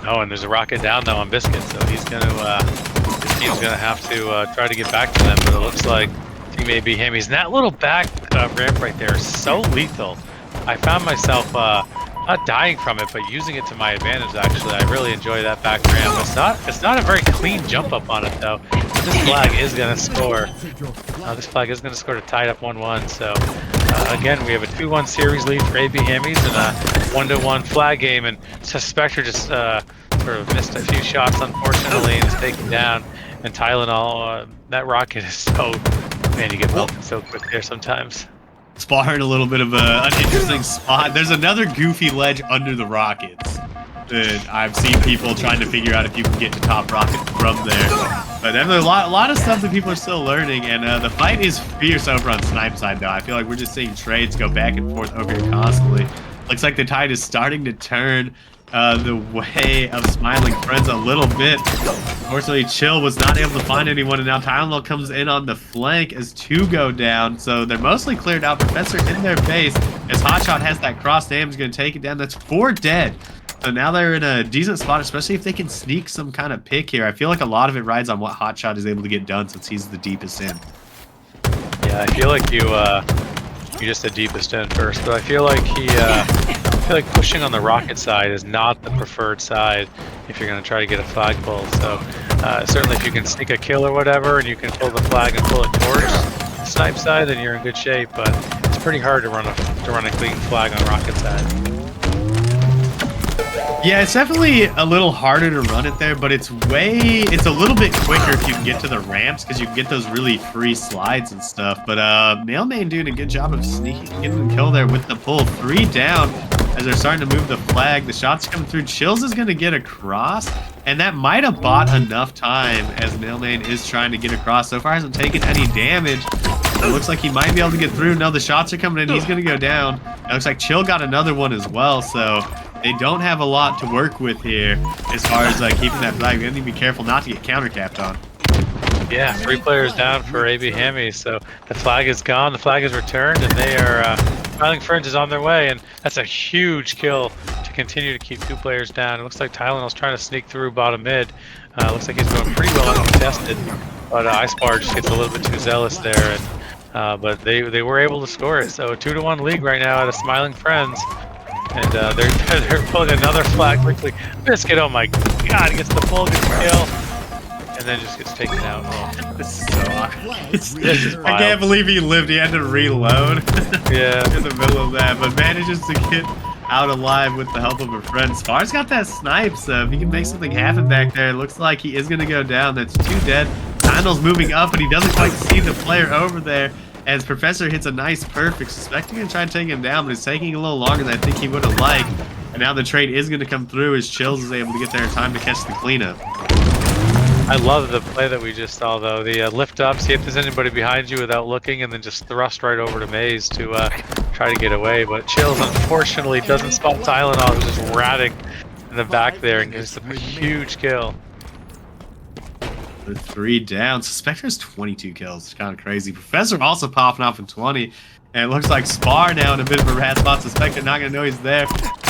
Oh, and there's a rocket down though on Biscuit, so he's gonna. His team's gonna have to try to get back to them, but it looks like Team AB Hammies. And that little back ramp right there is so lethal. I found myself not dying from it, but using it to my advantage. Actually, I really enjoy that back ramp. It's not a very clean jump up on it though. This flag is gonna score. This flag is gonna score to tie it up 1-1. So again, we have a 2-1 series lead for AB Hammies and a 1-1 flag game. And Suspector just sort of missed a few shots, unfortunately, and is taken down. And Tylenol, that rocket is so, man, you get melted so quick there sometimes. Spar in a little bit of an interesting spot. There's another goofy ledge under the rockets that I've seen people trying to figure out if you can get to top rocket from there. But then there's a lot of stuff that people are still learning, and the fight is fierce over on Snipe side, though. I feel like we're just seeing trades go back and forth over here constantly. Looks like the tide is starting to turn the way of Smiling Friends a little bit. Unfortunately, Chill was not able to find anyone, and now Tylenol comes in on the flank as 2 go down. So they're mostly cleared out. Professor in their base, as Hotshot has that cross damage, going to take it down. That's 4 dead. So now they're in a decent spot, especially if they can sneak some kind of pick here. I feel like a lot of it rides on what Hotshot is able to get done, since he's the deepest in. Yeah, I feel like you just the deepest in first, but I feel like I feel like pushing on the rocket side is not the preferred side if you're going to try to get a flagpole. So certainly if you can sneak a kill or whatever and you can pull the flag and pull it towards the snipe side, then you're in good shape. But it's pretty hard to run a clean flag on rocket side. Yeah, it's definitely a little harder to run it there, but it's a little bit quicker if you can get to the ramps, because you can get those really free slides and stuff. But Mailmain doing a good job of getting the kill there with the pull. 3 down as they're starting to move the flag. The shots coming through. Chills is going to get across, and that might have bought enough time as Mailmain is trying to get across. So far hasn't taken any damage. It looks like he might be able to get through. No, the shots are coming in. He's going to go down. It looks like Chill got another one as well, so they don't have a lot to work with here as far as keeping that flag. They need to be careful not to get counter-capped on. Yeah, 3 players down for AB Hammies, so the flag is gone, the flag is returned, and they are, Smiling Friends is on their way, and that's a huge kill to continue to keep 2 players down. It looks like Tylenol's trying to sneak through bottom mid. Looks like he's going pretty well uncontested, but Icepar just gets a little bit too zealous there, and but they were able to score it. So a 2-1 league right now out of Smiling Friends. And they're pulling another flag quickly. Biscuit, oh my god, gets the pull, gets the kill, and then just gets taken out. Oh, this is so awkward. I can't believe he lived. He had to reload. Yeah. In the middle of that, but manages to get out alive with the help of a friend. Spar's got that snipe, so if he can make something happen back there, it looks like he is going to go down. That's 2 dead. Dynel's moving up, and he doesn't quite see the player over there as Professor hits a nice perfect. Suspecting to try to take him down, but it's taking a little longer than I think he would have liked. And now the trade is going to come through as Chills is able to get there in time to catch the cleanup. I love the play that we just saw, though. The lift up, see if there's anybody behind you without looking, and then just thrust right over to Maze to try to get away. But Chills, unfortunately, doesn't spot Tylenol, who's just ratting in the back there and gets a huge kill. The 3 down. Suspector has 22 kills. It's kind of crazy. Professor also popping off in 20. And it looks like Spar now in a bit of a rat spot. Suspector not going to know he's there.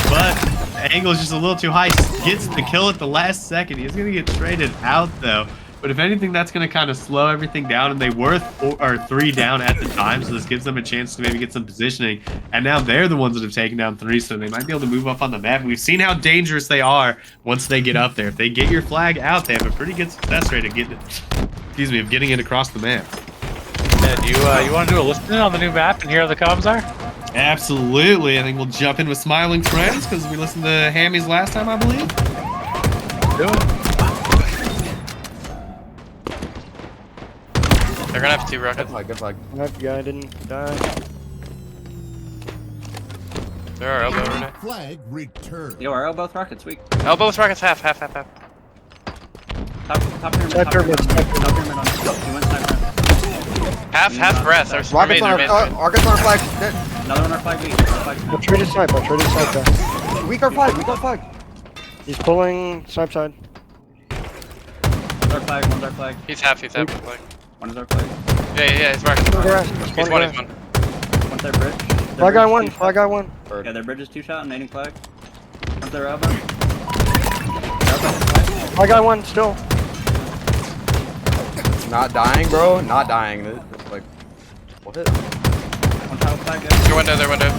But the angle is just a little too high. Gets the kill at the last second. He's going to get traded out, though. But if anything, that's going to kind of slow everything down. And they were 3 down at the time. So this gives them a chance to maybe get some positioning. And now they're the ones that have taken down 3. So they might be able to move up on the map. We've seen how dangerous they are once they get up there. If they get your flag out, they have a pretty good success rate of getting it, of getting it across the map. Yeah, do you want to do a listen on the new map and hear how the comms are? Absolutely. I think we'll jump in with Smiling Friends because we listened to Hammy's last time, I believe. Do it. They're gonna have 2 Good rockets. flag, good flag. That guy didn't die. There are elbow right now. Flag returned. Yo, are both rockets weak? Elbow with rockets half. Top pyramid, Side pyramid, side pyramid. top pyramid on. He went sniper. Half breath. There's Rockets on remains. Rockets on our flag. Another one on flag weak. I'll trade his snipe, I'll trade his snipe guy. Weak our flag, weak our flag. He's pulling snipe side. One's our flag, one's our flag. He's half. Like. One is our flag. Yeah. He's rockets. He's one. One's their bridge. Flag guy one, flag guy one. Yeah, their bridge is 2 shot, nading flag. One's their elbow. Flag guy one, still. Not dying, bro. Not dying. It's like, what? One shot with flag, guys. Their window.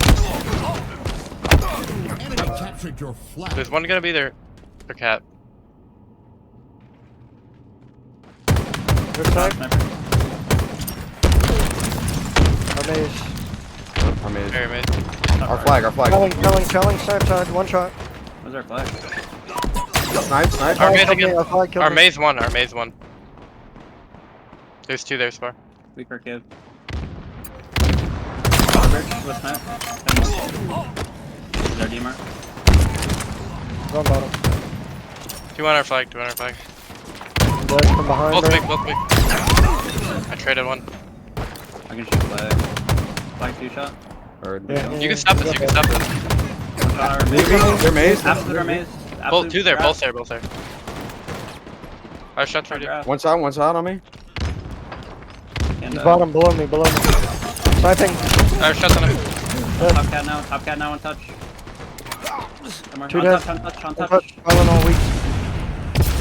Enemy captured your flag. There's one gonna be there. Their cat. Good snipe. Sniper. Amaze. Very amazing. Our flag. Telling, snipe side, one shot. Where's our flag? Snipe. Our Flag maze killed me, again. our flag killed Our me. maze one. There's 2 there, Spar. Weaker kid. Bridge with snipe. Is there DMR? One bottom. 2 on our flag. Dead from behind. Both bro. big. I traded one. I can shoot flag. Flag 2 shot. Yeah, You can stop this. One shot our maze. They're mazed. Absolute our maze. Both 2 there. Absolute Both there. 5 shots ready. grab. One shot on me. And, He's bottom, below me. Sniping. 5 shots on him. Top cat now on touch. Somewhere. 2 on dead. touch, on Touch. touch. Island all weak.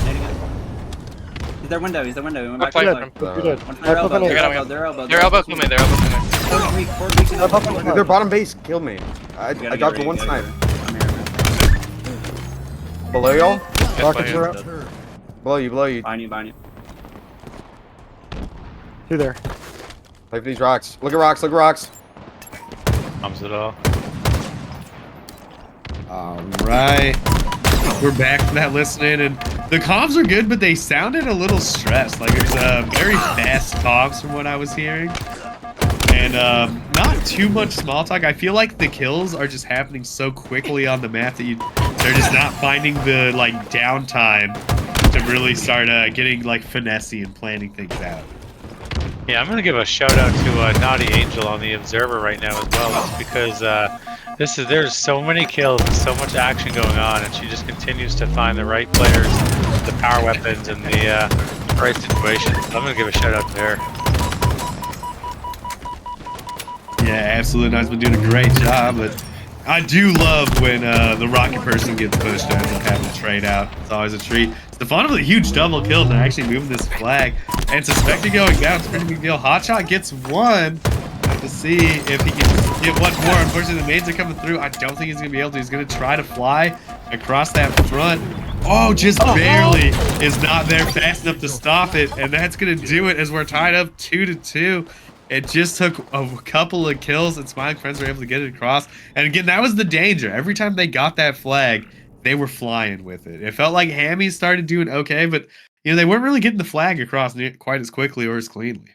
Nading it. He's their window, He went back flag to from flag. You did. One for Snipe their up elbow, and in. their elbow, their elbow. Their elbow kill me. Fourth weak. Snipe up and Their bottom base killed me. I You gotta dropped get the one ready, snipe. I'm here. Below y'all? Rockets are up. Returned. Below you. Behind you. 2 there. Play for these rocks. Look at rocks. Comms it all. All right. We're back from that listening, and the comms are good, but they sounded a little stressed. Like there's very fast comms from what I was hearing, and not too much small talk. I feel like the kills are just happening so quickly on the map that they're just not finding the like downtime to really start getting like finessey and planning things out. Yeah, I'm gonna give a shout out to Naughty Angel on the Observer right now as well, just because there's so many kills and so much action going on, and she just continues to find the right players, the power weapons, and the right situations. So I'm gonna give a shout out to her. Yeah, absolutely. Night's been doing a great job, but I do love when the rocket person gets pushed and ends up having to trade out. It's always a treat. Stefano with a huge double kill. They're actually moving this flag. And Suspected going down. It's a pretty big deal. Hotshot gets one. To see if he can get one more. Unfortunately, the nades are coming through. I don't think he's going to be able to. He's going to try to fly across that front. Oh, just barely is not there fast enough to stop it. And that's going to do it as we're tied up 2-2. It just took a couple of kills, and Smiling Friends were able to get it across. And again, that was the danger. Every time they got that flag, they were flying with it. It felt like Hammies started doing okay, but they weren't really getting the flag across quite as quickly or as cleanly.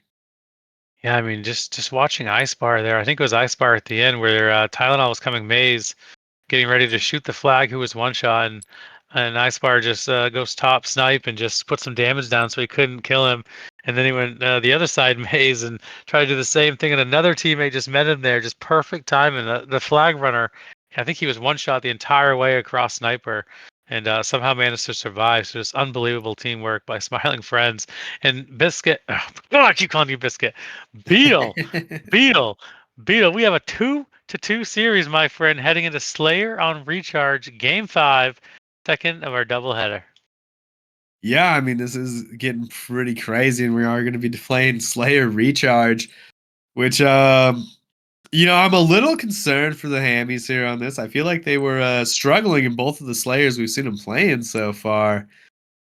Yeah, I mean, just watching Icebar there. I think it was Icebar at the end where Tylenol was coming maze, getting ready to shoot the flag, who was one shot, and Icebar just goes top snipe and just put some damage down so he couldn't kill him. And then he went the other side maze and tried to do the same thing, and another teammate just met him there, just perfect timing. The flag runner, I think he was one shot the entire way across sniper. And somehow managed to survive. So just unbelievable teamwork by Smiling Friends and Biscuit. Oh, God, I keep calling you Biscuit. Beetle, Beetle. We have a 2-2 series, my friend, heading into Slayer on Recharge, Game 5, second of our doubleheader. Yeah, I mean, this is getting pretty crazy, and we are going to be playing Slayer Recharge, which, I'm a little concerned for the Hammies here on this. I feel like they were struggling in both of the Slayers we've seen them playing so far.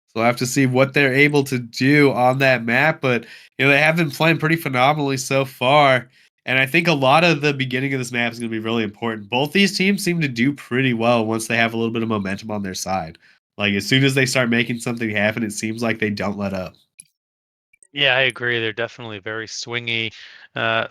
So we'll have to see what they're able to do on that map, but, they have been playing pretty phenomenally so far. And I think a lot of the beginning of this map is going to be really important. Both these teams seem to do pretty well once they have a little bit of momentum on their side. Like, as soon as they start making something happen, it seems like they don't let up. Yeah, I agree. They're definitely very swingy,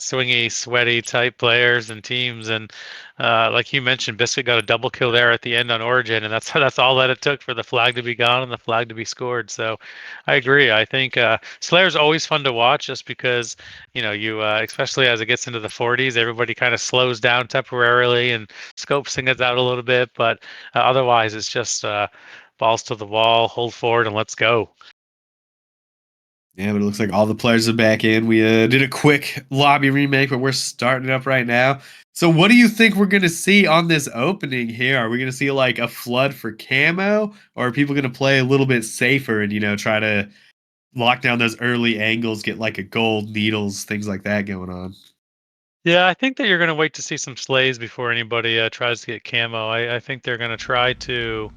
sweaty type players and teams. And like you mentioned, Biscuit got a double kill there at the end on Origin, and that's all that it took for the flag to be gone and the flag to be scored. So I agree. I think Slayer's always fun to watch, just because you especially as it gets into the 40s, everybody kind of slows down temporarily and scopes things out a little bit. But otherwise, it's just balls to the wall, hold forward, and let's go. Yeah, but it looks like all the players are back in. We did a quick lobby remake, but we're starting it up right now. So what do you think we're going to see on this opening here? Are we going to see like a flood for camo, or are people going to play a little bit safer and, try to lock down those early angles, get like a gold, needles, things like that going on? Yeah, I think that you're going to wait to see some slays before anybody tries to get camo. I think they're going to try to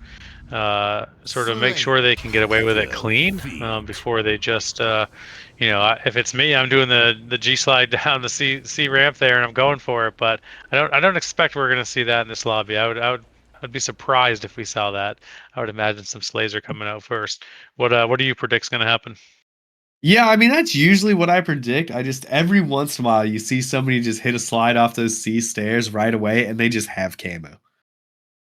sort of make sure they can get away with it clean before they just, if it's me, I'm doing the G slide down the C ramp there and I'm going for it. But I don't expect we're going to see that in this lobby. I'd be surprised if we saw that. I would imagine some slays are coming out first. What do you predict's going to happen? Yeah, I mean, that's usually what I predict. I just, every once in a while, you see somebody just hit a slide off those C stairs right away, and they just have camo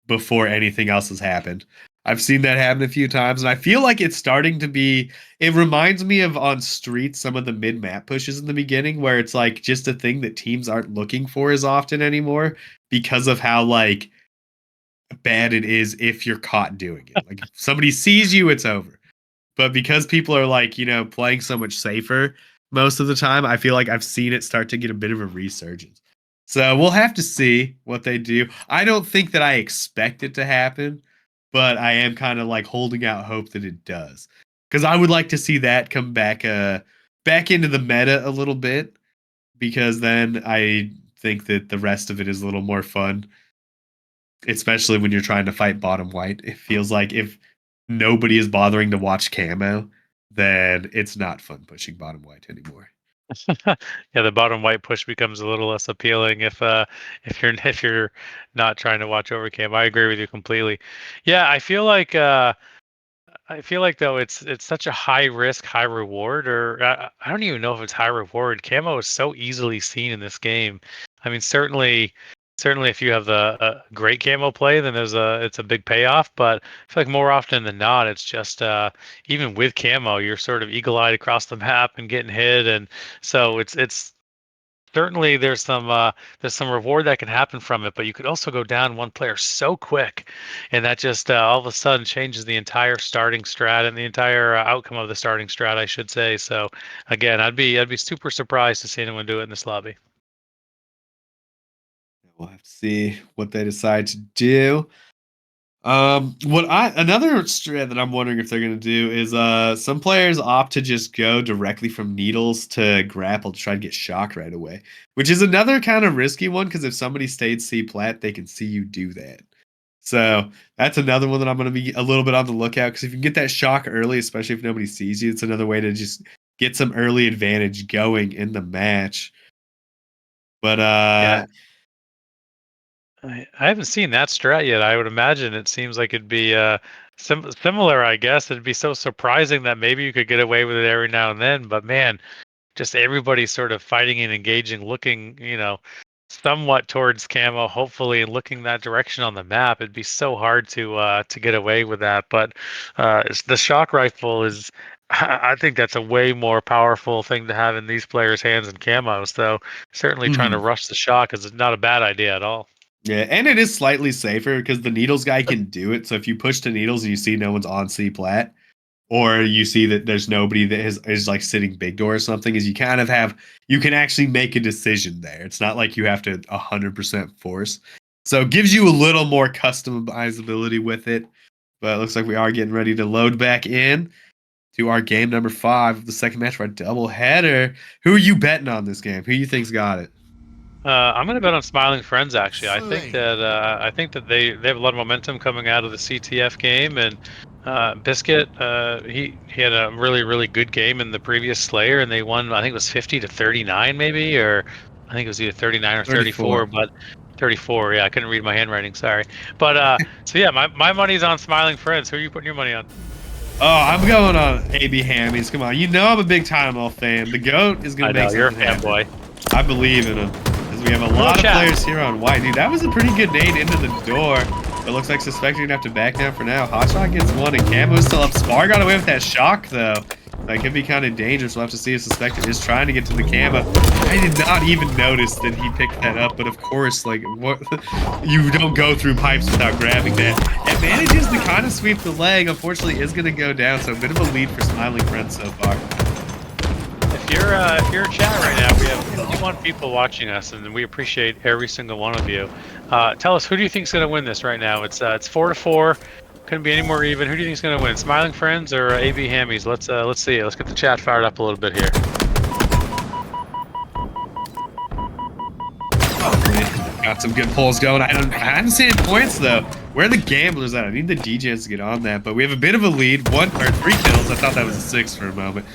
before anything else has happened. I've seen that happen a few times, and I feel like it's starting to be, it reminds me of on Street, some of the mid-map pushes in the beginning, where it's like just a thing that teams aren't looking for as often anymore because of how, like, bad it is if you're caught doing it. Like, if somebody sees you, it's over. But because people are like, playing so much safer most of the time, I feel like I've seen it start to get a bit of a resurgence. So we'll have to see what they do. I don't think that I expect it to happen, but I am kind of like holding out hope that it does. Because I would like to see that come back into the meta a little bit, because then I think that the rest of it is a little more fun. Especially when you're trying to fight bottom white. It feels like if nobody is bothering to watch camo, then it's not fun pushing bottom white anymore. Yeah, the bottom white push becomes a little less appealing if you're not trying to watch overcam. I agree with you completely. Yeah, I feel like though it's such a high risk, high reward, or I don't even know if it's high reward. Camo is so easily seen in this game. I mean, certainly if you have the great camo play, then it's a big payoff. But I feel like more often than not, it's just even with camo, you're sort of eagle-eyed across the map and getting hit, and so it's certainly there's some reward that can happen from it, but you could also go down one player so quick, and that just all of a sudden changes the entire starting strat and the entire outcome of the starting strat, I should say. So again, I'd be super surprised to see anyone do it in this lobby. We'll have to see what they decide to do. Another strat that I'm wondering if they're gonna do is some players opt to just go directly from needles to grapple to try to get shock right away, which is another kind of risky one, because if somebody stayed C plat, they can see you do that. So that's another one that I'm gonna be a little bit on the lookout, because if you can get that shock early, especially if nobody sees you, it's another way to just get some early advantage going in the match. But Yeah. I haven't seen that strat yet. I would imagine it seems like it'd be similar, I guess. It'd be so surprising that maybe you could get away with it every now and then. But man, just everybody sort of fighting and engaging, looking, somewhat towards camo, hopefully, and looking that direction on the map. It'd be so hard to get away with that. But the shock rifle is, I think that's a way more powerful thing to have in these players' hands than camo. So certainly trying to rush the shock is not a bad idea at all. Yeah, and it is slightly safer because the needles guy can do it. So if you push the needles and you see no one's on C plat, or you see that there's nobody that is like sitting big door or something, is you kind of you can actually make a decision there. It's not like you have to 100% force. So it gives you a little more customizability with it. But it looks like we are getting ready to load back in to our game number 5 of the second match for our double header. Who are you betting on this game? Who you think's got it? I'm going to bet on Smiling Friends. Actually, I think that they have a lot of momentum coming out of the CTF game, and Biscuit he had a really good game in the previous Slayer, and they won. I think it was 50-39, maybe, or I think it was either 39 or 34, but 34. Yeah, I couldn't read my handwriting. Sorry, but so yeah, my money's on Smiling Friends. Who are you putting your money on? Oh, I'm going on AB Hammies. Come on, you know I'm a big Time fan. The GOAT is going to make you're a something happen. fanboy. I believe in him. We have a lot of players here on white. Dude, that was a pretty good nade into the door. It looks like Suspector gonna have to back down for now. Hotshot gets one and Camo's still up. Spar got away with that shock though. That could be kind of dangerous. We'll have to see if Suspector is trying to get to the Camo. I did not even notice that he picked that up, but of course, like, what? You don't go through pipes without grabbing that. It manages to kind of sweep the leg. Unfortunately, is gonna go down, so a bit of a lead for Smiling Friends so far. If you're in chat right now, we have 51 people watching us, and we appreciate every single one of you. Tell us, who do you think is going to win this right now? It's 4-4. Couldn't be any more even. Who do you think is going to win? Smiling Friends or AB Hammies? Let's see. Let's get the chat fired up a little bit here. Got some good pulls going. I haven't seen any points though. Where are the gamblers at? I need the DJs to get on that. But we have a bit of a lead. 3 kills. I thought that was a 6 for a moment.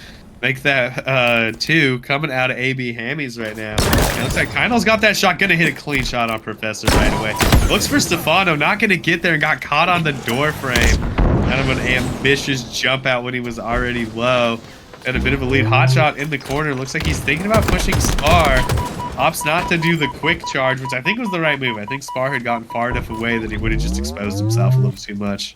Make that 2 coming out of AB Hammies right now. It looks like Kynal's got that shot. Gonna hit a clean shot on Professor right away. Looks for Stefano. Not gonna get there and got caught on the door frame. Kind of an ambitious jump out when he was already low. And a bit of a lead. Hotshot in the corner. Looks like he's thinking about pushing Spar. Opts not to do the quick charge, which I think was the right move. I think Spar had gotten far enough away that he would have just exposed himself a little too much.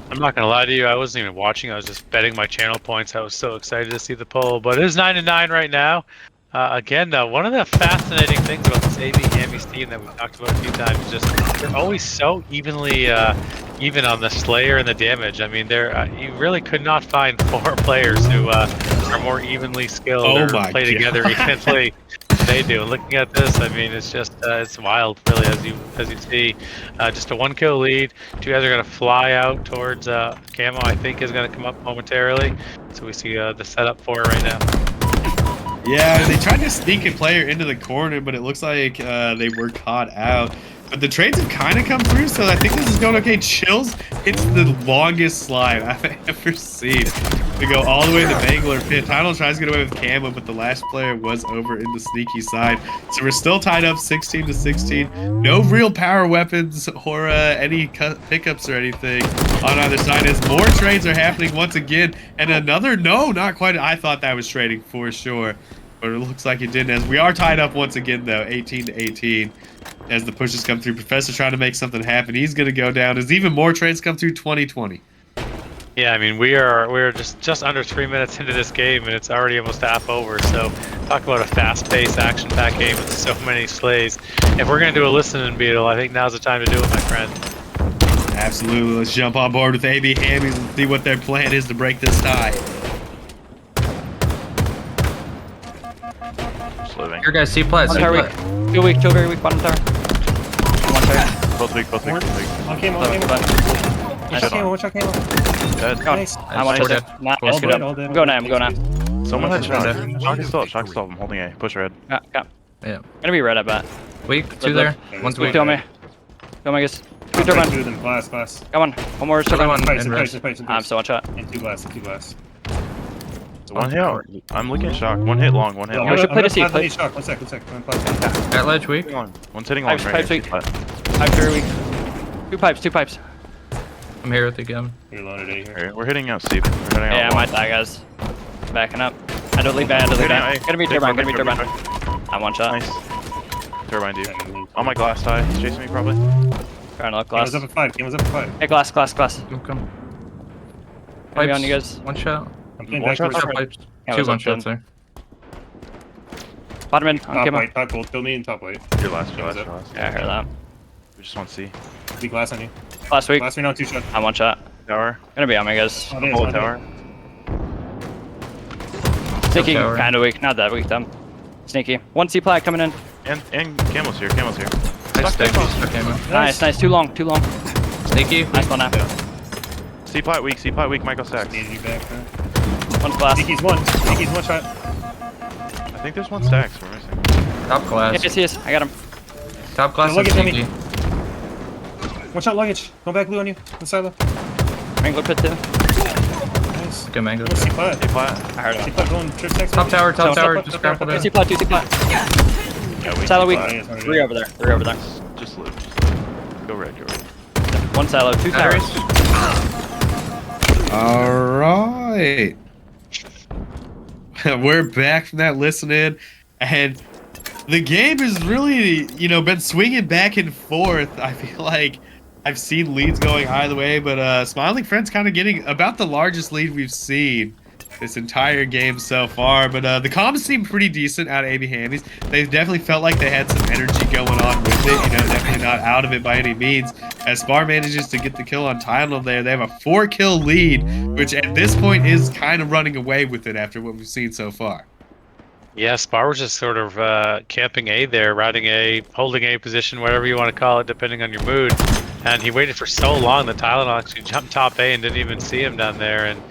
I'm not gonna lie to you, I wasn't even watching. I was just betting my channel points. I was so excited to see the poll, but it is 9-9 right now. Again, one of the fascinating things about this AB Hammies team that we've talked about a few times is just they're always so evenly even on the Slayer and the damage. I mean, you really could not find 4 players who are more evenly skilled or play together evenly. They do. Looking at this, I mean, it's just it's wild, really, as you see. Just a 1-kill lead. 2 guys are gonna fly out towards Camo. I think is gonna come up momentarily. So we see the setup for it right now. Yeah, they tried to sneak a player into the corner, but it looks like they were caught out. But the trades have kind of come through, so I think this is going okay. Chills hits the longest slide I've ever seen. To go all the way to the Bangler pit. Tidal tries to get away with Camo, but the last player was over in the sneaky side. So we're still tied up 16-16. No real power weapons or any pickups or anything on either side as more trades are happening once again. And another, no, not quite. I thought that was trading for sure, but it looks like it didn't, as we are tied up once again though, 18-18. As the pushes come through, Professor trying to make something happen. He's going to go down as even more trades come through. 20-20. Yeah, I mean, we're just under 3 minutes into this game, and it's already almost half over. So talk about a fast-paced, action-packed game with so many slays. If we're going to do a listening beetle, I think now's the time to do it, my friend. Absolutely. Let's jump on board with AB Hammies and see what their plan is to break this tie. Your guys, C plat. One tower weak. 2 weak, 2 very weak bottom tower. 1 tower. Both weak. One came, one came. One shot came. Dead. Nice. I want to hit. Nice, good up. I'm going now. Someone had shock. Shock stop. I'm holding A. Push red. Yeah. Yeah. Gonna be red, I bet. Weak, 2 there. One's weak. Kill me. Kill me, guys. 2 turbine. 2 of them. Glass. Come on. One more turbine. One. Place. I'm so one shot. And 2 glass. One hit. I'm looking at shock. One hit long. One hit Yo, long. we should I'm play gonna to see, plant play- the shot. One sec. I'm gonna plant. At ledge weak. Long. One's hitting long Pipes, right pipes here. weak. Pipes very weak. Two pipes. I'm here with the gun. You're loaded A here. Alright, we're hitting out Steve. We're hitting out Yeah, I long. might die, guys. Backing up. I don't leave bad. Hitting out A. Gonna be Big turbine. big Turbine. big. I'm one shot. Nice. Turbine dude. On my glass tie. He's chasing me probably. Trying to look Game was glass. up at 5. Game was up at 5. Hey, glass. Don't come. Gonna be on you guys. One shot. I'm playing One back shot. towards One shot pipes. Yeah, Two was one up shots then. there. Bottom in. On top camo. white. Top gold. Kill me in top white. Your last. Yeah, what's up? Yeah, I heard that. We just want to see. Big glass on you. Last week. Glass right now. 2 shots. I'm one shot. Tower. Gonna be on me, guys. Oh, there's Bullet one tower. Sneaky. tower. Kinda weak. Not that weak, though. Sneaky. One C plat coming in. And Camel's here. Camel's here. I Stuck stick. Staples. Okay, man. Nice. Too long. Sneaky. Nice one now. C plat weak. Michael Sachs. Needed you back, man. One's glass. Sneaky's one. Sneaky's one shot. I think there's one stacks we're missing. Top glass. Yes. I got him. Top glass Look and at me. sneaky. One shot luggage. Go back blue on you. On silo. Wrangler pit too. Nice. Good mango. What's C plat? C plat. I heard C him. plat going trip stacks. Top tower. Top Just grappled C it. plat. 2 C plat. Yeah, weak. Silo weak. Yeah, it's already 3 over there. Just loot. Go red. One silo. 2 towers. All right. We're back from that listen-in, and the game has really, been swinging back and forth. I feel like I've seen leads going either way, but Smiling Friends kind of getting about the largest lead we've seen this entire game so far. But the comms seem pretty decent out of AB Hammies. They definitely felt like they had some energy going on with it. Definitely not out of it by any means. As Spar manages to get the kill on Tylenol there, they have a 4-kill lead, which at this point is kind of running away with it after what we've seen so far. Yeah, Spar was just sort of camping A there, riding A, holding A position, whatever you want to call it, depending on your mood. And he waited for so long that Tylenol actually jumped top A and didn't even see him down there. And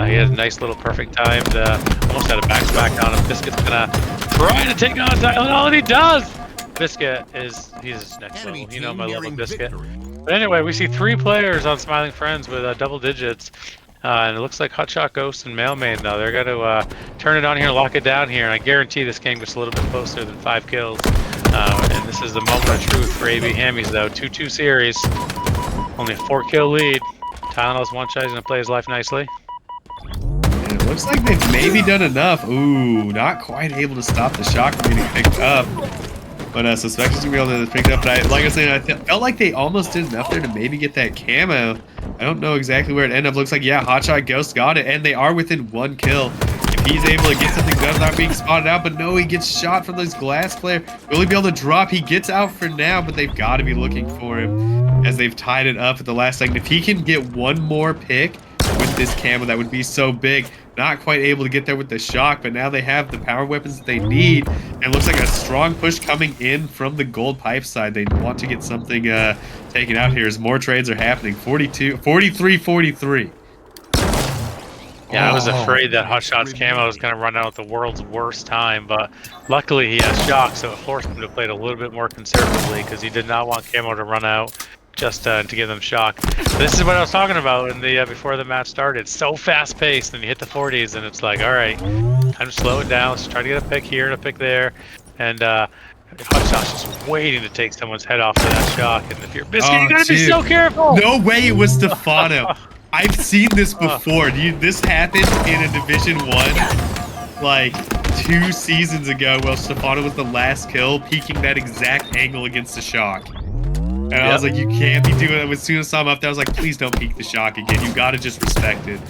he had a nice little perfect timed, almost had a back-to-back on him. Biscuit's gonna try to take on Tylenol, and he does! Biscuit he's next level. You know my love of Biscuit. But anyway, we see 3 players on Smiling Friends with double digits. And it looks like Hotshot Ghost and Mailman, though. They're going to turn it on here and lock it down here. And I guarantee this game gets a little bit closer than 5 kills. And this is the moment of truth for AB Hammies, though. 2-2 series. Only a 4-kill lead. Tylenol's one shot. He's going to play his life nicely. And it looks like they've maybe done enough. Ooh, not quite able to stop the shock from getting picked up. But Suspect's gonna be able to pick it up. But like I was saying, I felt like they almost did enough there to maybe get that camo. I don't know exactly where it ended up. Looks like, yeah, Hotshot Ghost got it, and they are within 1 kill. If he's able to get something done without being spotted out, but no, he gets shot from this glass player. Will he be able to drop? He gets out for now, but they've got to be looking for him as they've tied it up at the last second. If he can get one more pick with this camo, that would be so big. Not quite able to get there with the shock, but now they have the power weapons that they need. And looks like a strong push coming in from the gold pipe side. They want to get something taken out here as more trades are happening. 43-43. Yeah, I was afraid that Hotshot's camo was going to run out at the world's worst time, but luckily he has shock, so it forced him to play it a little bit more conservatively because he did not want camo to run out just to give them shock. This is what I was talking about in the before the match started. It's so fast-paced, and you hit the 40s, and it's like, all right, time to slow it down. Let's try to get a pick here and a pick there, and Hotshot's just waiting to take someone's head off to that shock. And if you're Biscuit, you gotta be so careful. No way it was Stefano. I've seen this before. This happened in a Division 1 like 2 seasons ago. Well, Stefano was the last kill, peeking that exact angle against the shock. And I was like, you can't be doing it. As soon as I saw him up there, I was like, please don't peek the shock again. You gotta just respect it.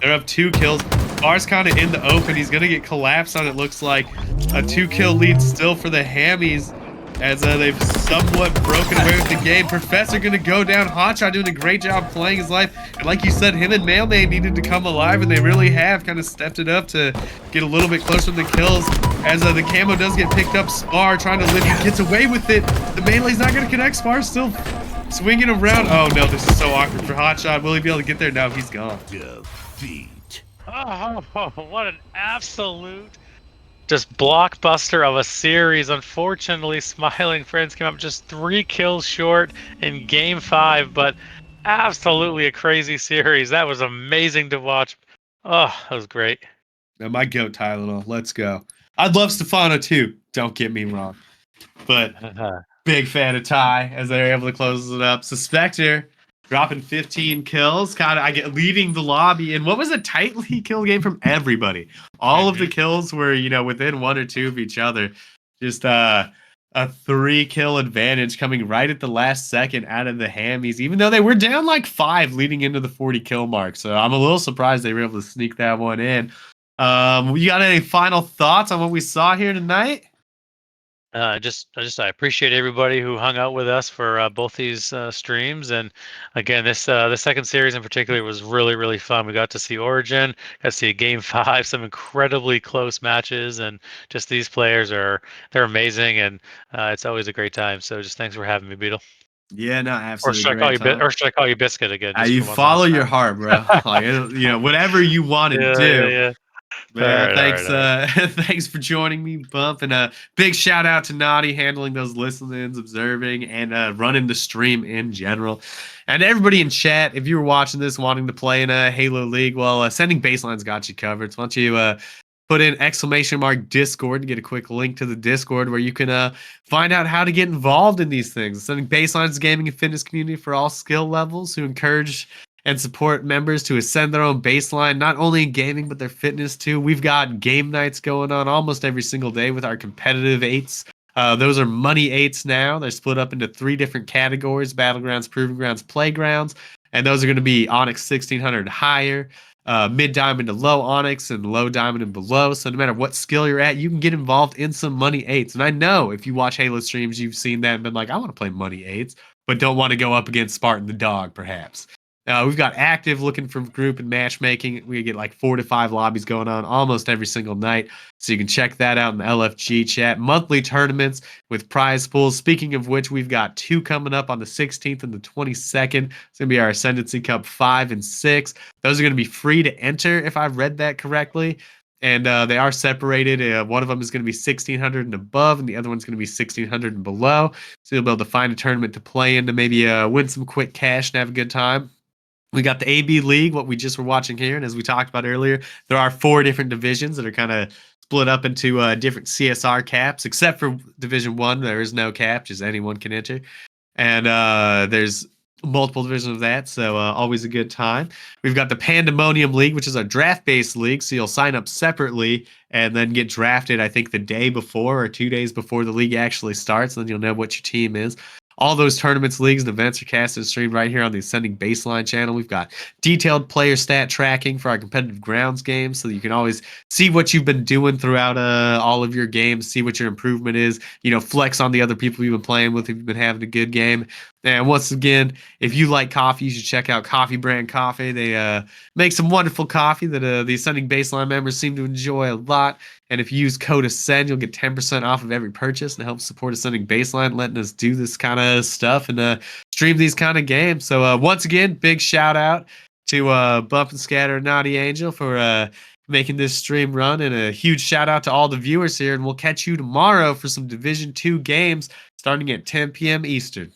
They're up 2 kills. Bar's kind of in the open. He's gonna get collapsed on, it looks like. A 2-kill lead still for the Hammies as they've somewhat broken away with the game. Professor gonna go down. Hotshot doing a great job playing his life. And like you said, him and Mailman needed to come alive, and they really have kind of stepped it up to get a little bit closer to the kills. As the camo does get picked up, Spar trying to live, he gets away with it. The melee's not gonna connect. Spar still swinging around. Oh no, this is so awkward for Hotshot. Will he be able to get there? No, he's gone. Defeat. Oh, what an absolute just blockbuster of a series. Unfortunately, Smiling Friends came up just 3 kills short in Game 5, but absolutely a crazy series. That was amazing to watch. Oh, that was great. My goat Tylenol. Let's go. I'd love Stefano too. Don't get me wrong, but big fan of Ty as they're able to close it up. Suspector dropping 15 kills, kind of I get leading the lobby. And what was a tightly kill game from everybody? All of the kills were within 1 or 2 of each other. Just a 3-kill advantage coming right at the last second out of the Hammies, even though they were down like 5 leading into the 40 kill mark. So I'm a little surprised they were able to sneak that one in. You got any final thoughts on what we saw here tonight? I appreciate everybody who hung out with us for both these streams, and again, the second series in particular was really fun. We got to see Origin, got to see Game 5, some incredibly close matches, and just these players they're amazing, and it's always a great time. So just thanks for having me, Beetle. Yeah, no, Or absolutely. should I call you Biscuit again? just You for one follow last your time? heart, bro. Like whatever you want to do. Yeah. Yeah, All right. Thanks for joining me, Bump, and a big shout out to Naughty handling those listen-ins, observing, and running the stream in general. And everybody in chat, if you were watching this wanting to play in a Halo League, well, Sending Baseline's got you covered. So why don't you put in !Discord to get a quick link to the Discord where you can find out how to get involved in these things. Sending Baseline's gaming and fitness community for all skill levels who encourage and support members to ascend their own baseline, not only in gaming, but their fitness too. We've got game nights going on almost every single day with our competitive 8s. Those are money 8s now. They're split up into 3 different categories: Battlegrounds, Proving Grounds, Playgrounds. And those are going to be Onyx 1600 higher, mid diamond to low Onyx, and low diamond and below. So no matter what skill you're at, you can get involved in some money 8s. And I know if you watch Halo streams, you've seen that and been like, I want to play money 8s, but don't want to go up against Spartan the Dog, perhaps. We've got active looking for group and matchmaking. We get like 4 to 5 lobbies going on almost every single night. So you can check that out in the LFG chat. Monthly tournaments with prize pools. Speaking of which, we've got 2 coming up on the 16th and the 22nd. It's going to be our Ascendancy Cup 5 and 6. Those are going to be free to enter if I've read that correctly. And they are separated. One of them is going to be 1600 and above, and the other one's going to be 1600 and below. So you'll be able to find a tournament to play in to maybe win some quick cash and have a good time. We got the AB League, what we just were watching here. And as we talked about earlier, there are 4 different divisions that are kind of split up into different CSR caps, except for Division 1. There is no cap, just anyone can enter. And there's multiple divisions of that, so always a good time. We've got the Pandemonium League, which is a draft-based league, so you'll sign up separately and then get drafted, I think, the day before or 2 days before the league actually starts, and then you'll know what your team is. All those tournaments, leagues, and events are cast and streamed right here on the Ascending Baseline channel. We've got detailed player stat tracking for our competitive grounds games, so that you can always see what you've been doing throughout all of your games, see what your improvement is, flex on the other people you've been playing with if you've been having a good game. And once again, if you like coffee, you should check out Coffee Brand Coffee. They make some wonderful coffee that the Ascending Baseline members seem to enjoy a lot. And if you use code ASCEND, you'll get 10% off of every purchase and help support Ascending Baseline, letting us do this kind of stuff and stream these kind of games. So once again, big shout out to Bump and Scatter and Naughty Angel for making this stream run, and a huge shout out to all the viewers here. And we'll catch you tomorrow for some Division 2 games starting at 10 p.m. Eastern.